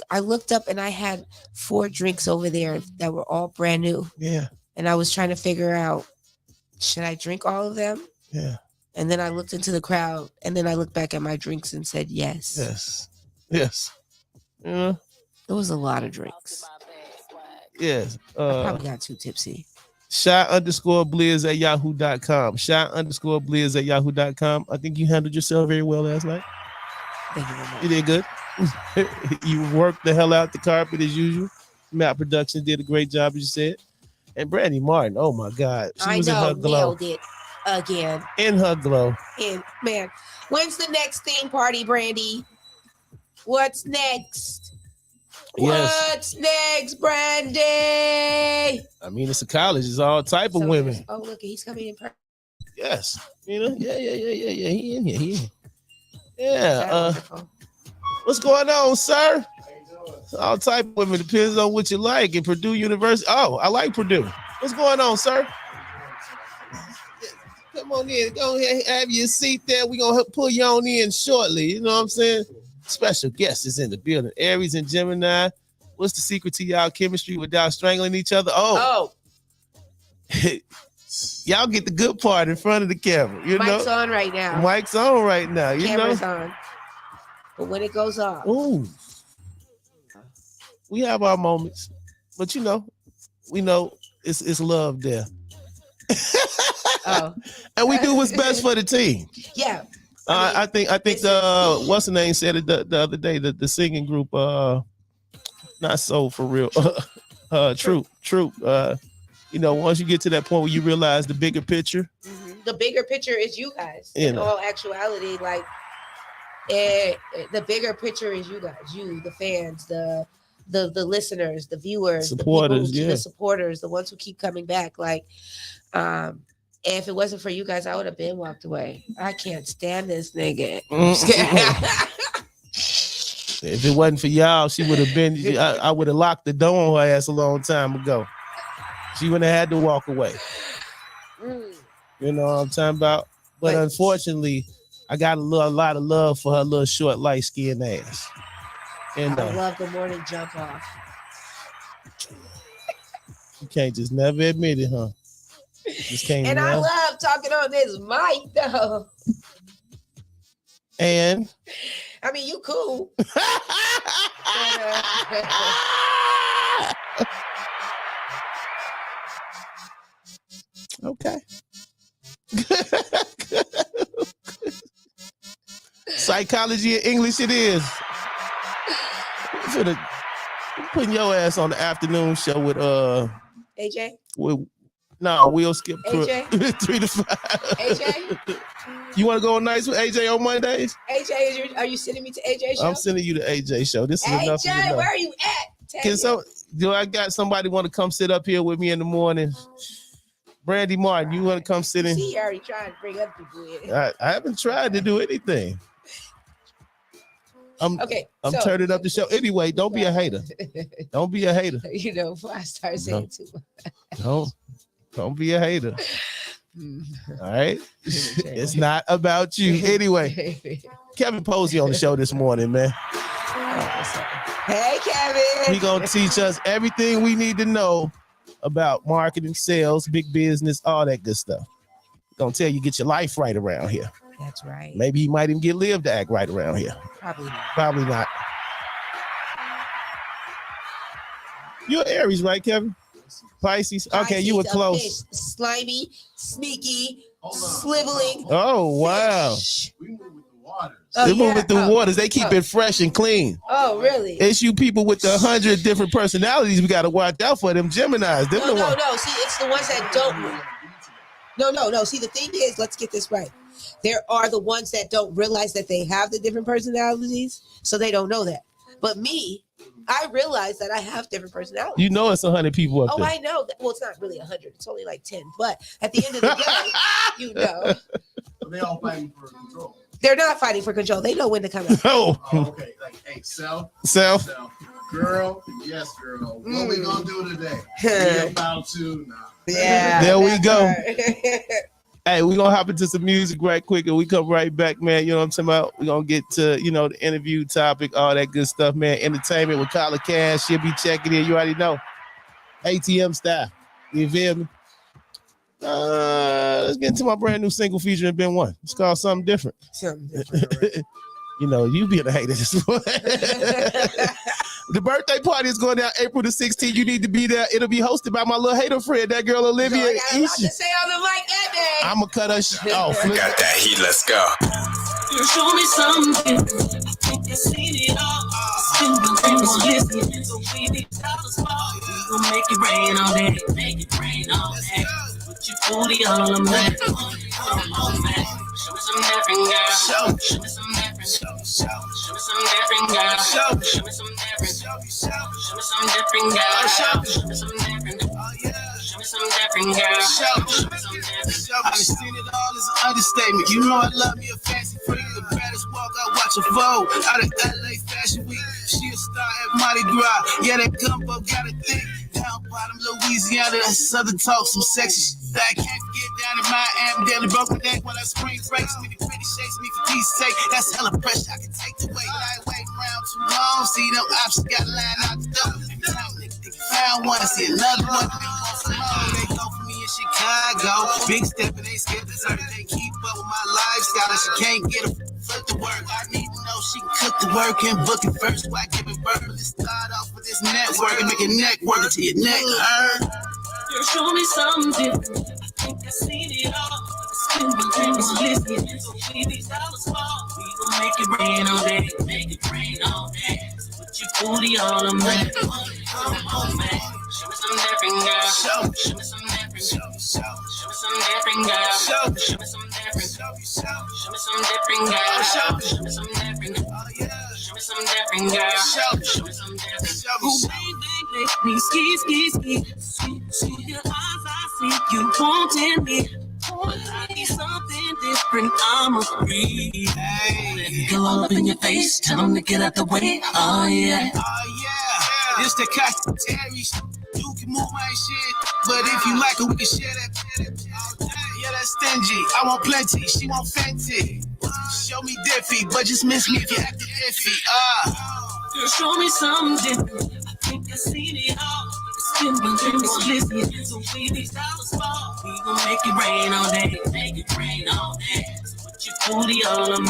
S5: I looked up and I had 4 drinks over there that were all brand new.
S8: Yeah.
S5: And I was trying to figure out, should I drink all of them?
S8: Yeah.
S5: And then I looked into the crowd and then I looked back at my drinks and said yes.
S8: Yes. Yeah.
S5: It was a lot of drinks.
S8: Yes.
S5: I probably got too tipsy.
S8: Shy_Blizz@yahoo.com. Shy_Blizz@yahoo.com. I think you handled yourself very well last night.
S5: Thank you very much.
S8: You did good. You worked the hell out the carpet as usual. Matt Productions did a great job, as you said. And Brandy Martin, oh my God. She was in her glow.
S5: Nailed it again.
S8: In her glow.
S5: And man, when's the next theme party, Brandy? What's next?
S8: Yes.
S5: What's next, Brandy?
S8: I mean, it's a college. It's all type of women.
S5: Oh, look, he's coming in person.
S8: Yes. Yeah. He in here. Yeah. What's going on, sir? All type of women. Depends on what you like. At Purdue University. Oh, I like Purdue. What's going on, sir? Come on in. Go ahead, have your seat there. We're going to pull you on in shortly. You know what I'm saying? Special guest is in the building. Aries and Gemini. What's the secret to y'all chemistry without strangling each other? Oh. Y'all get the good part in front of the camera.
S5: Mic's on right now.
S8: Mic's on right now.
S5: Camera's on. But when it goes off.
S8: Ooh. We have our moments. But we know it's love there. And we do what's best for the team.
S5: Yeah.
S8: I think the what's the name said it the other day, the singing group not so for real Troop once you get to that point where you realize the bigger picture,
S5: the bigger picture is you guys.
S8: In
S5: all actuality, like the bigger picture is you guys, the fans, the listeners, the viewers,
S8: supporters,
S5: the supporters, the ones who keep coming back. Like if it wasn't for you guys, I would have been walked away. I can't stand this nigga.
S8: If it wasn't for y'all, she would have been. I would have locked the door on her ass a long time ago. She wouldn't have had to walk away. You know what I'm talking about? But unfortunately, I got a lot of love for her little short, light skinned ass. And
S5: I love the morning jump off.
S8: You can't just never admit it, huh? Just can't.
S5: And I love talking on this mic, though.
S8: And
S5: I mean, you cool.
S8: Okay. Psychology and English it is. Putting your ass on the afternoon show with
S5: AJ?
S8: We'll skip
S5: AJ?
S8: 3 to 5.
S5: AJ?
S8: You want to go on nights with AJ on Mondays?
S5: AJ, are you sending me to AJ show?
S8: I'm sending you to AJ show. This is enough.
S5: AJ, where are you at?
S8: Do I got somebody want to come sit up here with me in the morning? Brandy Martin, you want to come sit in?
S5: See, you already trying to bring other people in.
S8: I haven't tried to do anything. I'm turning up the show. Anyway, don't be a hater. Don't be a hater.
S5: Before I start saying too much.
S8: Don't be a hater. All right? It's not about you. Anyway, Kevin Posey on the show this morning, man.
S5: Hey, Kevin.
S8: He gonna teach us everything we need to know about marketing, sales, big business, all that good stuff. Gonna tell you get your life right around here.
S5: That's right.
S8: Maybe he might even get Liv to act right around here.
S5: Probably not.
S8: You're Aries, right, Kevin? Pisces. Okay, you were
S5: Pisces, a
S8: close.
S5: fish, slimy, sneaky, sliveling.
S8: Oh wow.
S5: Oh,
S8: They move
S5: yeah.
S8: it through waters. They keep it fresh and clean.
S5: Oh, really?
S8: It's you people with the 100 different personalities. We got to watch out for them Geminis. Them
S5: No. See, it's the ones that don't. No. See, the thing is, let's get this right. There are the ones that don't realize that they have the different personalities, so they don't know that. But me, I realize that I have different personalities.
S8: You know it's 100 people up there.
S5: I know. Well, it's not really 100. It's only like 10. But at the end of the day, you know.
S14: They all fighting for control.
S5: They're not fighting for control. They know when to come out.
S8: Oh,
S14: okay. Like, hey, self. Girl, yes, girl. What we gonna do today? We about to now.
S5: Yeah.
S8: There we go. Right. Hey, we're gonna hop into some music right quick and we come right back, man. You know what I'm talking about? We're gonna get to, the interview topic, all that good stuff, man. Entertainment with Kyla Cash. She'll be checking in. You already know. ATM style. You feel me? Let's get into my brand new single featuring Ben One. It's called Something Different.
S5: Something different. Right?
S8: You being a hater this one. The birthday party is going down April the 16th. You need to be there. It'll be hosted by my little hater friend, that girl Olivia.
S5: I got a lot to say on the mic that day.
S8: I'm going to cut her off.
S18: I got that heat. Let's go.
S9: You show me something. I think I seen it all. Still the things listening. So baby, tell us all. We gon' make it rain all day. Make it rain all day. Put your booty all on me. Show me some different, girl. Show me some different. Show me some different, girl. Show me some different. Show me some different, girl. Show me some different. Show me some different, girl. Show me some different.
S7: I seen it all as an understatement. You know I love me a fancy freak. The baddest walk, I watch her fold. Out of LA Fashion Week, she a star at Mardi Gras. Yeah, that gumbo got a thing. Down bottom Louisiana, that southern talk, some sexy shit that I can't get down in Miami. Daily broken day when I spring breaks. Many pretty shakes me for peace sake. That's hella pressure, I can take the weight. I ain't waiting around too long. See them options got a line out the door. Every time nigga found one, see another one. They go for me in Chicago. Big step and they scared to serve. They keep up with my lifestyle and she can't get a foot to work. I need to know she can cook the work and book it first. Why give it birth? Let's start off with this network and make a neck work until your neck hurt.
S9: You show me something different. I think I seen it all. Still the dreams listening. So baby, tell us all. We gon' make it rain all day. Make it rain all day. Put your booty all on me. Show me some different, girl. Show me some different. Show me some different, girl. Show me some different. Show me some different, girl. Show me some different. Show me some different, girl. Show me some different. Oh, baby, make me ski. See your eyes, I see you wanting me. I need something different, I'ma breathe. Hey, go all up in your face, tell them to get out the way. Oh yeah.
S7: This the Terry. You can move my shit, but if you like it, we can share that. Yeah, that's stingy. I want plenty, she want Fenty. Show me diffy, but just miss me if you acting iffy.
S9: You show me something different. I think I seen it all. Still my dreams listening. So baby, stop us fall. We gon' make it rain all day. Make it rain all day. Put your booty all on me.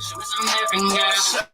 S9: Show me some different, girl.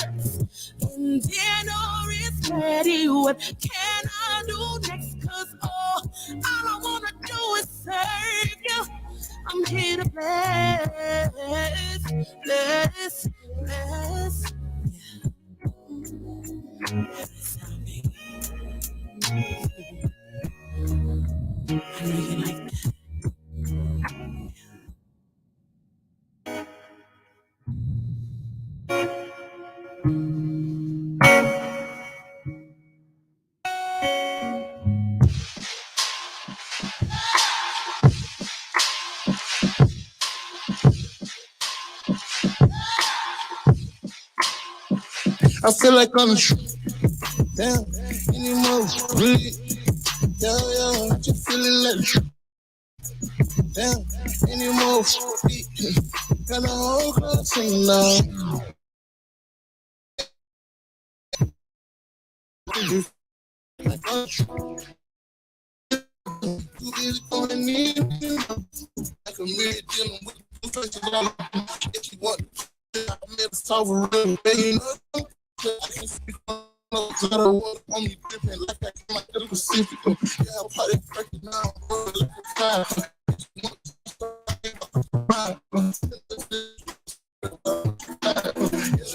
S11: And dinner is ready. What can I do next? Cause all I wanna do is serve you. I'm here to bless.
S14: I feel like I'm a damn anymore. Really? Yeah, just feeling like damn anymore. Got a whole club singing now. Like I'm too busy going in. Like a million dealing with the first of all. If you want, I made a solve a real baby. I can speak on I don't want on me dripping like I came out of the Pacific. Yeah, I'm probably breaking down.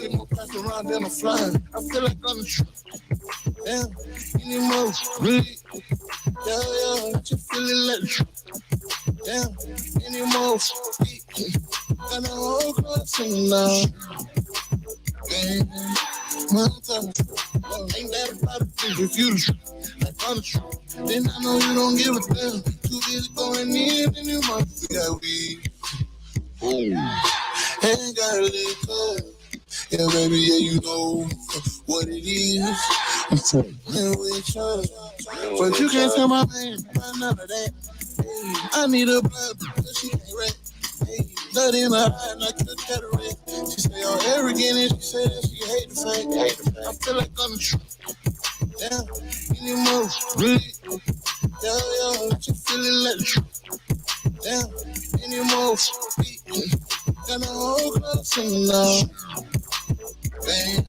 S14: Like more pass around than I'm flying. I feel like I'm damn anymore. Really? Yeah, just feeling like damn anymore. Got a whole club singing now. One time, ain't that about it? If you like on the truth, then I know you don't give a damn. Too busy going in and you might got weed. Ain't got a liquor. Yeah, baby, yeah, you know what it is. And we trust, but you can't tell my man about none of that. I need a blood because she ain't right. Nut in her eye and I could cataract. She say I'm arrogant and she say that she hate the fake. I feel like I'm the truth. Yeah, anymore. Really? Yeah, she feeling like the truth. Yeah, anymore. Got a whole club singing now. Man,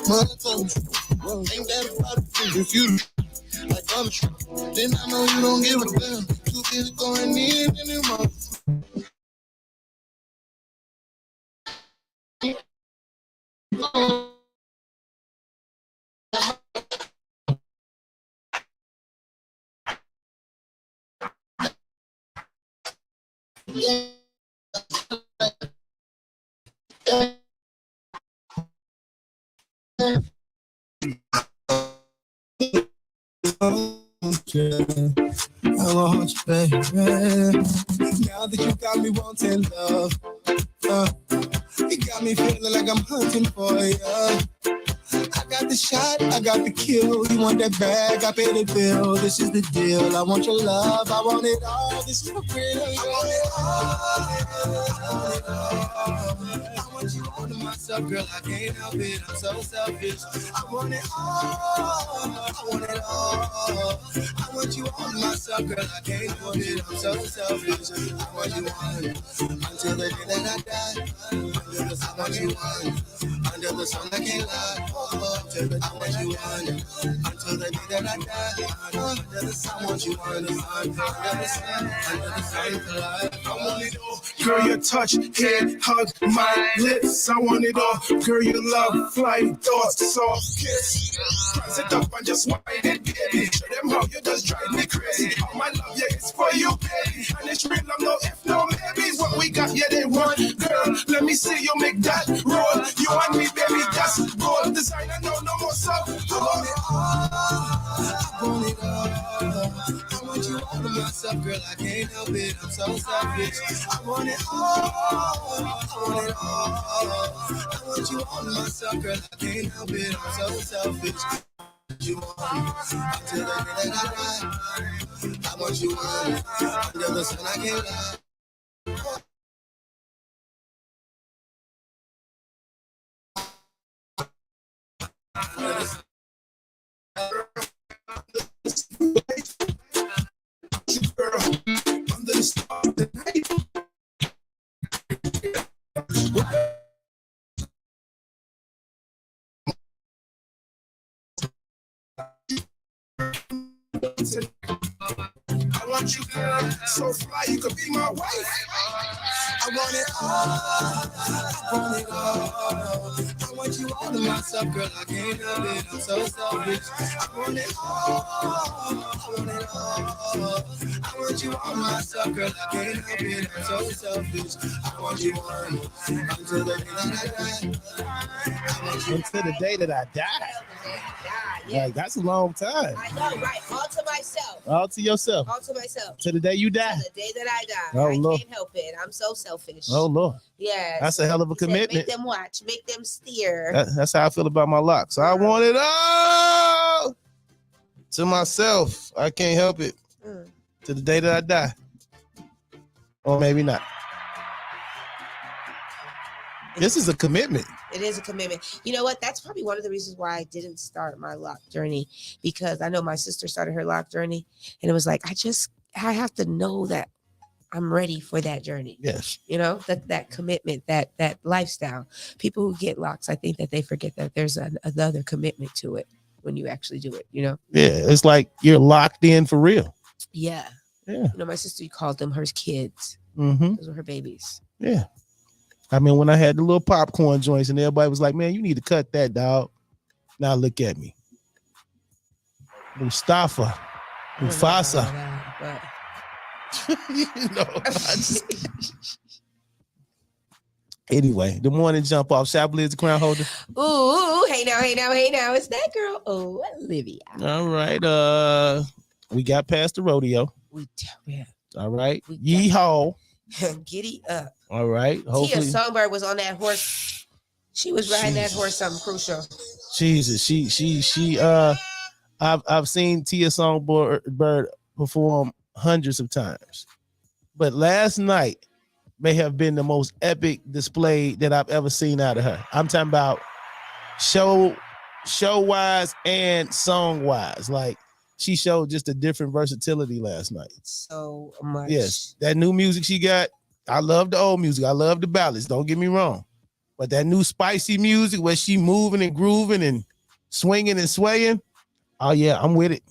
S14: mother ain't that about it? If you like I'm the truth, then I know you don't give a damn. Too busy going in anymore.
S20: I want you, baby. Now that you got me wanting love, you got me feeling like I'm hunting for you. I got the shot, I got the kill. You want that bag, I pay the bill. This is the deal. I want your love, I want it all. This is for real. I want it all. I want you all to myself, girl. I can't help it. I'm so selfish. I want it all. I want it all. I want you all to myself, girl. I can't help it. I'm so selfish. I want you all until the day that I die. I want you all under the sun. I can't lie. I want you on until the day that I die. Under the sun, I want you on the sun. Under the sun for life.
S14: I want it all. Girl, your touch, head, hug, my lips. I want it all. Girl, your love, flight, thoughts, soft kiss. Press it up and just wind it, baby. Show them how you just drive me crazy. All my love, yeah, it's for you, baby. And it's real, I'm no if, no maybe. What we got, yeah, they want. Girl, let me see you make that roll. You and me, baby, that's gold. Designer, no more stuff. I want it all.
S20: I want it all. I want you all to myself, girl. I can't help it. I'm so selfish. I want it all. I want it all. I want you all to myself, girl. I can't help it. I'm so selfish. You want until the day that I die. I want you on under the sun. I can't lie.
S14: Under the stars,
S20: to I want you, girl, so fly you could be my wife. I want it all. I want it all. I want you all to myself, girl. I can't help it. I'm so selfish. I want it all. I want it all. I want you all to myself, girl. I can't help it. I'm so selfish. I want you all until the day that I die.
S8: Until the day that I die.
S5: Yeah.
S8: Like, that's a long time.
S5: I know, right? All to myself.
S8: All to yourself.
S5: All to myself.
S8: To the day you die.
S5: To the day that I die.
S8: Oh,
S5: I
S8: Lord.
S5: can't help it. I'm so selfish.
S8: Oh, Lord.
S5: Yeah.
S8: That's a hell of a commitment.
S5: Make them watch. Make them steer.
S8: That's how I feel about my locks. I want it all to myself. I can't help it. To the day that I die. Or maybe not. This is a commitment.
S5: It is a commitment. You know what? That's probably one of the reasons why I didn't start my lock journey, because I know my sister started her lock journey, and it was like, I have to know that I'm ready for that journey.
S8: Yes.
S5: You know, that commitment, that lifestyle. People who get locks, I think that they forget that there's another commitment to it when you actually do it, you know?
S8: Yeah, it's like you're locked in for real.
S5: Yeah.
S8: Yeah.
S5: You know, my sister called them her kids.
S8: Mm-hmm.
S5: Those were her babies.
S8: Yeah. I mean, when I had the little popcorn joints and everybody was like, man, you need to cut that, dog. Now look at me. Mufasa. You know, anyway, the morning jump off. Chiblizz, the crown holder.
S5: Ooh, hey now. It's that girl. Oh, Olivia.
S8: All right. We got past the rodeo.
S5: Yeah.
S8: All right. Yeehaw.
S5: Giddy up.
S8: All right.
S5: Tia
S8: Hopefully.
S5: Songbird was on that horse. She was riding that horse something crucial.
S8: Jesus. I've seen Tia Songbird perform hundreds of times. But last night may have been the most epic display that I've ever seen out of her. I'm talking about show wise and song wise. Like, she showed just a different versatility last night.
S5: So much.
S8: Yes, that new music she got. I love the old music. I love the ballads. Don't get me wrong. But that new spicy music where she moving and grooving and swinging and swaying. Oh yeah, I'm with it.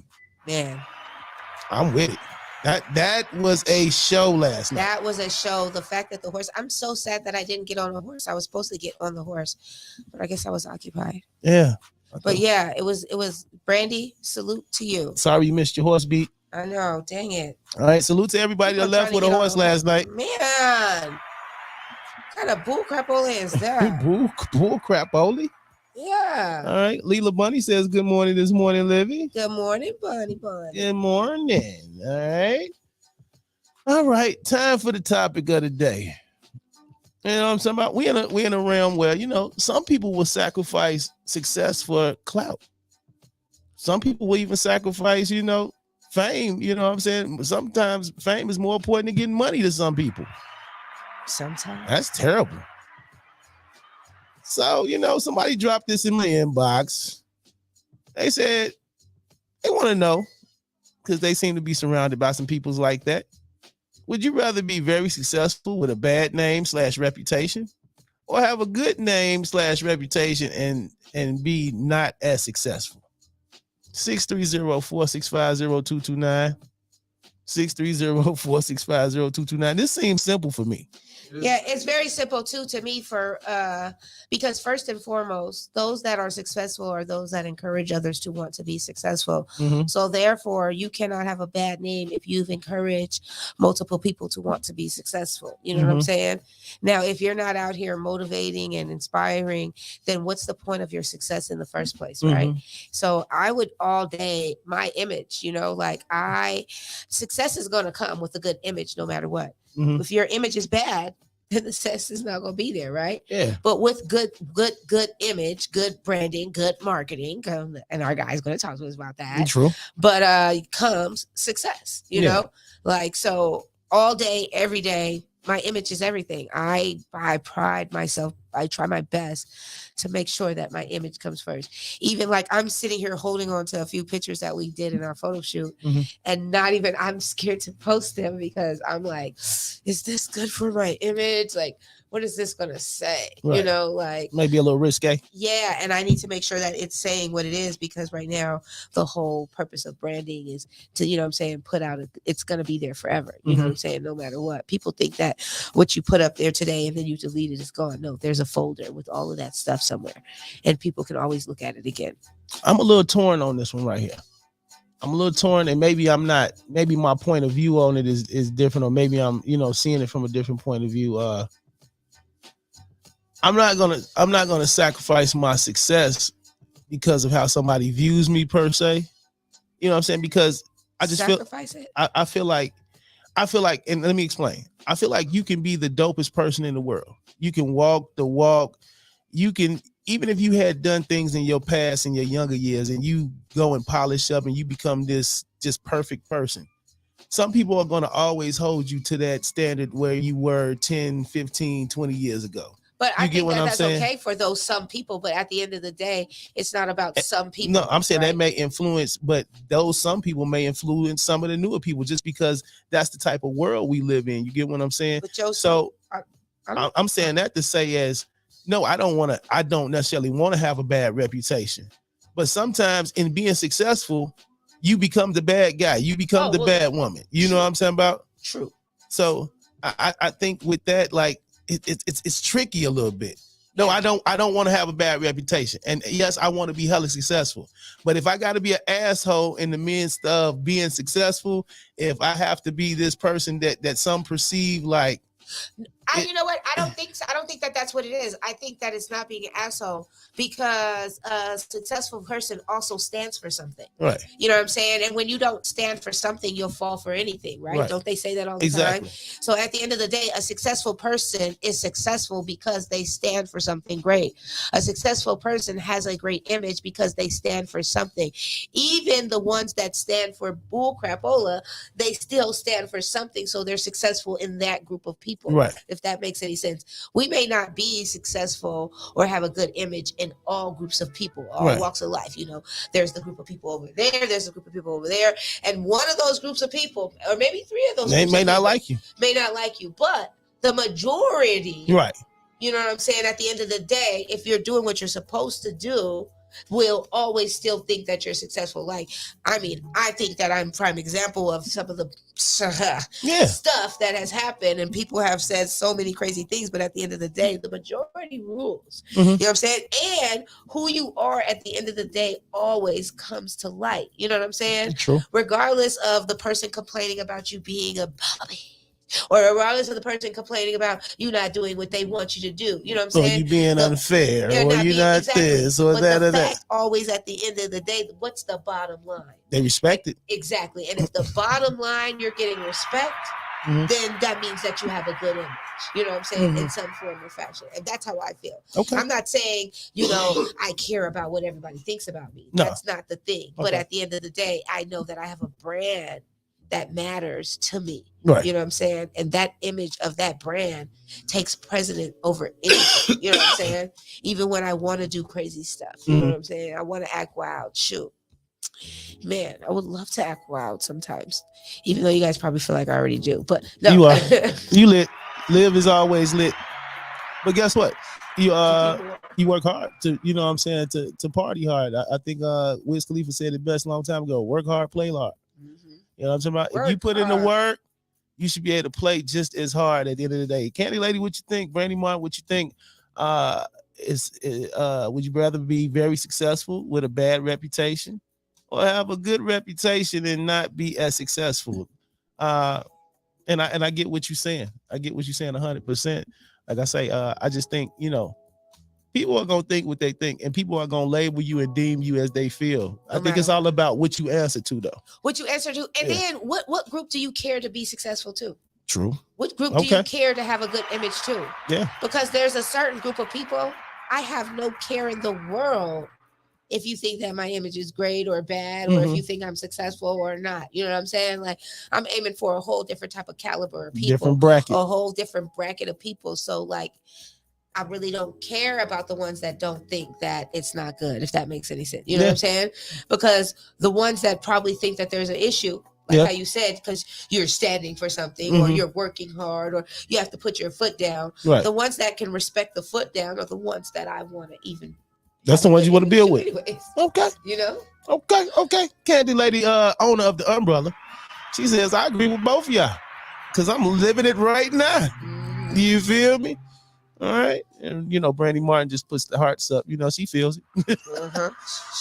S5: Man.
S8: I'm with it. That was a show last night.
S5: That was a show. The fact that the horse, I'm so sad that I didn't get on the horse. I was supposed to get on the horse, but I guess I was occupied.
S8: Yeah.
S5: But yeah, it was Brandy, salute to you.
S8: Sorry you missed your horse beat.
S5: I know, dang it.
S8: All right, salute to everybody that left with a horse last night.
S5: Man, what kind of bull crapola is that?
S8: bull crapola?
S5: Yeah.
S8: All right, Leela Bunny says good morning this morning, Livy.
S5: Good morning, Bunny.
S8: Good morning. All right, time for the topic of the day. You know what I'm talking about? We in a realm where, you know, some people will sacrifice success for clout. Some people will even sacrifice, you know, fame. You know what I'm saying? Sometimes fame is more important than getting money to some people.
S5: Sometimes.
S8: That's terrible. So, you know, somebody dropped this in my inbox. They said they want to know, because they seem to be surrounded by some people like that. Would you rather be very successful with a bad name / reputation, or have a good name / reputation and be not as successful? 630-465-0229. 630-465-0229. This seems simple for me.
S5: Yeah, it's very simple too to me because first and foremost, those that are successful are those that encourage others to want to be successful.
S8: Mm-hmm.
S5: So therefore, you cannot have a bad name if you've encouraged multiple people to want to be successful. You know what I'm saying? Now, if you're not out here motivating and inspiring, then what's the point of your success in the first place, right? So I would all day, my image, you know, like success is going to come with a good image no matter what. If your image is bad, then the success is not going to be there, right?
S8: Yeah.
S5: But with good image, good branding, good marketing, and our guy's going to talk to us about that.
S8: True.
S5: But comes success, you know? Like, so all day, every day, my image is everything. I pride myself
S14: I try my best to make sure that my image comes first. Even like I'm sitting here holding on to a few pictures that we did in our photo shoot, and not even, I'm scared to post them because I'm like, is this good for my image? Like, what is this gonna say?
S8: Right.
S14: You know, like
S8: maybe a little risque.
S14: Yeah, and I need to make sure that it's saying what it is, because right now the whole purpose of branding is to, you know what I'm saying, put out it's going to be there forever. You know what I'm saying? No matter what. People think that what you put up there today and then you delete it is gone. No, there's a folder with all of that stuff somewhere, and people can always look at it again.
S8: I'm a little torn on this one right here. I'm a little torn, and maybe I'm not. Maybe my point of view on it is different, or maybe I'm, you know, seeing it from a different point of view. I'm not gonna sacrifice my success because of how somebody views me per se. You know what I'm saying? Because I just
S14: sacrifice it.
S8: I feel like, and let me explain. I feel like you can be the dopest person in the world. You can walk the walk. You can, even if you had done things in your past, in your younger years, and you go and polish up and you become this just perfect person. Some people are going to always hold you to that standard where you were 10, 15, 20 years ago.
S14: But I think that that's
S8: saying?
S14: okay for those some people. But at the end of the day, it's not about some people.
S8: No, I'm saying that may influence, but those some people may influence some of the newer people just because that's the type of world we live in. You get what I'm saying?
S14: But Joe,
S8: so I'm saying that to say as, no, I don't necessarily want to have a bad reputation. But sometimes in being successful, you become the bad guy. You become the bad woman. You know what I'm saying about?
S14: True.
S8: So I think with that, like, it's tricky a little bit. No, I don't want to have a bad reputation. And yes, I want to be hella successful. But if I got to be an asshole in the midst of being successful, if I have to be this person that some perceive like,
S14: you know what? I don't think so. I don't think that that's what it is. I think that it's not being an asshole, because a successful person also stands for something.
S8: Right.
S14: You know what I'm saying? And when you don't stand for something, you'll fall for anything, right? Don't they say that all the time? So at the end of the day, a successful person is successful because they stand for something great. A successful person has a great image because they stand for something. Even the ones that stand for bull crapola, they still stand for something. So they're successful in that group of people.
S8: Right.
S14: If that makes any sense. We may not be successful or have a good image in all groups of people, all walks of life. You know, there's the group of people over there, there's a group of people over there, and one of those groups of people, or maybe three of those,
S8: they may not like you.
S14: May not like you, but the majority,
S8: right?
S14: You know what I'm saying? At the end of the day, if you're doing what you're supposed to do, will always still think that you're successful. Like, I mean, I think that I'm prime example of some of the stuff that has happened, and people have said so many crazy things, but at the end of the day, the majority rules. You know what I'm saying? And who you are at the end of the day always comes to light. You know what I'm saying?
S8: True.
S14: Regardless of the person complaining about you being a bobby, or regardless of the person complaining about you not doing what they want you to do. You know what I'm saying?
S8: Or you being unfair, or you're not this, or
S14: but
S8: that,
S14: the
S8: or
S14: fact
S8: that.
S14: Always at the end of the day, what's the bottom line?
S8: They respect it.
S14: Exactly. And if the bottom line, you're getting respect, then that means that you have a good image. You know what I'm saying? In some form or fashion. And that's how I feel.
S8: Okay.
S14: I'm not saying, you know, I care about what everybody thinks about me.
S8: No.
S14: That's not the thing. But at the end of the day, I know that I have a brand that matters to me.
S8: Right.
S14: You know what I'm saying? And that image of that brand takes precedent over anything. You know what I'm saying? Even when I want to do crazy stuff. You know what I'm saying? I want to act wild. Shoot. Man, I would love to act wild sometimes. Even though you guys probably feel like I already do. But no.
S8: You are. You lit. Live is always lit. But guess what? You work hard to, you know what I'm saying, to party hard. I think Wiz Khalifa said it best a long time ago. Work hard, play hard. You know what I'm talking about? If you put in the work, you should be able to play just as hard at the end of the day. Candy Lady, what you think? Brandy Martin, what you think? Would you rather be very successful with a bad reputation, or have a good reputation and not be as successful? And I get what you're saying. I get what you're saying 100%. Like I say, I just think, you know, people are going to think what they think, and people are going to label you and deem you as they feel. I think it's all about what you answer to, though.
S14: What you answer to. And then what group do you care to be successful to?
S8: True.
S14: What group do you care to have a good image to?
S8: Yeah.
S14: Because there's a certain group of people, I have no care in the world if you think that my image is great or bad, or if you think I'm successful or not. You know what I'm saying? Like, I'm aiming for a whole different type of caliber of people.
S8: Different bracket.
S14: A whole different bracket of people. So, like,
S5: I really don't care about the ones that don't think that it's not good, if that makes any sense. You know what I'm saying? Because the ones that probably think that there's an issue, like how you said, because you're standing for something or you're working hard or you have to put your foot down. Right. The ones that can respect the foot down are the ones that I want to even.
S8: That's the ones you want to build with.
S5: Anyways.
S8: Okay.
S5: You know?
S8: Okay. Candy Lady, owner of the umbrella. She says, I agree with both of y'all. Because I'm living it right now. You feel me? All right. And you know, Brandy Martin just puts the hearts up. You know, she feels it.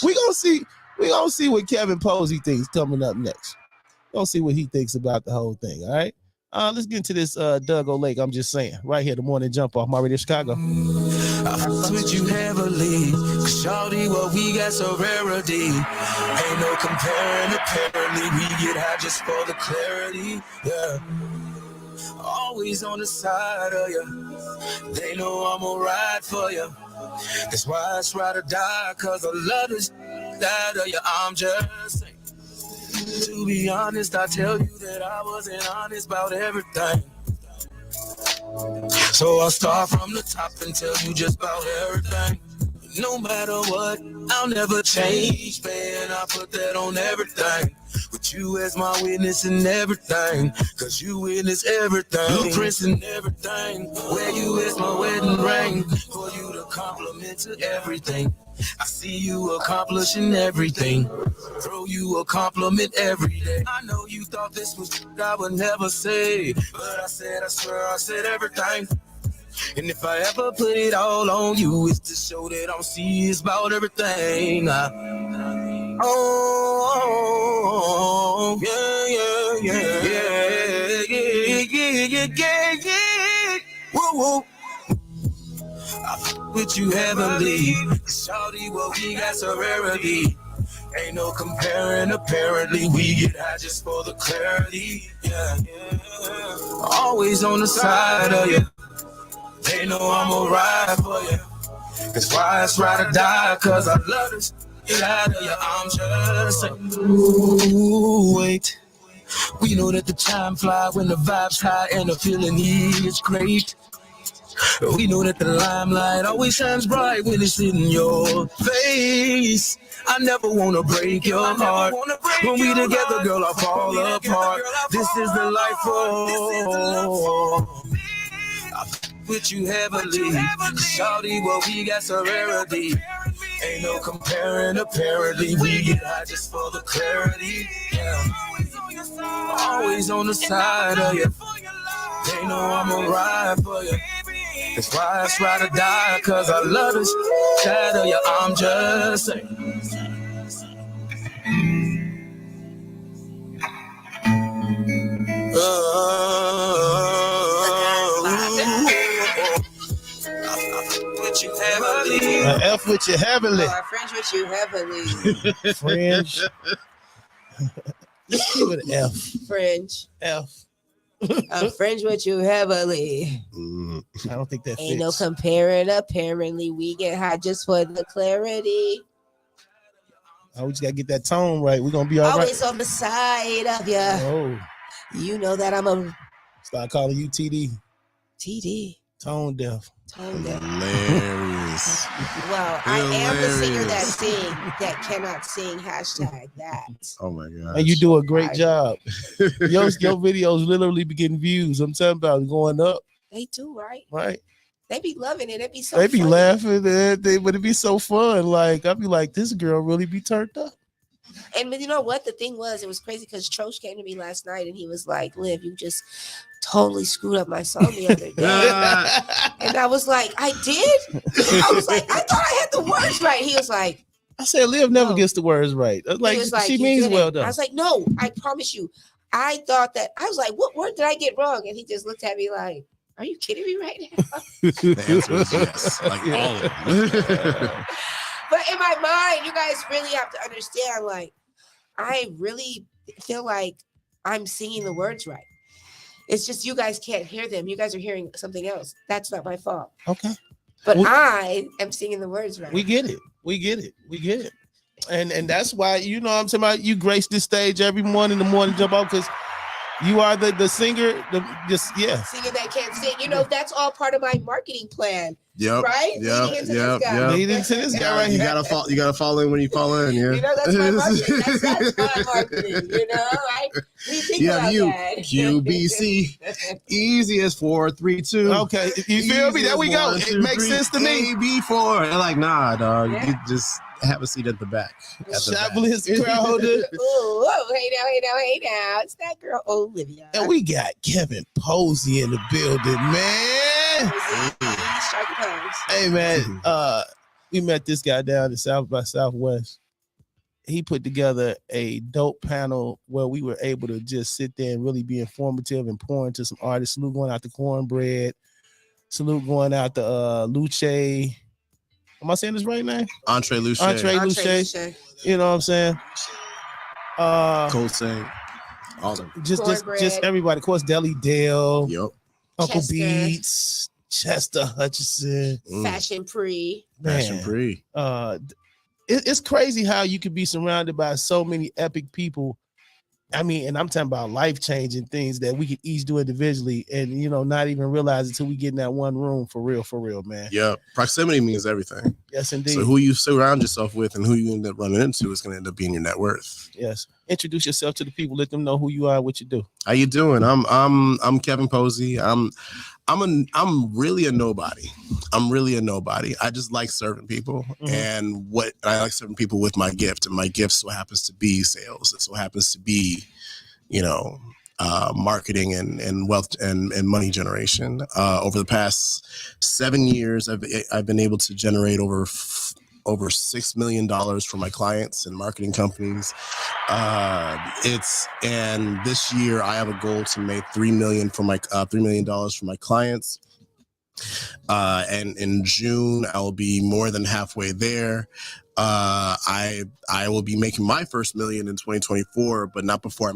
S8: We gonna see what Kevin Posey thinks coming up next. We'll see what he thinks about the whole thing. All right. Let's get into this Doug O'Lake. I'm just saying, right here, the morning jump off my radio Chicago.
S18: I fuck with you heavily, cause shawty, what we got so rarity. Ain't no comparing, apparently we get high just for the clarity. Yeah. Always on the side of you. They know I'm gonna ride for you. That's why it's ride or die, cause I love this side of you. I'm just saying. To be honest, I tell you that I wasn't honest about everything. So I'll start from the top and tell you just about everything. No matter what, I'll never change, man. I put that on everything. With you as my witness and everything. Cause you witness everything. Blueprints and everything. Where you is my wedding ring. For you to compliment to everything. I see you accomplishing everything. Throw you a compliment every day. I know you thought this was I would never say. But I swear I said everything. And if I ever put it all on you, it's to show that I'm serious about everything. Yeah. Whoa. I fuck with you heavily. Shawty, what we got so rarity. Ain't no comparing, apparently. We get high just for the clarity. Yeah. Always on the side of you. They know I'm gonna ride for you. That's why it's ride or die, cause I love this side of you. I'm just saying. Ooh, wait. We know that the time fly when the vibe's high and the feeling is great. We know that the limelight always shines bright when it's in your face. I never wanna break your heart. When we together, girl, I fall apart. This is the life for I with you heavily. Shawty, what we got so rarity. Ain't no comparing, apparently. We get high just for the clarity. Yeah. Always on the side of you. They know I'm gonna ride for you. That's why it's ride or die, cause I love this side of you. I'm just saying. With you heavily.
S8: F with you heavily.
S5: I French with you heavily.
S8: Fringe. Let's give it an F.
S5: Fringe.
S8: F.
S5: I'm French with you heavily.
S8: I don't think that fits.
S5: Ain't no comparing, apparently. We get high just for the clarity.
S8: Oh, we just gotta get that tone right. We're gonna be all
S5: Always
S8: right.
S5: on the side of you.
S8: Oh.
S5: You know that I'm a
S8: Start calling you TD.
S5: TD.
S8: Tone deaf.
S5: Tone deaf.
S2: Hilarious.
S5: Well, I am the singer that cannot sing. Hashtag that.
S2: Oh my god.
S8: And you do a great job. Your videos literally be getting views. I'm talking about going up.
S5: They do, right?
S8: Right.
S5: They be loving it. It be so
S8: They be
S5: funny.
S8: laughing. But it be so fun. Like, I'd be like, this girl really be turned up.
S5: And you know what? The thing was, it was crazy because Trosh came to me last night and he was like, Liv, you just totally screwed up my song the other day. And I was like, I did? I was like, I thought I had the words right. He was like,
S8: I said, Liv never gets the words right. Like, she
S5: "You
S8: means
S5: didn't."
S8: well done.
S5: I was like, no, I promise you. I thought that, I was like, what word did I get wrong? And he just looked at me like, are you kidding me right now?
S2: The answer is yes. Like all of them.
S5: But in my mind, you guys really have to understand, like, I really feel like I'm singing the words right. It's just you guys can't hear them. You guys are hearing something else. That's not my fault.
S8: Okay.
S5: But I am singing the words right.
S8: We get it. And that's why, you know what I'm talking about, you grace this stage every morning, the morning jump out, because you are the singer,
S5: Singer that can't sing. You know, that's all part of my marketing plan.
S21: Yep.
S22: Right?
S21: Yep.
S22: Leading into
S21: Yep.
S22: this guy.
S21: Yep.
S8: Leading into this guy right
S21: You
S8: here.
S21: gotta fall in when you fall in. Yeah.
S22: You know, that's my marketing. That's my marketing. You know, right? We think about that.
S21: QBC. Easy as 4, 3, 2.
S8: Okay, you feel me? There we go. It makes sense to me.
S21: AB4. They're like, nah, dog. You just have a seat at the back.
S8: Chiblizz crowd.
S22: Ooh, hey now. It's that girl Olivia.
S8: And we got Kevin Posey in the building, man.
S22: Strike a pose.
S8: Hey, man. We met this guy down at South by Southwest. He put together a dope panel where we were able to just sit there and really be informative and pour into some artists. Salute going out to Cornbread. Salute going out to Luce. Am I saying this right now?
S21: Entree Luce.
S8: You know what I'm saying?
S21: Cold Sing. All them.
S8: Just everybody. Of course, Deli Dale.
S21: Yep.
S8: Uncle
S22: Chester.
S8: Beats. Chester Hutchison.
S22: Fashion Pre.
S21: Fashion Pre.
S8: It's crazy how you could be surrounded by so many epic people. I mean, and I'm talking about life-changing things that we could each do individually and, you know, not even realize until we get in that one room for real, man.
S21: Yeah. Proximity means everything.
S8: Yes, indeed.
S21: So who you surround yourself with and who you end up running into is going to end up being your net worth.
S8: Yes. Introduce yourself to the people. Let them know who you are and what you do.
S21: How you doing? I'm Kevin Posey. I'm really a nobody. I just like serving people, and what I like serving people with my gift, and my gift so happens to be sales. It so happens to be, marketing and wealth and money generation. Over the past 7 years, I've been able to generate over $6 million for my clients and marketing companies. And this year I have a goal to make $3 million for my clients. And in June I will be more than halfway there. I will be making my first $1 million in 2024, but not before I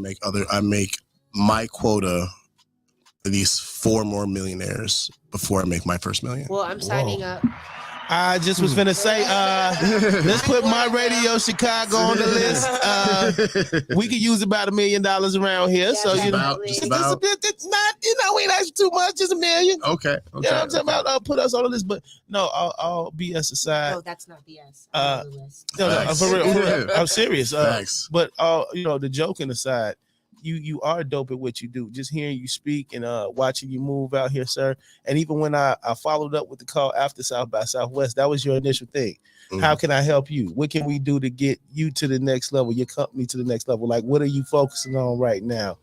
S21: make my quota. At least 4 more millionaires before I make my first $1 million.
S22: Well, I'm signing up.
S8: I just was finna say, let's put my radio Chicago on the list. We could use about $1 million around here.
S22: Yeah,
S8: so
S21: just about.
S8: It's not, we ain't asking too much, just $1 million.
S21: Okay.
S8: Yeah, I'm talking about put us on the list, but no, all BS aside.
S22: No, that's not BS.
S8: No, for real. I'm serious.
S21: Thanks.
S8: But the joking aside, you are dope at what you do. Just hearing you speak and watching you move out here, sir. And even when I followed up with the call after South by Southwest, that was your initial thing. How can I help you? What can we do to get you to the next level, your company to the next level? Like, what are you focusing on right now?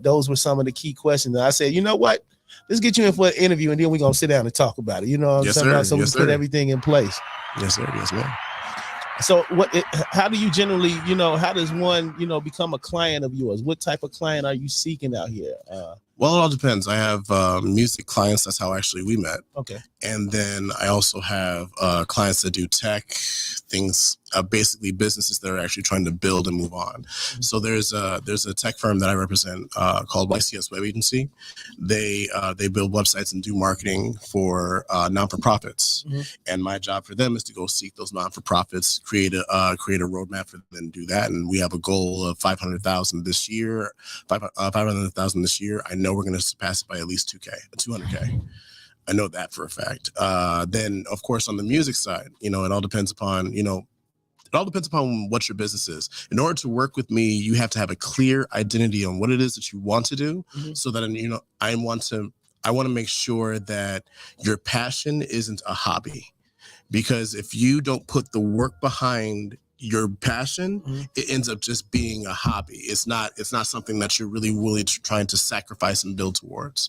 S8: Those were some of the key questions. And I said, you know what? Let's get you in for an interview, and then we're going to sit down and talk about it. You know what I'm talking about? So we can put everything in place.
S21: Yes, sir. Yes, ma'am.
S8: So how do you generally, how does one, become a client of yours? What type of client are you seeking out here?
S21: Well, it all depends. I have music clients. That's how actually we met.
S8: Okay.
S21: And then I also have clients that do tech things, basically businesses that are actually trying to build and move on. So there's a tech firm that I represent called YCS Web Agency. They build websites and do marketing for non-for-profits. And my job for them is to go seek those non-for-profits, create a roadmap for them and do that. And we have a goal of 500,000 this year. 500,000 this year. I know we're going to surpass it by at least 200K. I know that for a fact. Then, of course, on the music side, it all depends upon, what your business is. In order to work with me, you have to have a clear identity on what it is that you want to do, so that, I want to make sure that your passion isn't a hobby. Because if you don't put the work behind your passion, it ends up just being a hobby. It's not something that you're really trying to sacrifice and build towards.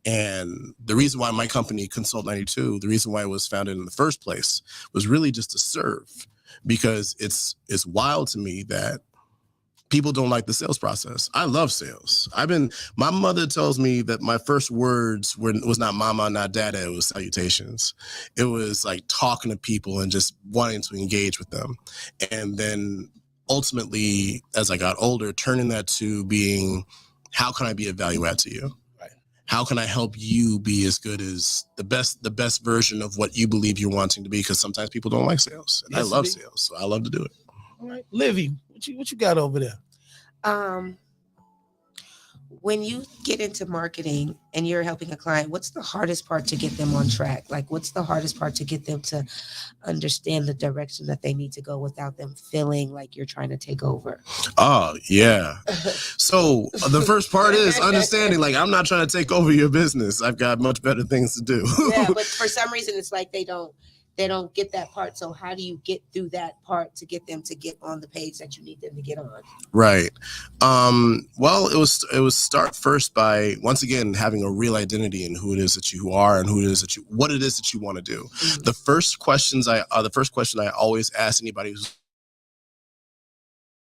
S21: And the reason why my company, Consult 92, the reason why it was founded in the first place was really just to serve, because it's wild to me that people don't like the sales process. I love sales. My mother tells me that my first words was not mama, not dada, it was salutations. It was like talking to people and just wanting to engage with them. And then ultimately, as I got older, turning that to being, how can I be a value add to you? Right. How can I help you be as good as the best version of what you believe you're wanting to be? Because sometimes people don't like sales. And I love sales, so I love to do it.
S8: All right, Livy, what you got over there?
S5: when you get into marketing and you're helping a client, what's the hardest part to get them on track? Like, what's the hardest part to get them to understand the direction that they need to go without them feeling like you're trying to take over?
S21: Oh, yeah. So the first part is understanding, like, I'm not trying to take over your business. I've got much better things to do.
S5: Yeah, but for some reason, it's like they don't get that part. So how do you get through that part to get them to get on the page that you need them to get on?
S21: Right. Well, it was start first by, once again, having a real identity in who it is that you are and what it is that you want to do. Mm-hmm. The first question I always ask anybody who's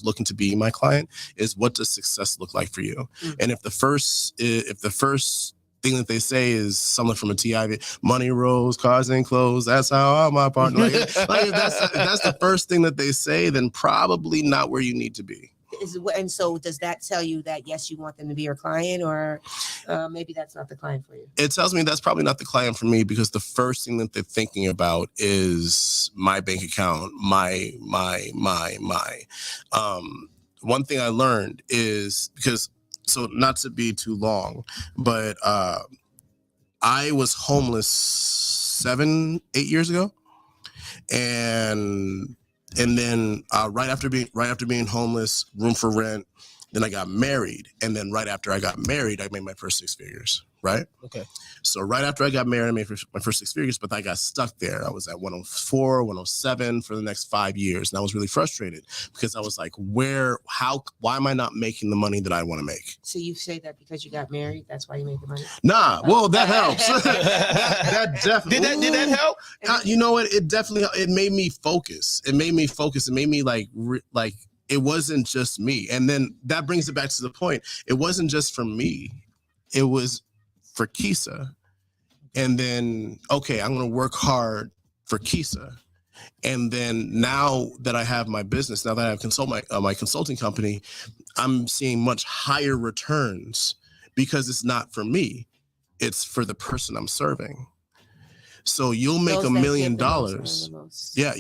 S21: looking to be my client is, what does success look like for you? Mm-hmm. And if the first thing that they say is something from a T.I. money, rolls, cars, and clothes, that's how I'm my partner. Like if that's the first thing that they say, then probably not where you need to be.
S5: And so does that tell you that, yes, you want them to be your client, or maybe that's not the client for you?
S21: It tells me that's probably not the client for me, because the first thing that they're thinking about is my bank account, my. One thing I learned is, because, so not to be too long, but I was homeless 7-8 years ago, and then right after being homeless, room for rent, then I got married, and then right after I got married, I made my first 6 figures. Right. Okay. So right after I got married, I made my first 6 figures, but I got stuck there. I was at 104, 107 for the next 5 years. And I was really frustrated, because I was like, why am I not making the money that I want to make?
S5: So you say that because you got married, that's why you made the money?
S21: Nah, well, that helps. that definitely. Did that help? You know what? It made me focus. It made me like, it wasn't just me. And then that brings it back to the point. It wasn't just for me. It was for Kisa. And then, okay, I'm going to work hard for Kisa. And then now that I have my business, now that I have my consulting company, I'm seeing much higher returns, because it's not for me. It's for the person I'm serving. So you'll make $1 million. Yeah,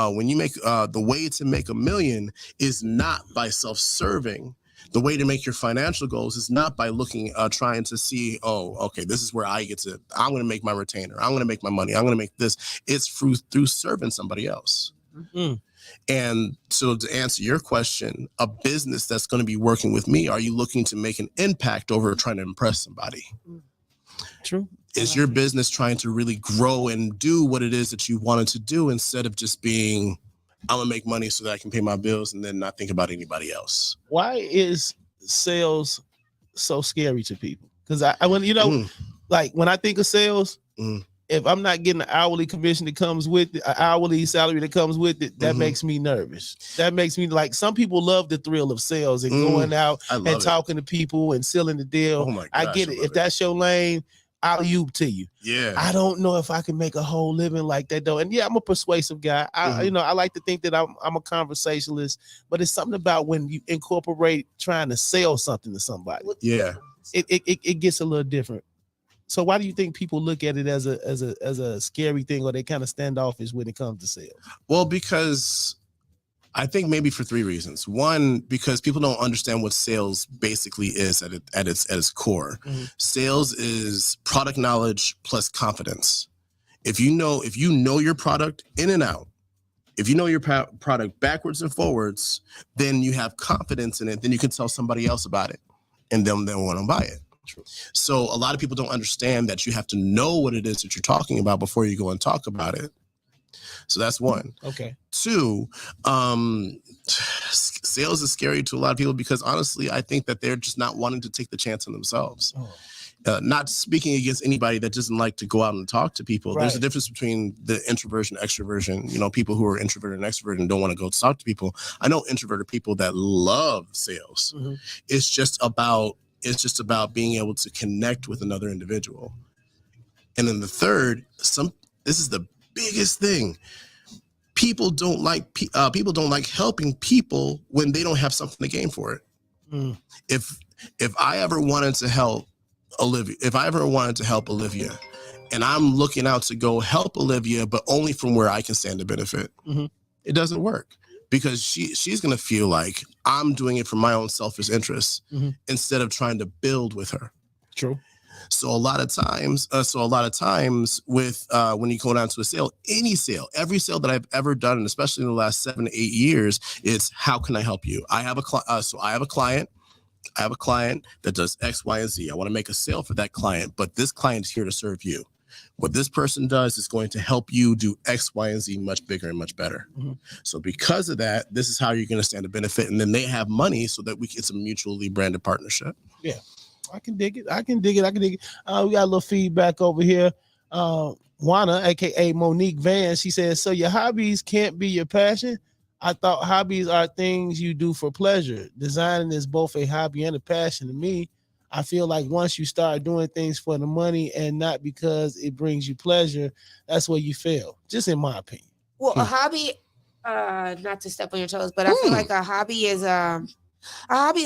S21: when you make the way to make $1 million is not by self-serving. The way to make your financial goals is not by trying to see, okay, this is where I'm going to make my retainer. I'm going to make my money. I'm going to make this. It's through serving somebody else. Mm-hmm. And so to answer your question, a business that's going to be working with me, are you looking to make an impact over trying to impress somebody?
S8: True.
S21: Is your business trying to really grow and do what it is that you wanted to do, instead of just being, I'm gonna make money so that I can pay my bills and then not think about anybody else?
S8: Why is sales so scary to people? Because like when I think of sales, if I'm not getting an hourly commission that comes with it, an hourly salary that comes with it, that makes me nervous. That makes me, like, some people love the thrill of sales and going out and talking to people and sealing the deal. Oh my gosh, I get it. If that's your lane, I'll to you. Yeah. I don't know if I can make a whole living like that though. And yeah, I'm a persuasive guy. I like to think that I'm a conversationalist, but it's something about when you incorporate trying to sell something to somebody.
S21: Yeah.
S8: It gets a little different. So why do you think people look at it as a scary thing, or they kind of standoffish when it comes to sales?
S21: Well, because I think maybe for 3 reasons. One, because people don't understand what sales basically is at its core. Mm-hmm. Sales is product knowledge plus confidence. If you know your product in and out, if you know your product backwards and forwards, then you have confidence in it. Then you can tell somebody else about it, and then they'll want to buy it. True. So a lot of people don't understand that you have to know what it is that you're talking about before you go and talk about it. So that's one.
S8: Okay.
S21: 2, sales is scary to a lot of people, because honestly, I think that they're just not wanting to take the chance on themselves. Not speaking against anybody that doesn't like to go out and talk to people. Right. There's a difference between the introversion, extroversion. People who are introverted and extroverted and don't want to go talk to people. I know introverted people that love sales. Mm-hmm. It's just about being able to connect with another individual. And then the third, this is the biggest thing. People don't like helping people when they don't have something to gain for it. Mm. If I ever wanted to help Olivia, and I'm looking out to go help Olivia, but only from where I can stand to benefit, it doesn't work. because she's going to feel like I'm doing it for my own selfish interests instead of trying to build with her.
S8: True.
S21: So a lot of times with when you go down to a sale, every sale that I've ever done, and especially in the last 7 to 8 years, it's how can I help you? I have a client that does X, Y, and Z. I want to make a sale for that client, but this client is here to serve you. What this person does is going to help you do X, Y, and Z much bigger and much better. So because of that, this is how you're going to stand to benefit. And then they have money so that it's a mutually branded partnership.
S8: Yeah, I can dig it. We got a little feedback over here. Juana, aka Monique Van, she says, so your hobbies can't be your passion? I thought hobbies are things you do for pleasure. Designing is both a hobby and a passion to me. I feel like once you start doing things for the money and not because it brings you pleasure, that's where you fail, just in my opinion.
S3: Well, a hobby, not to step on your toes, but I feel like a hobby is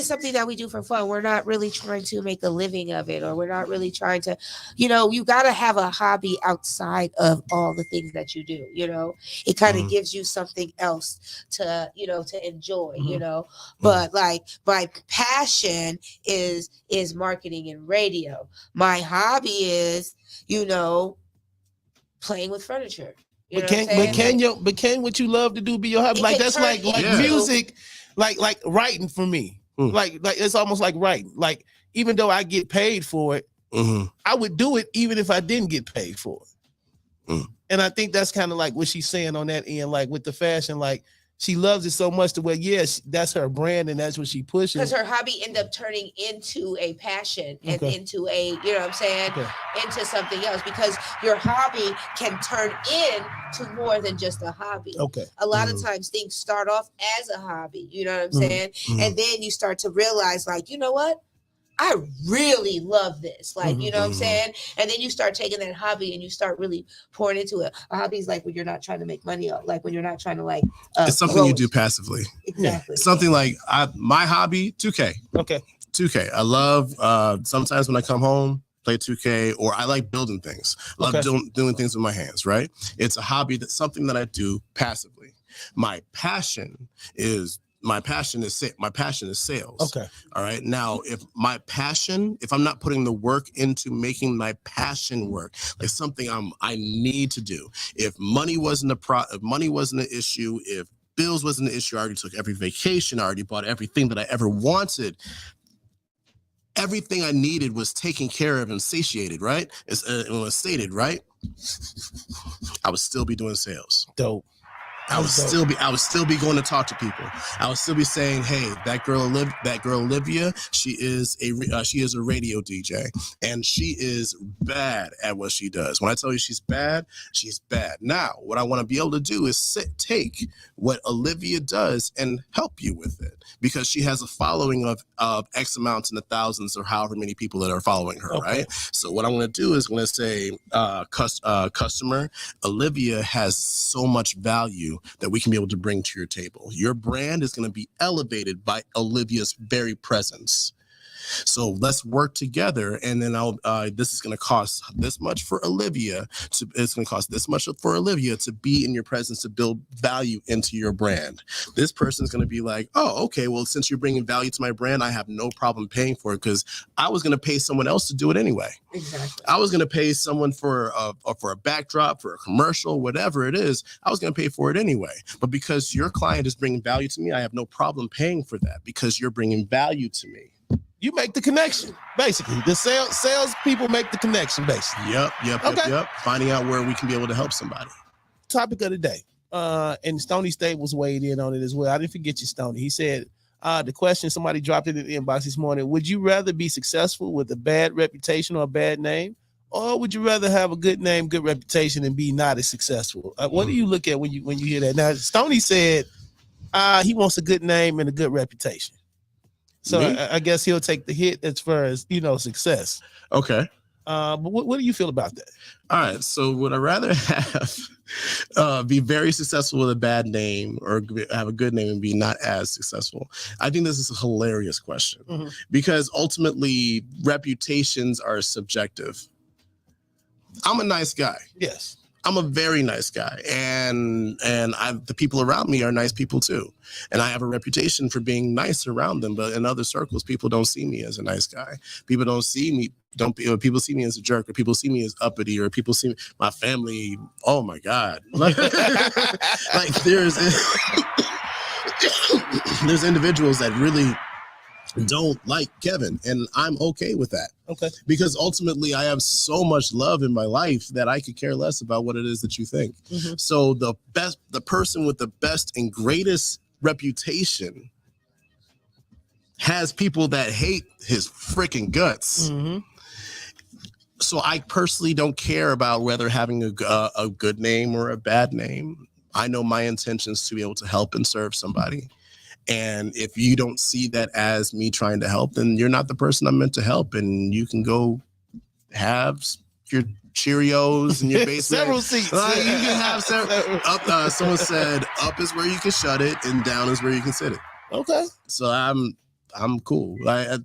S3: something that we do for fun. We're not really trying to make a living of it, or we're not really trying to, you got to have a hobby outside of all the things that you do. It kind of gives you something else to, to enjoy, but like my passion is marketing and radio. My hobby is, playing with furniture.
S8: But can what you love to do be your hobby? Like that's like music. Like writing for me, like it's almost like writing. Like even though I get paid for it, I would do it even if I didn't get paid for it. And I think that's kind of like what she's saying on that end, like with the fashion, like she loves it so much to where, yes, that's her brand and that's what she pushes.
S3: Because her hobby ended up turning into a passion and into a, into something else. Because your hobby can turn into more than just a hobby. A lot of times things start off as a hobby, you know what I'm saying? And then you start to realize, like, you know what? I really love this. Like, you know what I'm saying? And then you start taking that hobby and you start really pouring into it. A hobby is like when you're not trying to make money, like when you're not trying to like.
S21: It's something you do passively.
S3: Exactly.
S21: Something like my hobby, 2K. 2K. I love sometimes when I come home, play 2K, or I like building things. I love doing things with my hands, right? It's a hobby, that's something that I do passively. My passion is sales. All right. Now, if I'm not putting the work into making my passion work, like something I need to do. If money wasn't an issue, if bills wasn't an issue, I already took every vacation, I already bought everything that I ever wanted. Everything I needed was taken care of and satiated, right? It was stated, right? I would still be doing sales.
S8: Dope.
S21: I would still be going to talk to people. I would still be saying, "Hey, that girl Olivia, she is a radio DJ, and she is bad at what she does. When I tell you she's bad, she's bad." Now, what I want to be able to do is take what Olivia does and help you with it, because she has a following of X amounts in the thousands or however many people that are following her, right? So what I'm going to do is I'm going to say, customer, Olivia has so much value that we can be able to bring to your table. Your brand is going to be elevated by Olivia's very presence. So let's work together, and then this is going to cost this much for Olivia. It's going to cost this much for Olivia to be in your presence, to build value into your brand. This person's going to be like, oh, okay, well, since you're bringing value to my brand, I have no problem paying for it, because I was going to pay someone else to do it anyway.
S3: Exactly.
S21: I was going to pay someone for a backdrop, for a commercial, whatever it is. I was going to pay for it anyway. But because your client is bringing value to me, I have no problem paying for that, because you're bringing value to me.
S8: You make the connection, basically. The sales people make the connection, basically.
S21: Yep. Finding out where we can be able to help somebody.
S8: Topic of the day. And Stoney State was weighed in on it as well. I didn't forget you, Stoney. He said, the question, somebody dropped it in the inbox this morning: would you rather be successful with a bad reputation or a bad name? Or would you rather have a good name, good reputation, and be not as successful? What do you look at when you hear that? Now, Stoney said he wants a good name and a good reputation. So I guess he'll take the hit as far as, success.
S21: Okay.
S8: But what do you feel about that?
S21: All right. So would I rather have be very successful with a bad name, or have a good name and be not as successful? I think this is a hilarious question, because ultimately reputations are subjective. I'm a nice guy.
S8: Yes.
S21: I'm a very nice guy, and the people around me are nice people too, and I have a reputation for being nice around them. But in other circles, people don't see me as a nice guy. People don't see me. People see me as a jerk, or people see me as uppity, or people see my family. Oh my God! Like there's individuals that really don't like Kevin, and I'm okay with that.
S8: Okay.
S21: Because ultimately I have so much love in my life that I could care less about what it is that you think.
S8: Mm-hmm.
S21: So the person with the best and greatest reputation has people that hate his freaking guts.
S8: Mm-hmm.
S21: So I personally don't care about whether having a good name or a bad name. I know my intentions to be able to help and serve somebody. And if you don't see that as me trying to help, then you're not the person I'm meant to help. And you can go have your Cheerios in your basement.
S8: Several seats.
S21: You can have several. Up, someone said up is where you can shut it, and down is where you can sit it.
S8: Okay.
S21: So I'm cool. That's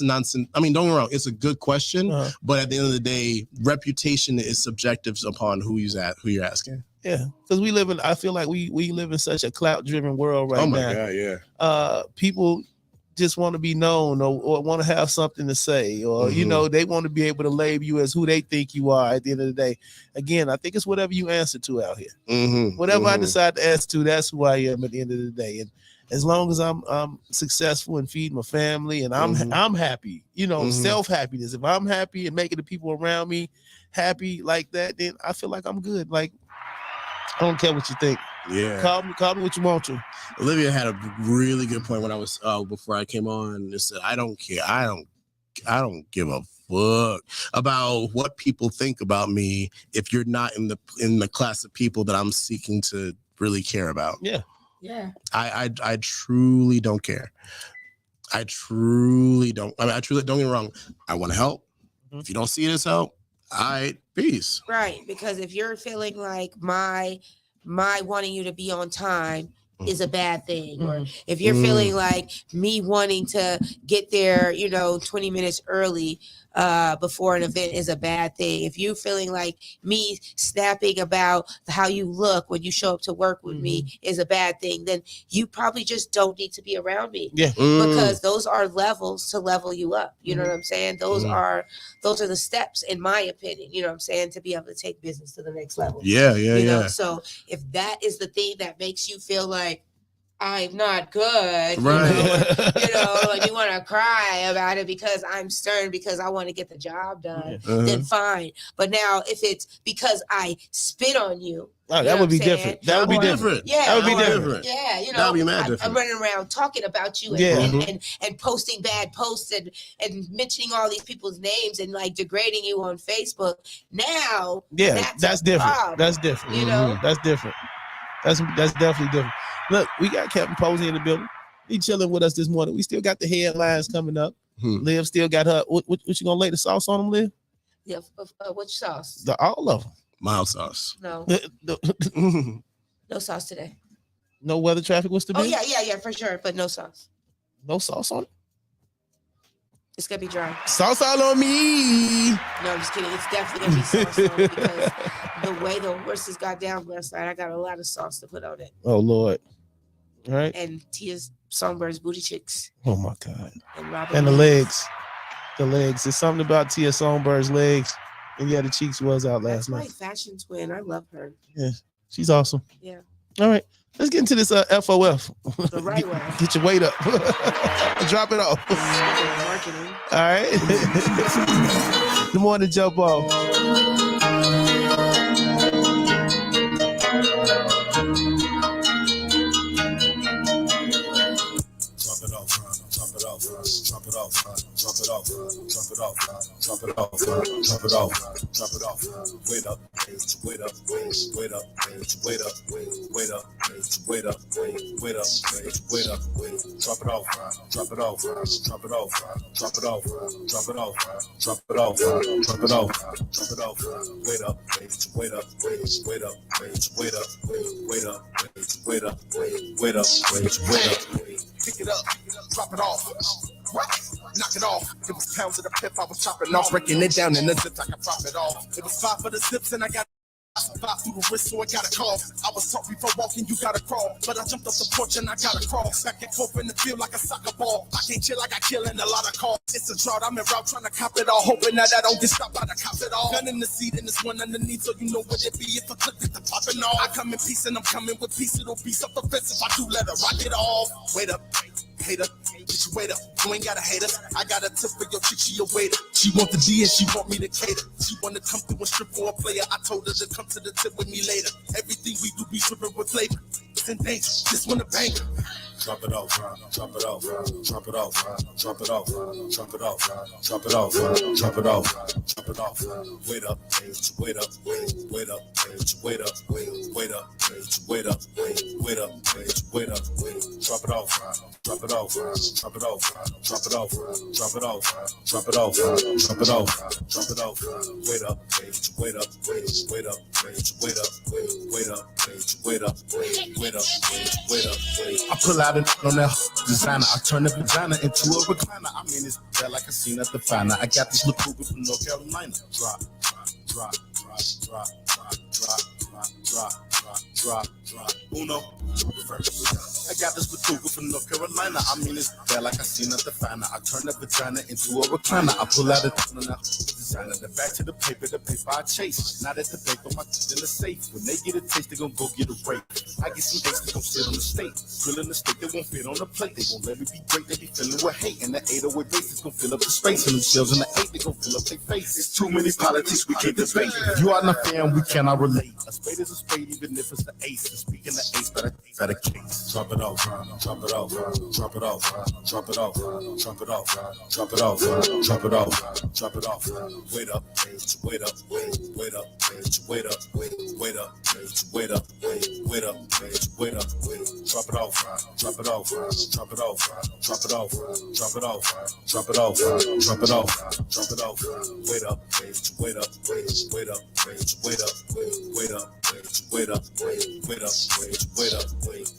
S21: nonsense. I mean, don't get me wrong. It's a good question, but at the end of the day, reputation is subjective upon who you're asking.
S8: Yeah, because I feel like we live in such a clout-driven world right now.
S21: Oh my God, yeah.
S8: People just want to be known or want to have something to say, or they want to be able to label you as who they think you are at the end of the day. Again, I think it's whatever you answer to out here.
S21: Mm-hmm.
S8: Whatever I decide to answer to, that's who I am at the end of the day. And as long as I'm successful and feeding my family and I'm happy, self-happiness. If I'm happy and making the people around me happy like that, then I feel like I'm good. Like, I don't care what you think.
S21: Yeah.
S8: Call me what you want to.
S21: Olivia had a really good point when I was before I came on. And said, I don't care. I don't give a fuck about what people think about me if you're not in the class of people that I'm seeking to really care about.
S8: Yeah.
S3: Yeah.
S21: I truly don't care. I truly don't. I mean, I truly don't get me wrong. I want to help. Mm-hmm. If you don't see it as help, peace.
S3: Right, because if you're feeling like my wanting you to be on time is a bad thing, or if you're feeling like me wanting to get there, 20 minutes early before an event is a bad thing. If you're feeling like me snapping about how you look when you show up to work with me is a bad thing, then you probably just don't need to be around me.
S8: Yeah.
S3: Because those are levels to level you up. You know what I'm saying? Those are the steps, in my opinion, you know what I'm saying, to be able to take business to the next level.
S21: Yeah.
S3: So if that is the thing that makes you feel like I'm not good,
S21: right?
S3: Like you want to cry about it because I'm stern because I want to get the job done, then fine. But now if it's because I spit on you,
S8: that would be different. That would be different.
S3: Yeah,
S8: that would be different.
S3: Yeah,
S21: that would be mad different.
S3: I'm running around talking about you and posting bad posts and mentioning all these people's names and like degrading you on Facebook. Now,
S8: that's different.
S3: Problem,
S8: that's different. That's different. That's definitely different. Look, we got Captain Posey in the building. He chilling with us this morning. We still got the headlines coming up. Liv still got her. What you gonna lay the sauce on them, Liv?
S3: Yeah, which sauce?
S8: All of them.
S21: Mild sauce.
S3: No. No sauce today.
S8: No weather traffic was to be?
S3: Oh, yeah, for sure. But no sauce.
S8: No sauce on it?
S3: It's going to be dry.
S8: Sauce all on me.
S3: No, I'm just kidding. It's definitely going to be sauce on it because the way the horses got down last night, I got a lot of sauce to put on it.
S8: Oh, Lord. All right.
S3: And Tia's Songbird's booty cheeks.
S8: Oh, my God.
S3: And
S8: the legs. The legs. There's something about Tia Songbird's legs. And the cheeks was out last night.
S3: That's my fashion twin. I love her.
S8: Yeah, she's awesome.
S3: Yeah.
S8: All right. Let's get into this FOF.
S3: The right way.
S8: Get your weight up. Drop it off.
S3: Marketing.
S8: All right. Good morning, Jumpoff.
S18: Wait up, wait up, wait up, wait up, wait up, wait up, wait up, wait up, drop it off, drop it off, drop it off, drop it off, drop it off, drop it off, drop it off, drop it off, wait up, wait up, wait up, wait up, wait up, wait up, wait up, wait up, pick it up, drop it off.
S15: Knock it off. It was pounds of the pip I was chopping off, breaking it down in the zips I could pop it off. It was 5 for the zips and I got 5 through the wrist, so I got a call. I was taught before walking, you gotta crawl. But I jumped off the porch and I gotta crawl. Back and forth in the field like a soccer ball. I can't chill, I got killing a lot of calls. It's a drought, I'm en route trying to cop it all. Hoping that I don't get stopped by the cops at all. Gun in the seat and this one underneath, so you know what it be. If I click it, the popping off. I come in peace and I'm coming with peace. It'll be self-defense if I do let her rock it off. Wait up, hater. Bitch, wait up, you ain't gotta hate us. I got a tip for your chick, she a waiter. She want the D and she want me to cater. She wanna come through and strip for a player. I told her to come to the tip with me later. Everything we do be dripping with flavor. It's in danger, this one a banger.
S4: Drop it off, drop it off, drop it off, drop it off, drop it off, drop it off, drop it off, drop it off. Wait up, wait up, wait up, wait up, wait up, wait up, wait up, wait up. Drop it off, drop it off, drop it off, drop it off, drop it off, drop it off, drop it off, drop it off. Wait up, wait up, wait up, wait up, wait up, wait up, wait up, wait up.
S15: I pull out on that designer. I turn the vagina into a recliner. I mean, it's bad like a scene at the final. I got this little cougar from North Carolina. Drop, drop, drop, drop, drop, drop, drop, drop, drop. Uno, reverse. I got this little cougar from North Carolina. I mean, it's bad like a scene at the final. I turn the vagina into a recliner. I pull out on that designer. The back to the paper I chase. Now that the paper, my kids in the safe. When they get a taste, they gon' go get a rape. I get some dates, they gon' sit on the state. Grilling the steak, they won't fit on the plate. They won't let me be great, they be filling with hate. And the 808 bass is gon' fill up the space. And them shells in the 8, they gon' fill up their face. It's too many politics, we can't debate. If you are not fair and we cannot relate. A spade is a spade, even if it's the ace. And speaking the ace, better case.
S4: Drop it off, drop it off, drop it off, drop it off, drop it off, drop it off, drop it off, drop it off. Wait up, wait up, wait up, wait up, wait up, wait up, wait up, wait up. Drop it off, drop it off, drop it off, drop it off, drop it off, drop it off, drop it off, drop it off. Wait up, wait up, wait up, wait up, wait up, wait up, wait up, wait up, wait.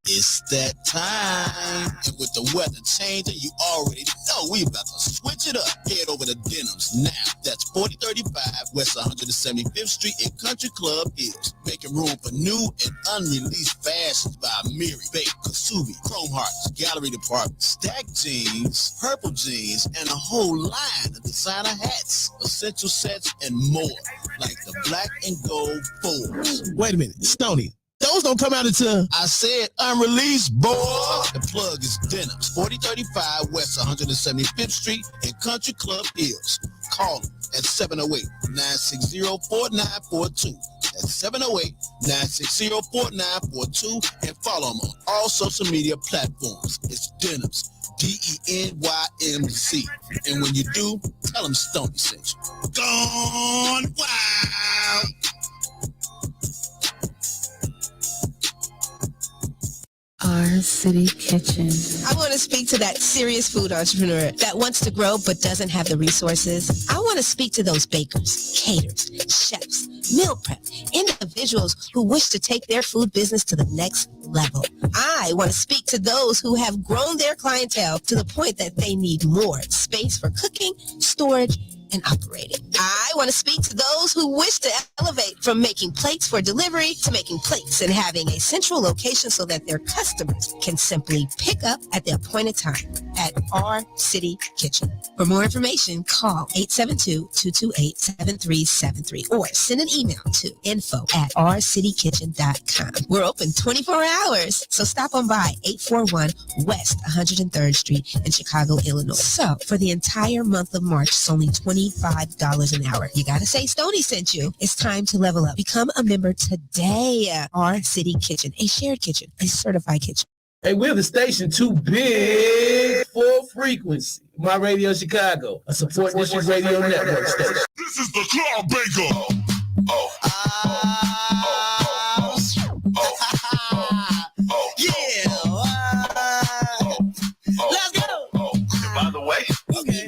S10: It's that time, and with the weather changing, you already know we about to switch it up. Head over to Denims now. That's 4035 West 175th Street in Country Club Hills. Making room for new and unreleased fashions by Miri, Bake, Kasubi, Chrome Hearts, Gallery Department, Stack Jeans, Purple Jeans, and a whole line of designer hats, essential sets, and more, like the black and gold fours.
S1: Wait a minute, Stoney. Those don't come out until
S10: I said unreleased, boy. The plug is Denims, 4035 West 175th Street in Country Club Hills. Call them at 708-960-4942. That's 708-960-4942, and follow them on all social media platforms. It's Denims, DENYMZ. And when you do, tell them Stoney sent you. Gone wild.
S11: Our City Kitchen.
S5: I want to speak to that serious food entrepreneur that wants to grow but doesn't have the resources. I want to speak to those bakers, caterers, chefs, meal prep, individuals who wish to take their food business to the next level. I want to speak to those who have grown their clientele to the point that they need more space for cooking, storage, and operating. I want to speak to those who wish to elevate from making plates for delivery to making plates and having a central location so that their customers can simply pick up at the appointed time at Our City Kitchen. For more information, call 872-228-7373 or send an email to info@ourcitykitchen.com. We're open 24 hours, so stop on by 841 West 103rd Street in Chicago, Illinois. So for the entire month of March, it's only $25 an hour. You gotta say Stoney sent you. It's time to level up. Become a member today. Our City Kitchen, a shared kitchen, a certified kitchen.
S1: Hey, we're the station too big for frequency. My Radio Chicago, a support district radio network station.
S7: This is the Club Baker.
S10: Yeah. Let's go.
S7: And by the way,
S10: Okay.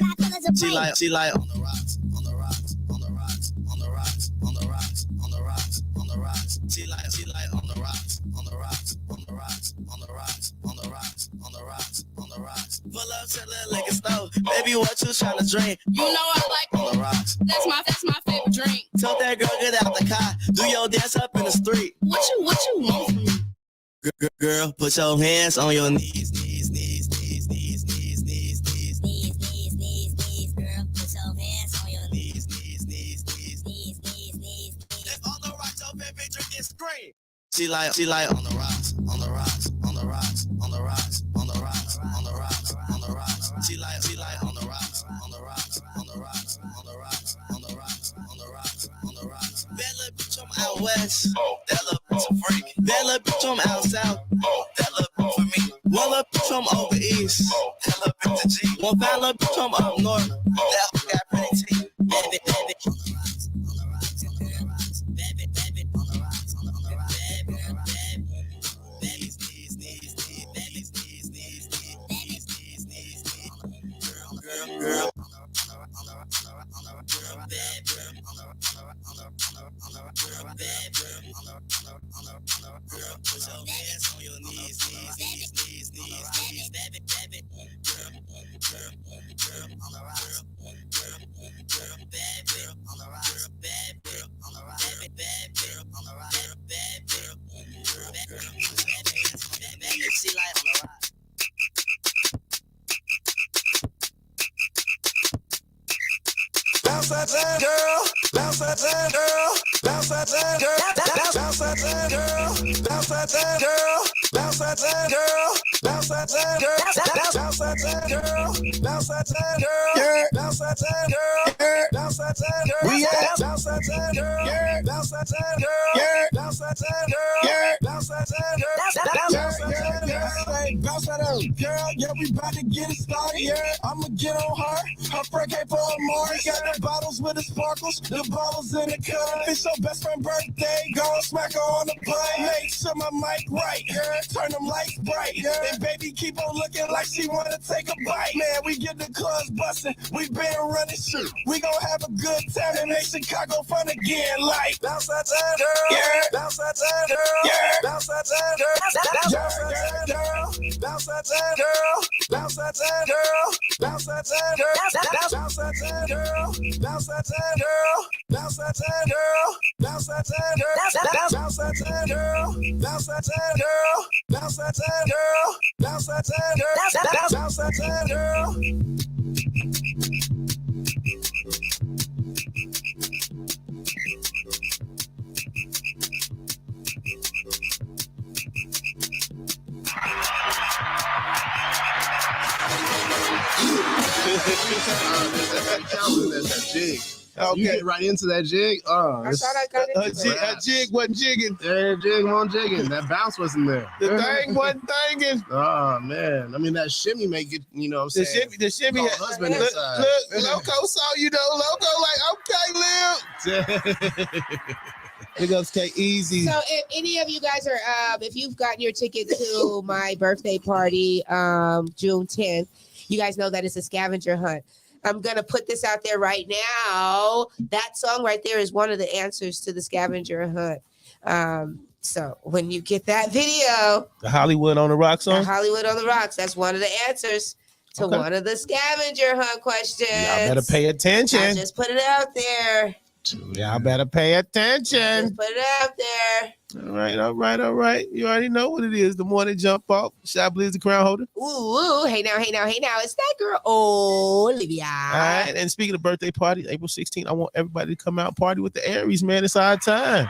S15: She like on the rocks, on the rocks, on the rocks, on the rocks, on the rocks, on the rocks, on the rocks. She like on the rocks, on the rocks, on the rocks, on the rocks, on the rocks, on the rocks, on the rocks. Pull up to the liquor store, baby, what you tryna drink?
S12: You know I like
S15: on the rocks.
S12: That's my favorite drink.
S15: Tell that girl get out the car, do your dance up in the street.
S12: What you want from me?
S15: Girl, put your hands on your knees.
S12: Girl, put your hands on your knees.
S15: If on the rocks, your baby drinking scream. She like on the rocks, on the rocks, on the rocks, on the rocks, on the rocks, on the rocks, on the rocks. She like on the rocks, on the rocks, on the rocks, on the rocks, on the rocks, on the rocks, on the rocks. That little bitch from out west, that little bitch a freak. That little bitch from out south, that little bitch for me. One little bitch from over east, that little bitch a G. One fat little bitch from up north, that got pretty teeth. Baby, baby. Girl. Put your hands on your knees. She like on the rock.
S18: Bounce that thing, girl. Bounce that thing, girl. Bounce that thing, girl. Bounce that thing, girl. Bounce that thing, girl. Bounce that thing, girl. Bounce that thing, girl. Bounce that thing, girl. Bounce that thing, girl. Bounce that thing, girl. Bounce that thing, girl. We at bounce that thing, girl. Bounce that thing, girl. Bounce that thing, girl. Bounce that thing, girl. Bounce that thing, girl. Bounce that out, girl. Yeah, we about to get it started. Yeah, I'ma get on her. Her friend came for a more. Got the bottles with the sparkles, the bottles in the cup. It's your best friend's birthday. Go and smack her on the butt. Make sure my mic right. Yeah, turn them lights bright. Yeah, and baby keep on looking like she wanna take a bite. Man, we get the clubs busting. We been running shit. We gon' have a good time and make Chicago fun again. Like bounce that time, girl. Yeah, bounce that time, girl. Yeah, bounce that time, girl. Bounce that time, girl. Bounce that time, girl. Bounce that time, girl. Bounce that time, girl. Bounce that time, girl. Bounce that time, girl. Bounce that time, girl. Bounce that time, girl. Bounce that time, girl. Bounce that time, girl. Bounce that time, girl. Bounce that time, girl. Bounce that time, girl.
S21: That's that jig. Okay. You get right into that jig.
S3: I thought I got into
S8: that jig wasn't jigging.
S21: Yeah, jig wasn't jigging. That bounce wasn't there.
S8: The thing wasn't thinging.
S21: Oh man. I mean that shimmy make it, you know what I'm saying?
S8: The shimmy
S21: husband
S8: look,
S21: inside.
S8: Look, Loco saw you though. Loco like, okay, Lil. Big ups, K Easy.
S3: So if any of you guys are if you've gotten your ticket to my birthday party June 10th, you guys know that it's a scavenger hunt. I'm going to put this out there right now. That song right there is one of the answers to the scavenger hunt. So when you get that video,
S8: the Hollywood on the Rocks song?
S3: The Hollywood on the Rocks, that's one of the answers to one of the scavenger hunt questions.
S8: Y'all better pay attention.
S3: I just put it out there.
S8: Y'all better pay attention.
S3: Just put it out there.
S8: All right. You already know what it is. The morning jump off. Chiblizz, the crown holder.
S3: Ooh, hey now. It's that girl, Olivia.
S8: All right. And speaking of birthday parties, April 16th, I want everybody to come out and party with the Aries, man. It's our time.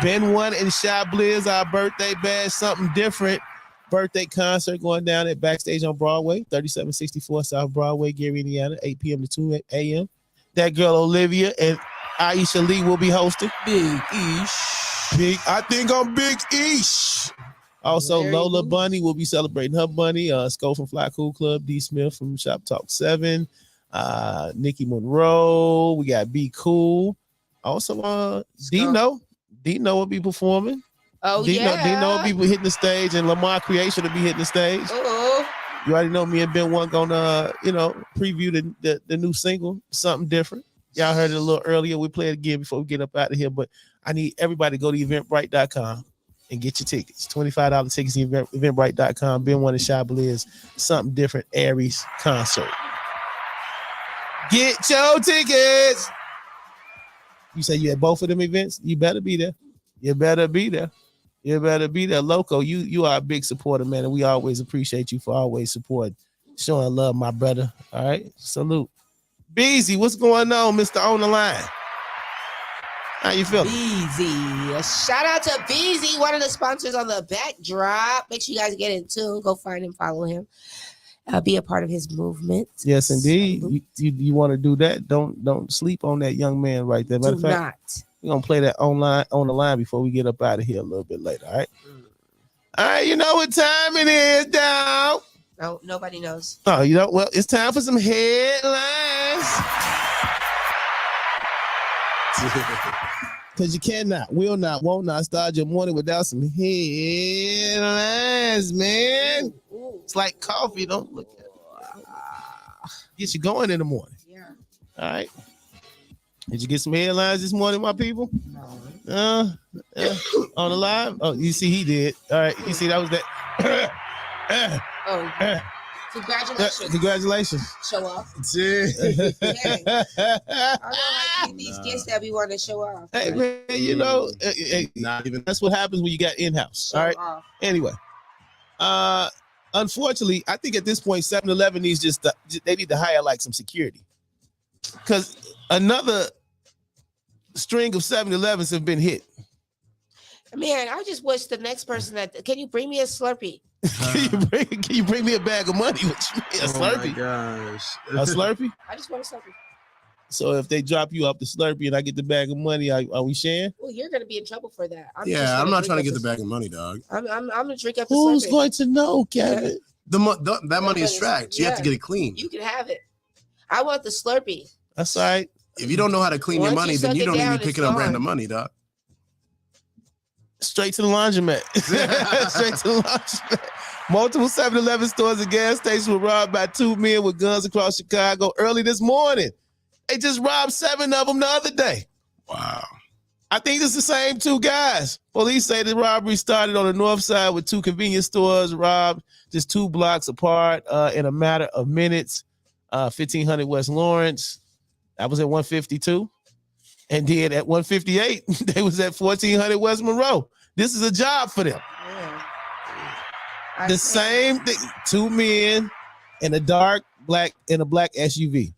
S8: Ben One and Chiblizz, our birthday bash, something different. Birthday concert going down at Backstage on Broadway, 3764 South Broadway, Gary, Indiana, 8 p.m. to 2 a.m. That girl Olivia and Aisha Lee will be hosting.
S19: Big Ish.
S8: I think I'm Big Ish. Also, Lola Bunny will be celebrating her bunny. Sko from Fly Cool Club, D Smith from Shop Talk 7, Nikki Monroe. We got Be Cool. Also, Dino will be performing.
S3: Oh,
S8: Dino will be hitting the stage, and Lamar Creation will be hitting the stage. You already know me and Ben One gonna, preview the new single, Something Different. Y'all heard it a little earlier. We play it again before we get up out of here. But I need everybody to go to eventbrite.com and get your tickets. $25 tickets, eventbrite.com. Ben One and Chiblizz, Something Different, Aries concert. Get your tickets. You say you at both of them events? You better be there. You better be there. You better be there. Loco, you are a big supporter, man, and we always appreciate you for always support, showing love, my brother. All right, salute. Beezy, what's going on, Mr. On the Line? How you feeling?
S3: Beezy. A shout out to Beezy, one of the sponsors on the backdrop. Make sure you guys get in tune. Go find him, follow him. Be a part of his movement.
S8: Yes, indeed. You want to do that? Don't sleep on that young man right there. Matter of fact, we're gonna play that on the line before we get up out of here a little bit later. All right. All right. You know what time it is, dog?
S3: No, nobody knows.
S8: Oh, well, it's time for some headlines. Because you cannot, will not, won't not start your morning without some headlines, man. Ooh. It's like coffee. Don't look at it. Get you going in the morning.
S3: Yeah.
S8: All right. Did you get some headlines this morning, my people? No. On the live? Oh, you see he did. All right. You see that was that.
S3: Congratulations.
S8: Congratulations.
S3: Show off.
S8: Yeah.
S3: I don't like these gifts that we want to show off.
S8: Hey, man, not even. That's what happens when you got in-house. All right.
S3: Off.
S8: Anyway, unfortunately, I think at this point, 7-Eleven needs they need to hire like some security, because another string of 7-Elevens have been hit.
S3: Man, I just wish the next person can you bring me a Slurpee?
S8: Can you bring me a bag of money? A Slurpee?
S21: Oh my gosh.
S8: A Slurpee?
S3: I just want a Slurpee.
S8: So if they drop you off the Slurpee and I get the bag of money, are we sharing?
S3: Well, you're gonna be in trouble for that.
S21: I'm not trying to get the bag of money, dog.
S3: I'm gonna drink up the
S8: Who's
S3: Slurpee.
S8: going to know, Kevin?
S21: That money is tracked. You have to get it clean.
S3: You can have it. I want the Slurpee.
S8: That's all right.
S21: If you don't know how to clean your money, then you don't need to be picking up random money, dog.
S8: Straight to the laundromat. Straight to the laundromat. Multiple 7-Eleven stores and gas stations were robbed by two men with guns across Chicago early this morning. They just robbed 7 of them the other day.
S21: Wow.
S8: I think it's the same two guys. Police say the robbery started on the north side with two convenience stores robbed just 2 blocks apart in a matter of minutes. 1500 West Lawrence. That was at 152. And then at 158, they was at 1400 West Monroe. This is a job for them.
S3: Yeah.
S8: The same thing. 2 men in a black SUV.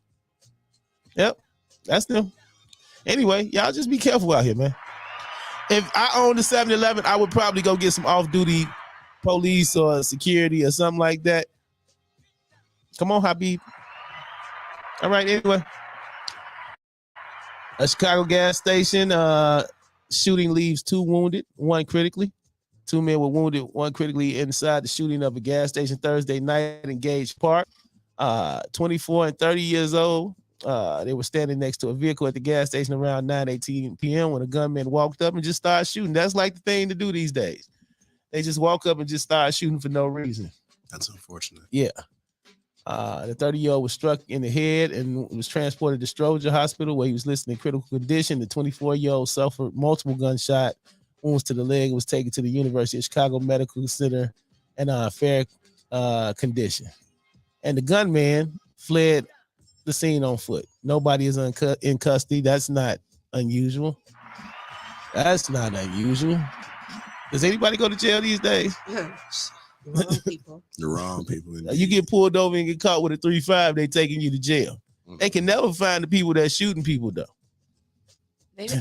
S8: Yep, that's them. Anyway, y'all just be careful out here, man. If I owned a 7-Eleven, I would probably go get some off-duty police or security or something like that. Come on, Habib. All right, anyway. A Chicago gas station shooting leaves 2 wounded, 1 critically. 2 men were wounded, 1 critically inside the shooting of a gas station Thursday night in Gage Park. 24 and 30 years old. They were standing next to a vehicle at the gas station around 9:18 p.m. when a gunman walked up and just started shooting. That's like the thing to do these days. They just walk up and just start shooting for no reason.
S21: That's unfortunate.
S8: Yeah. The 30-year-old was struck in the head and was transported to Stroger Hospital where he was listed in critical condition. The 24-year-old suffered multiple gunshot wounds to the leg and was taken to the University of Chicago Medical Center in fair condition. And the gunman fled the scene on foot. Nobody is in custody. That's not unusual. That's not unusual. Does anybody go to jail these days?
S3: The wrong people.
S21: The wrong people.
S8: You get pulled over and get caught with a 3.5, they taking you to jail. They can never find the people that's shooting people though.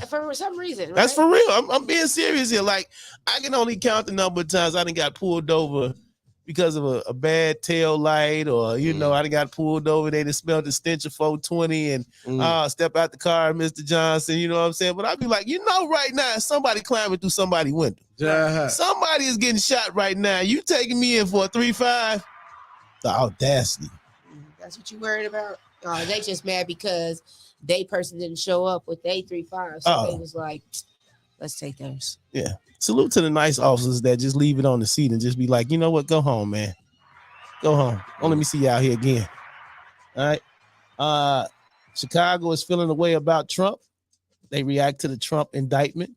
S3: For some reason, right?
S8: That's for real. I'm being serious here. Like, I can only count the number of times I done got pulled over because of a bad tail light, or I done got pulled over. They just smelled the stench of 420 and step out the car, Mr. Johnson. You know what I'm saying? But I'd be like, right now, somebody climbing through somebody's window.
S21: Yeah.
S8: Somebody is getting shot right now. You taking me in for a 3.5? The audacity.
S3: That's what you worried about? Oh, they just mad because they person didn't show up with their 3.5. So they was like, let's take theirs.
S8: Yeah. Salute to the nice officers that just leave it on the seat and just be like, you know what? Go home, man. Go home. Don't let me see you out here again. All right. Chicago is feeling the way about Trump. They react to the Trump indictment.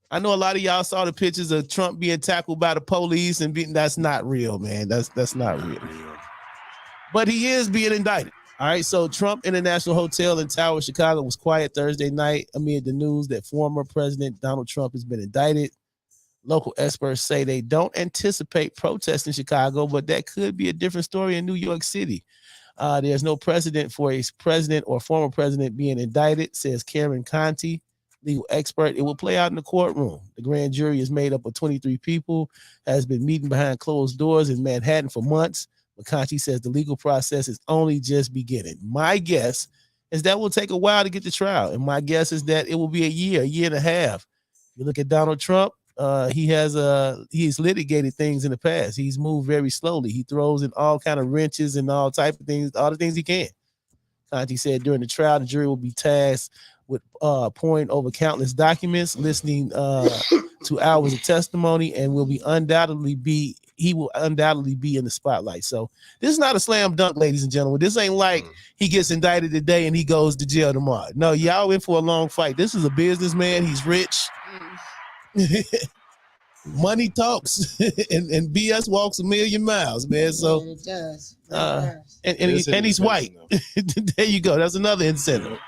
S8: I know a lot of y'all saw the pictures of Trump being tackled by the police and that's not real, man. That's not real. But he is being indicted. All right. So Trump International Hotel in Tower, Chicago was quiet Thursday night amid the news that former President Donald Trump has been indicted. Local experts say they don't anticipate protests in Chicago, but that could be a different story in New York City. There's no precedent for a president or former president being indicted, says Karen Conti, legal expert. It will play out in the courtroom. The grand jury is made up of 23 people, has been meeting behind closed doors in Manhattan for months. But Conti says the legal process is only just beginning. My guess is that will take a while to get to trial. And my guess is that it will be a year and a half. You look at Donald Trump, he's litigated things in the past. He's moved very slowly. He throws in all kind of wrenches and all type of things, all the things he can. Conti said during the trial, the jury will be tasked with poring over countless documents, listening to hours of testimony, and he will undoubtedly be in the spotlight. So this is not a slam dunk, ladies and gentlemen. This ain't like he gets indicted today and he goes to jail tomorrow. No, y'all in for a long fight. This is a businessman. He's rich. Money talks and BS walks a million miles, man. So
S3: it does.
S8: And he's white. There you go. That's another incentive.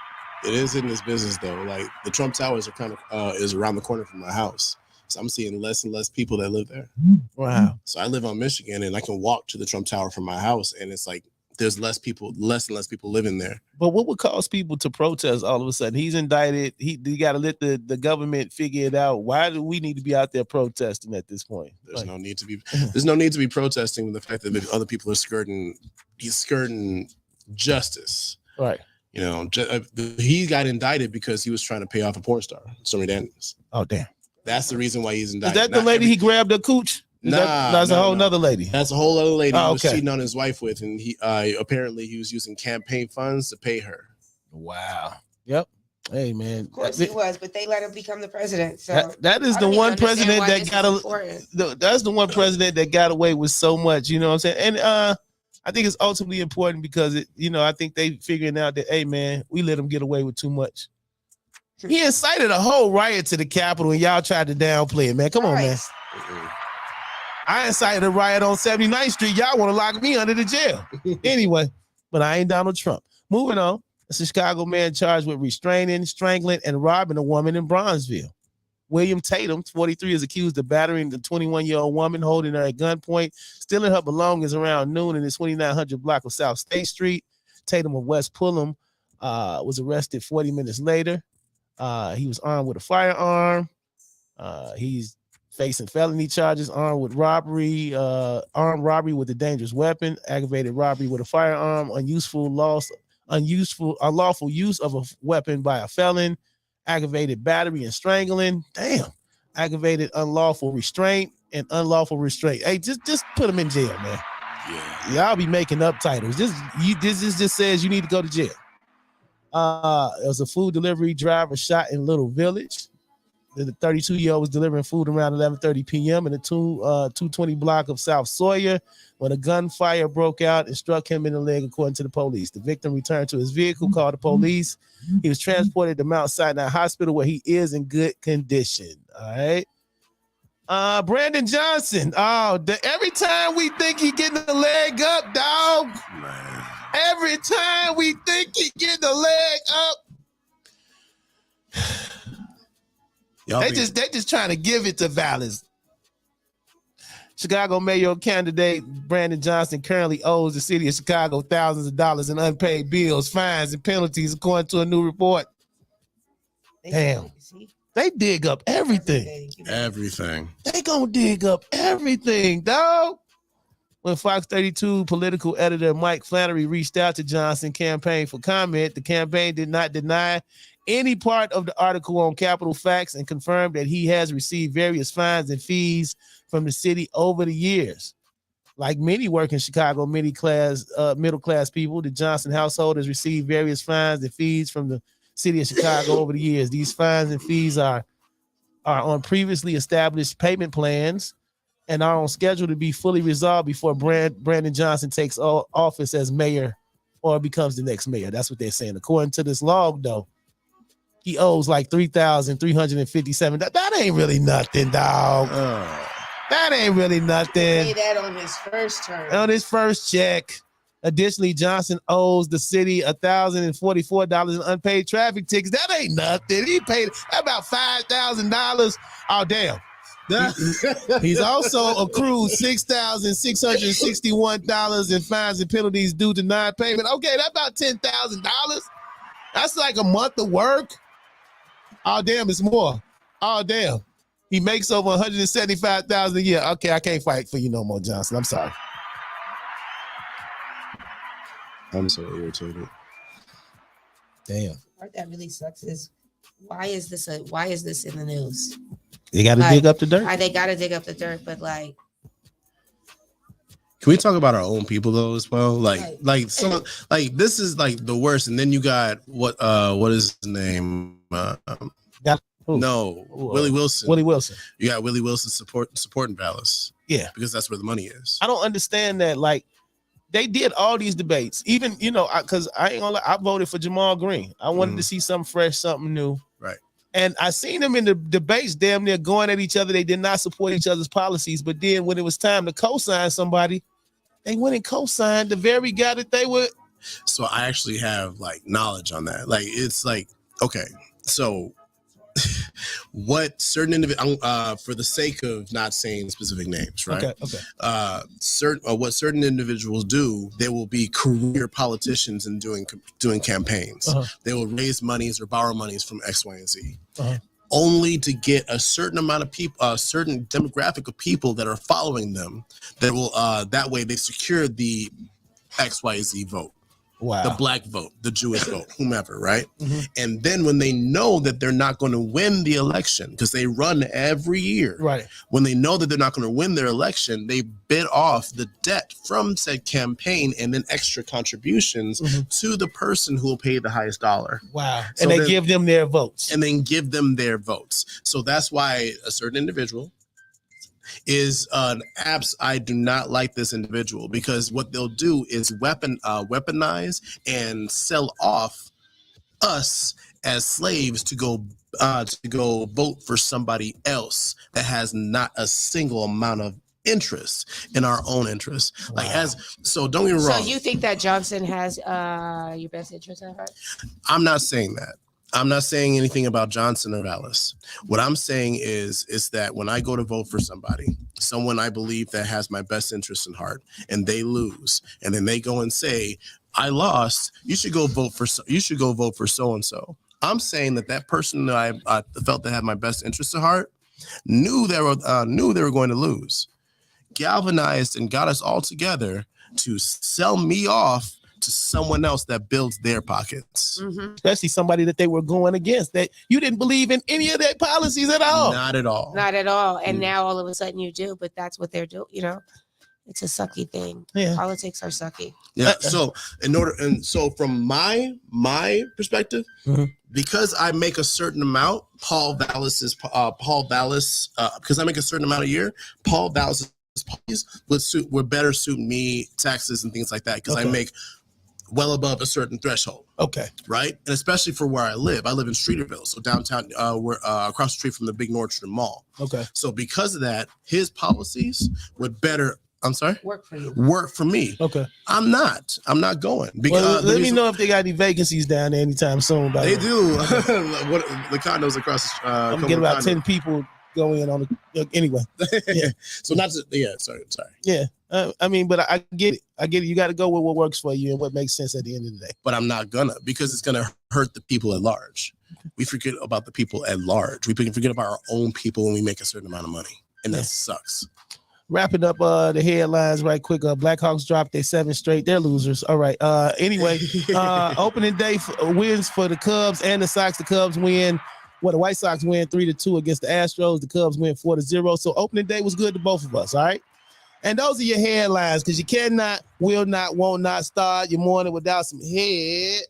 S21: It is in this business though. Like the Trump Towers are kind of is around the corner from my house. So I'm seeing less and less people that live there.
S8: Wow.
S21: So I live on Michigan and I can walk to the Trump Tower from my house and it's like there's less and less people living there.
S8: But what would cause people to protest all of a sudden? He's indicted. You got to let the government figure it out. Why do we need to be out there protesting at this point?
S21: There's no need to be protesting with the fact that other people are he's skirting justice.
S8: Right.
S21: You know, he got indicted because he was trying to pay off a porn star, Stormy Daniels.
S8: Oh, damn.
S21: That's the reason why he's indicted.
S8: Is that the lady he grabbed her cooch? That's a whole nother lady.
S21: That's a whole other lady he was
S8: okay.
S21: cheating on his wife with, and he apparently he was using campaign funds to pay her.
S8: Wow. Yep. Hey man.
S3: Of course he was, but they let him become the president. So
S8: that is the one president that that's the one president that got away with so much. You know what I'm saying? And I think it's ultimately important because I think they figuring out that hey man, we let him get away with too much. He incited a whole riot to the Capitol, and y'all tried to downplay it, man. Come on, man. I incited a riot on 79th Street. Y'all want to lock me under the jail. Anyway, but I ain't Donald Trump. Moving on. It's a Chicago man charged with restraining, strangling, and robbing a woman in Bronzeville. William Tatum, 43, is accused of battering the 21-year-old woman, holding her at gunpoint, stealing her belongings around noon in the 2900 block of South State Street. Tatum of West Pulham was arrested 40 minutes later. He was armed with a firearm. He's facing felony charges, armed robbery with a dangerous weapon, aggravated robbery with a firearm, unlawful use of a weapon by a felon, aggravated battery and strangling. Damn. Aggravated unlawful restraint and unlawful restraint. Hey, just put him in jail, man. Yeah. Y'all be making up titles. This just says you need to go to jail. It was a food delivery driver shot in Little Village. The 32-year-old was delivering food around 11:30 p.m. in the 220 block of South Sawyer when a gunfire broke out and struck him in the leg, according to the police. The victim returned to his vehicle, called the police. He was transported to Mount Sinai Hospital, where he is in good condition. All right. Brandon Johnson. Every time we think he getting the leg up, dog. Man. Every time we think he getting the leg up. They just trying to give it to Vallis. Chicago mayor candidate Brandon Johnson currently owes the city of Chicago thousands of dollars in unpaid bills, fines, and penalties, according to a new report. Damn. They dig up everything.
S21: Everything.
S8: They gonna dig up everything, dog. When Fox 32 political editor Mike Flannery reached out to Johnson campaign for comment, the campaign did not deny any part of the article on Capitol Facts and confirmed that he has received various fines and fees from the city over the years. Like many working Chicago middle class people, the Johnson household has received various fines and fees from the city of Chicago over the years. These fines and fees are on previously established payment plans and are on schedule to be fully resolved before Brandon Johnson takes office as mayor or becomes the next mayor. That's what they're saying. According to this log, though, he owes like $3,357. That ain't really nothing, dog. That ain't really nothing.
S3: Pay that on his first term.
S8: On his first check. Additionally, Johnson owes the city $1,044 in unpaid traffic tickets. That ain't nothing. He paid about $5,000. Oh, damn. He's also accrued $6,661 in fines and penalties due to non-payment. Okay, that's about $10,000. That's like a month of work. Oh, damn, it's more. Oh, damn. He makes over $175,000 a year. Okay, I can't fight for you no more, Johnson. I'm sorry.
S21: I'm so irritated.
S8: Damn.
S3: The part that really sucks is why is this in the news?
S8: They got to dig up the dirt.
S3: They got to dig up the dirt, but like,
S21: can we talk about our own people though as well? Like some like this is like the worst. And then you got what is his name? Willie Wilson.
S8: Willie Wilson.
S21: You got Willie Wilson supporting Dallas.
S8: Yeah,
S21: because that's where the money is.
S8: I don't understand that. Like, they did all these debates, even because I ain't gonna lie, I voted for Jamal Green. I wanted to see something fresh, something new.
S21: Right.
S8: And I seen them in the debates damn near going at each other. They did not support each other's policies. But then when it was time to co-sign somebody, they went and co-signed the very guy that they would.
S21: So I actually have like knowledge on that. Like, it's like, okay, so what certain individuals, for the sake of not saying specific names, right?
S8: Okay.
S21: What certain individuals do, they will be career politicians and doing campaigns. They will raise monies or borrow monies from X, Y, and Z, only to get a certain amount of people, a certain demographic of people that are following them. That will that way they secure the X, Y, Z vote.
S8: Wow.
S21: The black vote, the Jewish vote, whomever, right? And then when they know that they're not going to win the election, because they run every year,
S8: right?
S21: When they know that they're not going to win their election, they bid off the debt from said campaign and then extra contributions to the person who will pay the highest dollar.
S8: Wow.
S21: So
S8: and they give them their votes.
S21: And then give them their votes. So that's why a certain individual is I do not like this individual, because what they'll do is weaponize and sell off us as slaves to go vote for somebody else that has not a single amount of interest in our own interest. Wow. So don't get me wrong.
S3: So you think that Johnson has your best interest at heart?
S21: I'm not saying that. I'm not saying anything about Johnson or Dallas. What I'm saying is that when I go to vote for somebody, someone I believe that has my best interest in heart, and they lose, and then they go and say, "I lost. You should go vote for so and so." I'm saying that person that I felt that had my best interest at heart knew they were going to lose, galvanized and got us all together to sell me off to someone else that builds their pockets.
S8: Especially somebody that they were going against, that you didn't believe in any of their policies at all.
S21: Not at all.
S3: Not at all. And now all of a sudden you do, but that's what they're doing. It's a sucky thing.
S8: Yeah.
S3: Politics are sucky.
S21: Yeah. So from my perspective, because I make a certain amount, because I make a certain amount a year, Paul Vallis's policies would better suit me, taxes and things like that, because I make well above a certain threshold.
S8: Okay.
S21: Right? And especially for where I live. I live in Streeterville, so downtown, we're across the street from the big Nordstrom Mall.
S8: Okay.
S21: So because of that, his policies would better, I'm sorry?
S3: Work for you.
S21: Work for me.
S8: Okay.
S21: I'm not going.
S8: Because, let me know if they got any vacancies down there anytime soon.
S21: They do. The condos across the
S8: I'm getting about 10 people go in on the anyway.
S21: Yeah. So sorry.
S8: Yeah. I mean, but I get it. You got to go with what works for you and what makes sense at the end of the day.
S21: But I'm not because it's gonna hurt the people at large. We forget about the people at large. We forget about our own people when we make a certain amount of money, and that sucks.
S8: Wrapping up the headlines right quick. Blackhawks dropped their 7 straight. They're losers. All right. Anyway, opening day wins for the Cubs and the Sox. The Cubs win. The White Sox win 3-2 against the Astros. The Cubs win 4-0. So opening day was good to both of us. All right. And those are your headlines, because you cannot, will not, won't not start your morning without some head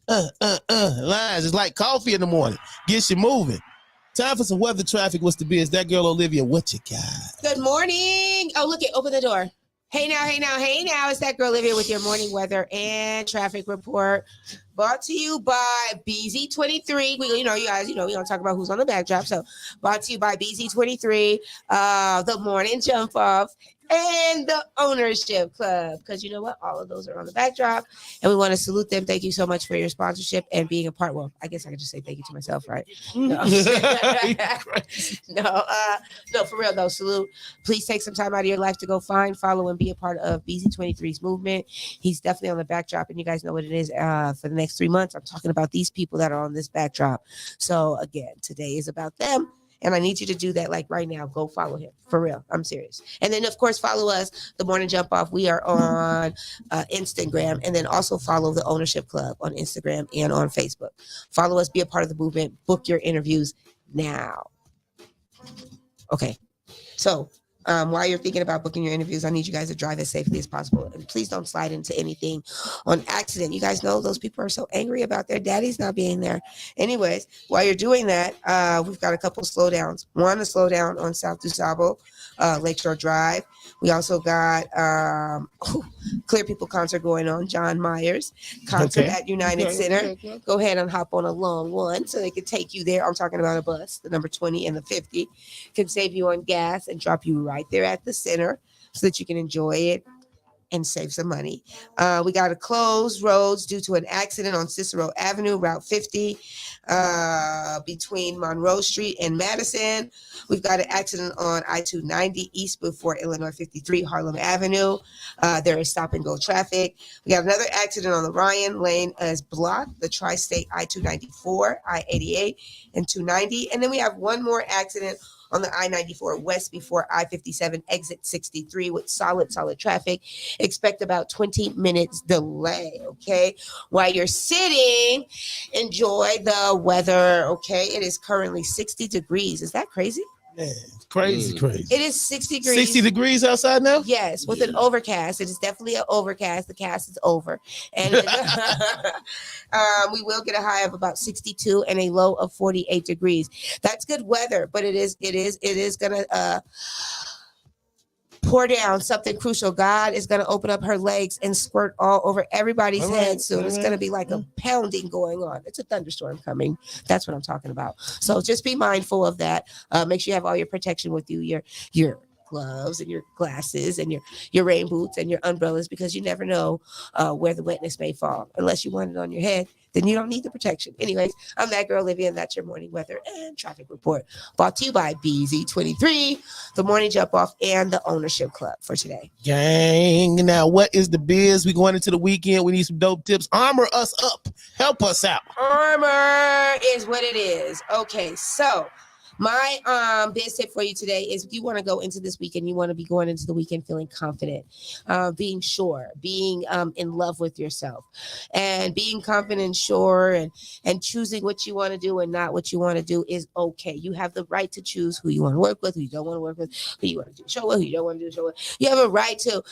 S8: lines. It's like coffee in the morning. Gets you moving. Time for some weather traffic. What's the biz? That girl Olivia, what you got?
S3: Good morning. Oh, look it. Open the door. Hey now, hey now, hey now. It's that girl Olivia with your morning weather and traffic report. Brought to you by BZ23. You guys, we don't talk about who's on the backdrop. So brought to you by BZ23, the morning jump off, and the ownership club. Because you know what? All of those are on the backdrop. And we want to salute them. Thank you so much for your sponsorship and being a part. Well, I guess I can just say thank you to myself, right? No, no, for real though. Salute. Please take some time out of your life to go find, follow, and be a part of BZ23's movement. He's definitely on the backdrop, and you guys know what it is for the next 3 months. I'm talking about these people that are on this backdrop. So again, today is about them. And I need you to do that like right now. Go follow him. For real. I'm serious. And then, of course, follow us, The Morning Jump Off. We are on Instagram. And then also follow the Ownership Club on Instagram and on Facebook. Follow us. Be a part of the movement. Book your interviews now. Okay. So while you're thinking about booking your interviews, I need you guys to drive as safely as possible. And please don't slide into anything on accident. You guys know those people are so angry about their daddies not being there. Anyways, while you're doing that, we've got a couple of slowdowns. One, a slowdown on South DuSable, Lakeshore Drive. We also got Clear People concert going on, John Myers concert at United Center. Go ahead and hop on a long one so they can take you there. I'm talking about a bus, the number 20 and the 50. Can save you on gas and drop you right there at the center so that you can enjoy it and save some money. We got to close roads due to an accident on Cicero Avenue, Route 50, between Monroe Street and Madison. We've got an accident on I-290 east before Illinois 53, Harlem Avenue. There is stop and go traffic. We got another accident on the Ryan Lane as blocked, the tri-state I-294, I-88, and 290. And then we have one more accident on the I-94 west before I-57 exit 63 with solid traffic. Expect about 20 minutes delay, okay? While you're sitting, enjoy the weather, okay? It is currently 60 degrees. Is that crazy?
S8: Man, crazy.
S3: It is 60 degrees.
S8: 60 degrees outside now?
S3: Yes, with an overcast. It is definitely an overcast. The cast is over. And we will get a high of about 62 and a low of 48 degrees. That's good weather, but it is gonna pour down something crucial. God is going to open up her legs and squirt all over everybody's head soon. It's going to be like a pounding going on. It's a thunderstorm coming. That's what I'm talking about. So just be mindful of that. Make sure you have all your protection with you, your gloves and your glasses and your rain boots and your umbrellas, because you never know where the wetness may fall. Unless you want it on your head, then you don't need the protection. Anyways, I'm that girl Olivia, and that's your morning weather and traffic report. Brought to you by BZ23, the Morning Jump Off, and the Ownership Club for today.
S8: Gang. Now, what is the biz? We going into the weekend. We need some dope tips. Armor us up. Help us out.
S3: Armor is what it is. Okay, so my biz tip for you today is if you want to go into this weekend, you want to be going into the weekend feeling confident, being sure, being in love with yourself, and being confident, sure, and choosing what you want to do and not what you want to do is okay. You have the right to choose who you want to work with, who you don't want to work with, who you want to do show with, who you don't want to do show with. You have a right to,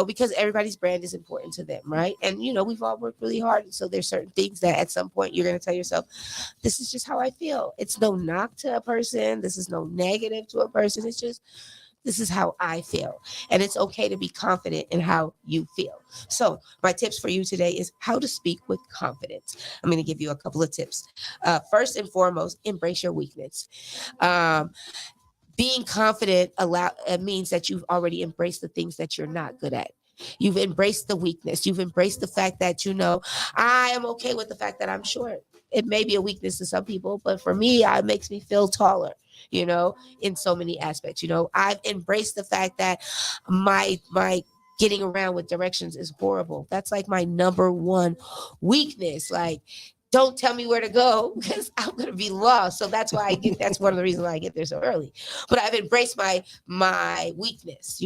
S3: because everybody's brand is important to them, right? And we've all worked really hard, so there's certain things that at some point you're going to tell yourself, this is just how I feel. It's no knock to a person. This is no negative to a person. It's just, this is how I feel. And it's okay to be confident in how you feel. So my tips for you today is how to speak with confidence. I'm going to give you a couple of tips. First and foremost, embrace your weakness. Being confident means that you've already embraced the things that you're not good at. You've embraced the weakness. You've embraced the fact that, I am okay with the fact that I'm short. It may be a weakness to some people, but for me, it makes me feel taller, in so many aspects. I've embraced the fact that my getting around with directions is horrible. That's like my number one weakness. Like, don't tell me where to go because I'm going to be lost. So that's why that's one of the reasons why I get there so early. But I've embraced my weakness,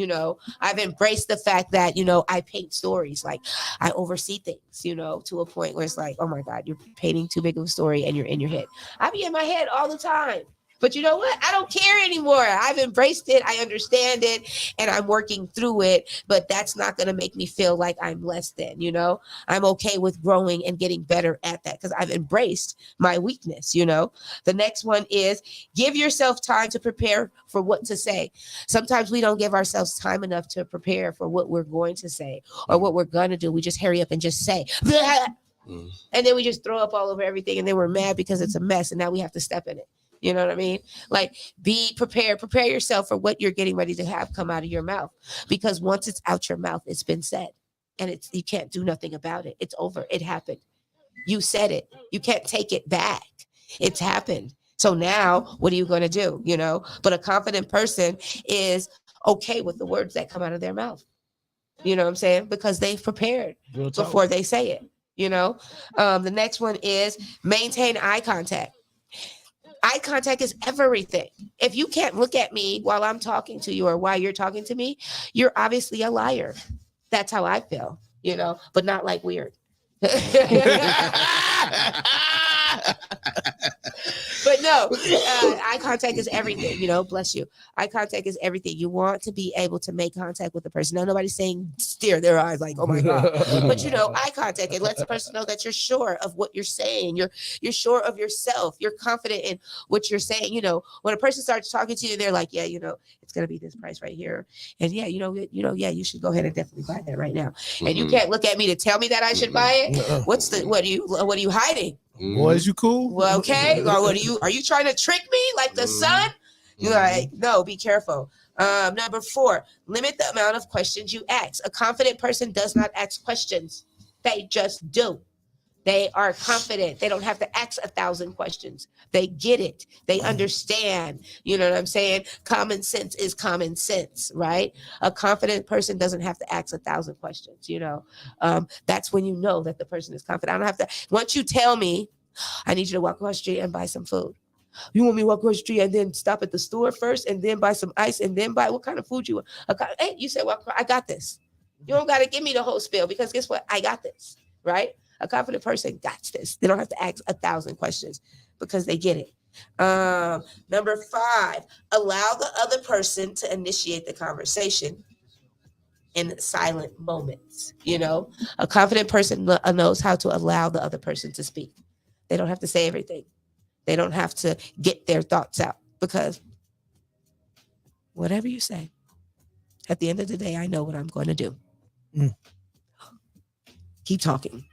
S3: I've embraced the fact that, I paint stories. Like I oversee things, to a point where it's like, oh my God, you're painting too big of a story and you're in your head. I be in my head all the time. But you know what? I don't care anymore. I've embraced it. I understand it, and I'm working through it. But that's not going to make me feel like I'm less than, you know? I'm okay with growing and getting better at that because I've embraced my weakness, you know? The next one is give yourself time to prepare for what to say. Sometimes we don't give ourselves time enough to prepare for what we're going to say or what we're going to do. We just hurry up and just say, blah, and then we just throw up all over everything, and then we're mad because it's a mess, and now we have to step in it. You know what I mean? Like, be prepared. Prepare yourself for what you're getting ready to have come out of your mouth. Because once it's out your mouth, it's been said. And you can't do nothing about it. It's over. It happened. You said it. You can't take it back. It's happened. So now, what are you going to do? You know? But a confident person is okay with the words that come out of their mouth. You know what I'm saying? Because they've prepared before they say it. You know? The next one is maintain eye contact. Eye contact is everything. If you can't look at me while I'm talking to you or while you're talking to me, you're obviously a liar. That's how I feel, you know, but not like weird. But no, eye contact is everything, you know, bless you. Eye contact is everything. You want to be able to make contact with the person. Now, nobody's saying stare their eyes like, oh my God. But you know, eye contact, it lets the person know that you're sure of what you're saying. You're sure of yourself. You're confident in what you're saying. You know, when a person starts talking to you, they're like, yeah, you know, it's going to be this price right here. And yeah, yeah, you should go ahead and definitely buy that right now. And you can't look at me to tell me that I should buy it. What are you hiding?
S8: Boy, is you cool?
S3: Well, okay. Or are you trying to trick me like the sun? You're like, no, be careful. Number 4, limit the amount of questions you ask. A confident person does not ask questions. They just do. They are confident. They don't have to ask 1,000 questions. They get it. They understand. You know what I'm saying? Common sense is common sense, right? A confident person doesn't have to ask 1,000 questions, you know? That's when you know that the person is confident. I don't have to, once you tell me, I need you to walk across the street and buy some food. You want me to walk across the street and then stop at the store first and then buy some ice and then buy, what kind of food you want? Hey, you said, well, I got this. You don't got to give me the whole spiel because guess what? I got this, right? A confident person got this. They don't have to ask 1,000 questions because they get it. Number 5, allow the other person to initiate the conversation in silent moments. You know, a confident person knows how to allow the other person to speak. They don't have to say everything. They don't have to get their thoughts out because whatever you say, at the end of the day, I know what I'm going to do. Keep talking.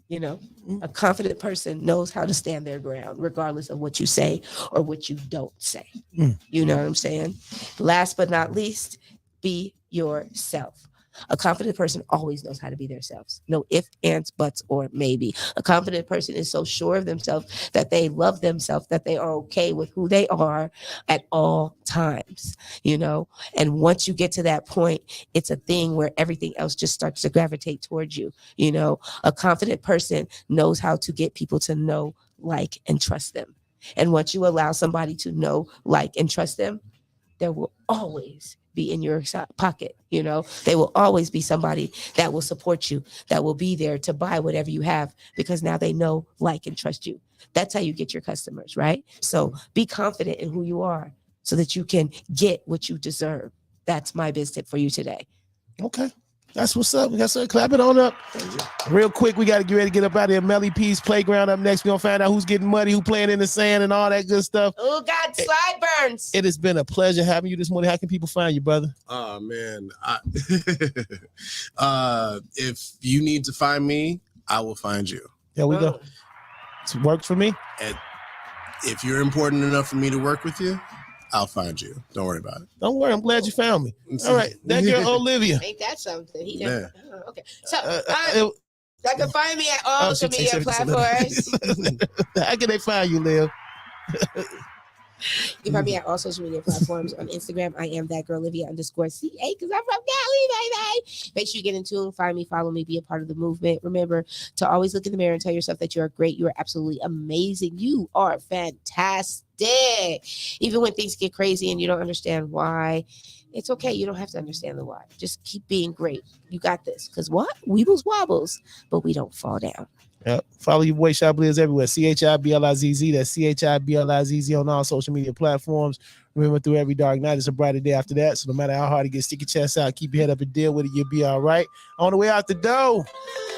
S3: You know, a confident person knows how to stand their ground, regardless of what you say or what you don't say. You know what I'm saying? Last but not least, be yourself. A confident person always knows how to be themselves. No ifs, ands, buts, or maybe. A confident person is so sure of themselves that they love themselves, that they are okay with who they are at all times, you know? And once you get to that point, it's a thing where everything else just starts to gravitate towards you, you know? A confident person knows how to get people to know, like, and trust them. And once you allow somebody to know, like, and trust them, there will always be in your pocket, you know. They will always be somebody that will support you, that will be there to buy whatever you have because now they know, like, and trust you. That's how you get your customers, right? So be confident in who you are so that you can get what you deserve. That's my biz tip for you today.
S8: Okay. That's what's up. Yes, sir. Clap it on up. Real quick, we got to get ready to get up out of here. Melly P's Playground up next. We're going to find out who's getting money, who playing in the sand, and all that good stuff.
S3: Oh, God, sideburns.
S8: It has been a pleasure having you this morning. How can people find you, brother?
S21: Oh, man. If you need to find me, I will find you.
S8: There we go. It works for me.
S21: And if you're important enough for me to work with you, I'll find you. Don't worry about it.
S8: Don't worry. I'm glad you found me. All right. That girl, Olivia.
S3: Ain't that something? He never. Oh, okay. So, I can find me at all social media platforms.
S8: How can they find you, Liv?
S3: You can find me at all social media platforms. On Instagram, I am that girl Olivia _CA because I'm from Cali, baby. Make sure you get in tune, find me, follow me, be a part of the movement. Remember to always look in the mirror and tell yourself that you are great. You are absolutely amazing. You are fantastic. Even when things get crazy and you don't understand why, it's okay. You don't have to understand the why. Just keep being great. You got this. Because what? Weebles wobbles, but we don't fall down.
S8: Yep. Follow your boy Chiblizz everywhere. Chiblizz. That's Chiblizz on all social media platforms. Remember, through every dark night, it's a brighter day after that. So no matter how hard it gets, stick your chest out, keep your head up and deal with it. You'll be all right. On the way out the door.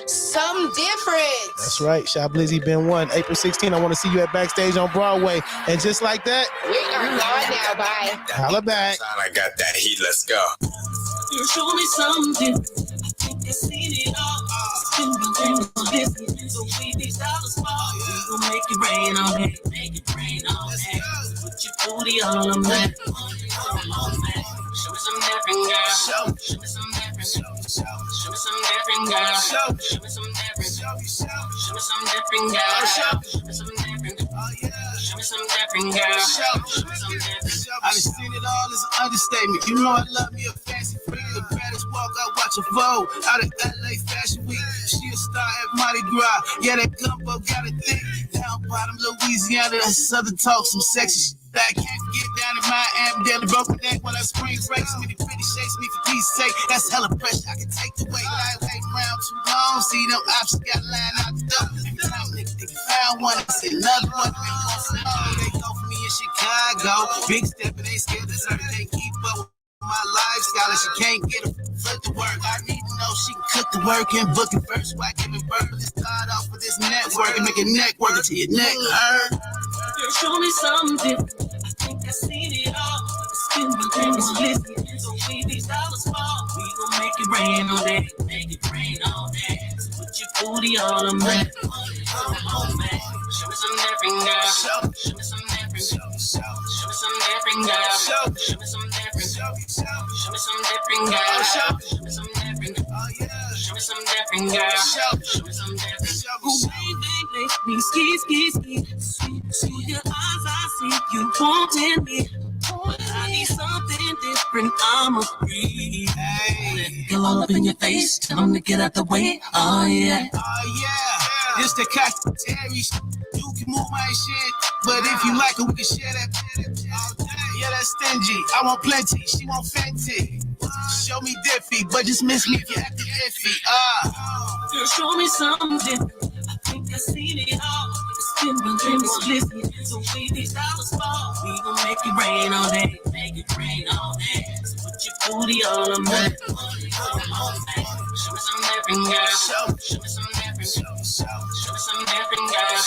S3: Some different.
S8: That's right. Chiblizz been one. April 16th, I want to see you at Backstage on Broadway. And just like that,
S3: we are gone now. Bye.
S8: Holla back.
S13: I got that heat. Let's go.
S6: You show me something. I think I've seen it all. Spin my dreams on this. So we these dollars fall. We gon' make it rain on that. Make it rain on that. Put your booty all on that. Show me some different girl. Show me some different. Show me some different girl. Show me some different. Show me some different girl. Show me some different. Show me some different girl. Show me some different.
S20: I done seen it all as an understatement. You know I love me a fancy freak. The baddest walk, I watch her Vogue out of LA Fashion Week. She a star at Mardi Gras. Yeah, that gumbo got a thick. Down bottom Louisiana, that southern talk, some sexy shit. I can't get down in Miami, daily broken neck when I spring breaks. Many pretty shakes me for peace sake. That's hella pressure, I can take the weight. But I ain't waiting around too long. See them options got lined out the door. Every time nigga think you found one, they say another one. They go for me in Chicago. Big step and they scared to serve. They keep up with my lifestyle and she can't get a foot to work. I need to know she can cook the work and book it first. Why give it birth? Let's start off with this network and make a neck work until your neck hurt.
S6: Girl, show me something. I think I've seen it all. Spin my dreams on this. So we these dollars fall. We gon' make it rain on that. Make it rain on that. Put your booty all on that. Show me some different girl. Show me some different. Show me some different girl. Show me some different. Show me some different girl. Show me some different. Show me some different girl. Show me some different. Oh, baby, make me ski. Sweet your eyes, I see you wanting me. I need something different. I'ma breathe. Hey, get all up in your face. Tell them to get out the way. Oh yeah.
S20: This the Terry. You can move my shit, but if you like it, we can share that. Yeah, that's stingy. I want plenty. She want Fenty. Show me diffy, but just miss me if you acting iffy.
S6: Girl, show me something. I think I've seen it all. Spin my dreams on listen. So we these dollars fall. We gon' make it rain on that. Make it rain on that. So put your booty all on that. Show me some different girl. Show me some different. Show me some different girl.